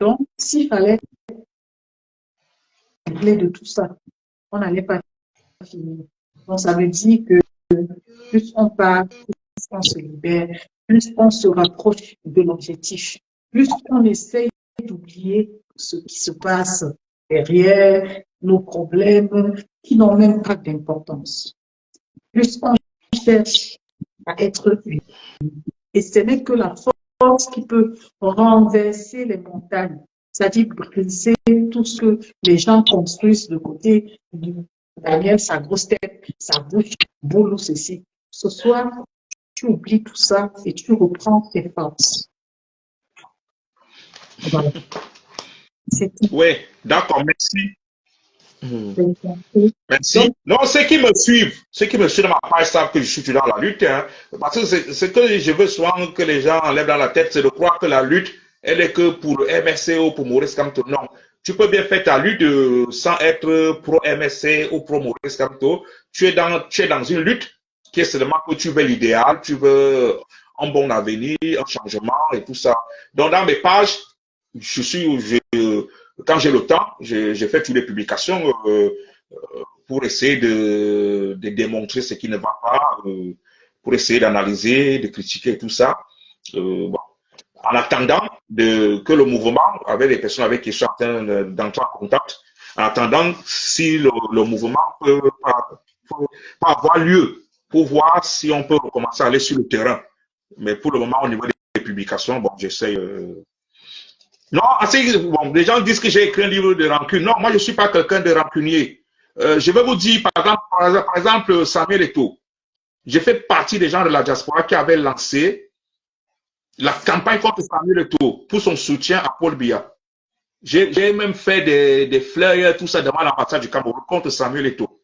Donc, s'il fallait parler de tout ça, on n'allait pas finir. Donc, ça veut dire que plus on parle, plus on se libère, plus on se rapproche de l'objectif, plus on essaye d'oublier ce qui se passe derrière nos problèmes qui n'ont même pas d'importance. Plus on cherche à être unis. Et ce n'est que la force qui peut renverser les montagnes, c'est-à-dire briser tout ce que les gens construisent de côté. Daniel, sa grosse tête, sa bouche, boulot, ceci. Ce soir, tu oublies tout ça et tu reprends tes forces. Voilà. Oui, d'accord, merci. Merci. Donc, non, ceux qui me suivent dans ma page savent que je suis dans la lutte. Hein, parce que ce que je veux souvent que les gens enlèvent dans la tête, c'est de croire que la lutte, elle est que pour le MSC ou pour Maurice Kamto. Non. Tu peux bien faire ta lutte sans être pro MSC ou pro Maurice Kamto. Tu es dans une lutte qui est seulement que tu veux l'idéal, tu veux un bon avenir, un changement et tout ça. Donc, dans mes pages, quand j'ai le temps, j'ai fait toutes les publications pour essayer de démontrer ce qui ne va pas, pour essayer d'analyser, de critiquer et tout ça. Bon. En attendant que le mouvement, avec les personnes avec qui je suis en train d'entrer en contact, en attendant si le mouvement peut pas avoir lieu pour voir si on peut recommencer à aller sur le terrain. Mais pour le moment, au niveau des publications, bon, j'essaie. Non, bon, les gens disent que j'ai écrit un livre de rancune. Non, moi, je ne suis pas quelqu'un de rancunier. Je vais vous dire, par exemple, Samuel Eto'o. J'ai fait partie des gens de la diaspora qui avaient lancé la campagne contre Samuel Eto'o pour son soutien à Paul Biya. J'ai même fait des flyers, tout ça, devant l'ambassade du Cameroun contre Samuel Eto'o.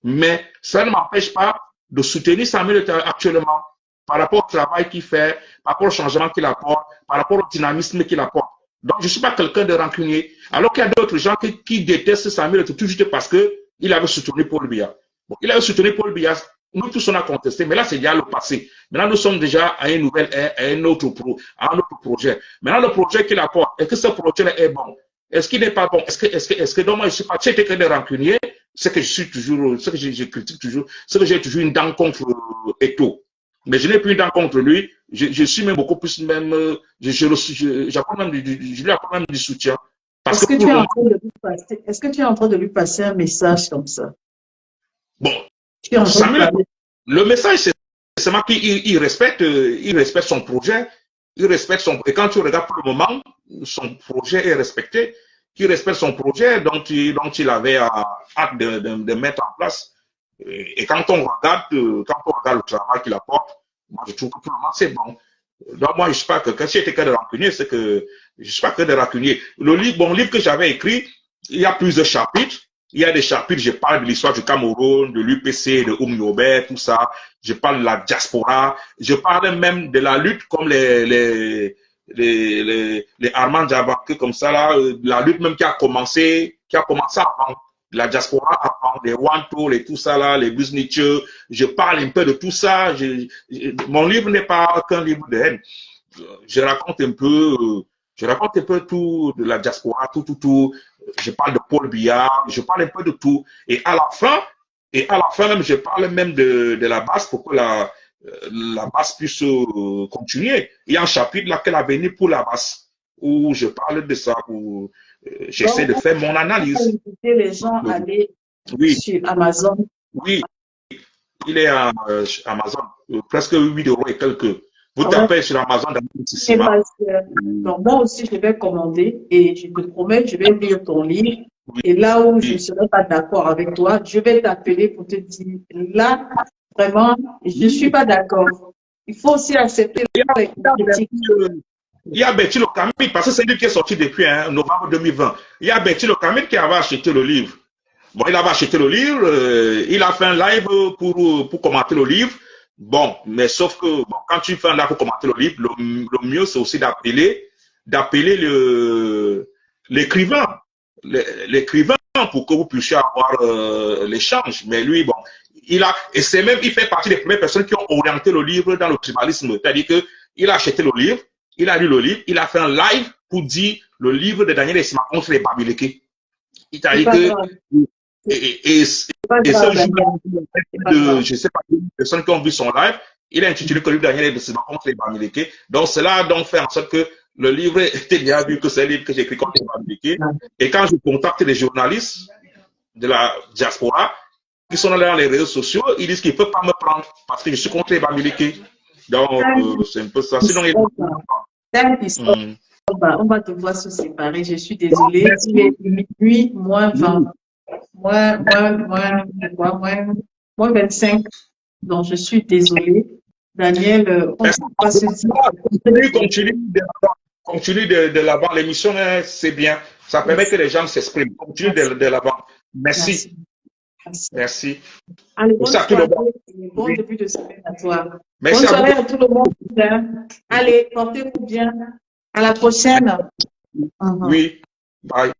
Mais ça ne m'empêche pas de soutenir Samuel Eto'o actuellement par rapport au travail qu'il fait, par rapport au changement qu'il apporte, par rapport au dynamisme qu'il apporte. Donc, je ne suis pas quelqu'un de rancunier. Alors qu'il y a d'autres gens qui détestent Samuel Eto'o tout juste parce qu'il avait soutenu Paul Biya. Bon, il avait soutenu Paul Biya. Nous tous, on a contesté, mais là, c'est déjà le passé. Maintenant, nous sommes déjà à un autre projet. Maintenant, le projet qu'il apporte, est-ce que ce projet est bon? Est-ce qu'il n'est pas bon? Est-ce que donc, moi, je suis pas, tu es quelqu'un de rancunier, c'est que je suis toujours, ce que je critique toujours, c'est que j'ai toujours une dent contre Eto'o. Mais je n'ai plus une dent contre lui. Je suis même beaucoup plus même, je lui apporte même du soutien. Parce Est-ce que que pour tu le es en moment, train de lui passer, est-ce que tu es en train de lui passer un message comme ça? bon, Tu es en train de Samuel, parler. le message, c'est seulement qu'il il respecte son projet, il respecte son, et quand tu regardes pour le moment, son projet est respecté, qu'il respecte son projet dont il avait hâte de mettre en place. Et quand on regarde le travail qu'il apporte, moi, je trouve que pour le moment, c'est bon. Donc, moi, je ne suis pas quelqu'un, si j'étais que de rancunier, c'est que je ne suis pas que de rancunier. Le livre que j'avais écrit, il y a plusieurs chapitres. Il y a des chapitres, je parle de l'histoire du Cameroun, de l'UPC, de Oumniobé, tout ça. Je parle de la diaspora. Je parle même de la lutte comme les Armand Diabaké, comme ça, là, la lutte même qui a commencé avant. La diaspora avant, les Wanto, les tout ça là, les Busniche. Je parle un peu de tout ça. Mon livre n'est pas qu'un livre de haine. Je raconte un peu tout de la diaspora, tout. Je parle de Paul Biya, je parle un peu de tout. Et à la fin même, je parle même de la base pour que la base puisse continuer. Il y a un chapitre là qu'elle a venu pour la base, où je parle de ça, où j'essaie Donc, de faire mon on va analyse. inviter les gens à aller Oui, sur Amazon. oui, il est à Amazon, presque 8 euros et quelques. Vous Ah ouais. tapez sur Amazon dans Et parce que, donc, moi aussi, je vais commander et je te promets, je vais lire ton livre. Et là où je ne serai pas d'accord avec toi, je vais t'appeler pour te dire, là, vraiment, je ne suis pas d'accord. Il faut aussi accepter les critiques. Il y a Betty Locamide, parce que c'est lui qui est sorti depuis novembre 2020. Il y a Betty Locamide qui avait acheté le livre. Bon, il avait acheté le livre, il a fait un live pour commenter le livre. Bon, mais sauf que bon, quand tu fais un live pour commenter le livre, le mieux c'est aussi d'appeler l'écrivain, l'écrivain pour que vous puissiez avoir l'échange. Mais lui, bon, il fait partie des premières personnes qui ont orienté le livre dans le tribalisme. C'est-à-dire que il a acheté le livre, il a lu le livre, il a fait un live pour dire le livre de Daniel Essima contre les Bamileke. C'est-à-dire que et ce jour, je ne sais pas, les personnes qui ont vu son live, il a intitulé que le livre Daniel Essima contre les Bamileke. Donc cela a donc fait en sorte que le livre était bien vu que c'est un livre que j'ai écrit contre les Bamileke. Et quand je contacte les journalistes de la diaspora qui sont dans les réseaux sociaux, ils disent qu'ils ne peuvent pas me prendre parce que je suis contre les Bamileke. Donc c'est un peu ça. Sinon, on va devoir se séparer. Je suis désolée. Il est minuit, moins 20, moins 25. Donc, je suis désolée. Daniel, on va se dire. Continue de l'avant. L'émission, c'est bien. Ça permet que les gens s'expriment. Continue de l'avant. Merci. Merci. Allez, bonne soirée. Bon début de semaine à toi. Merci bonne soirée à tout le monde. Allez, portez-vous bien. À la prochaine. Oui. Bye.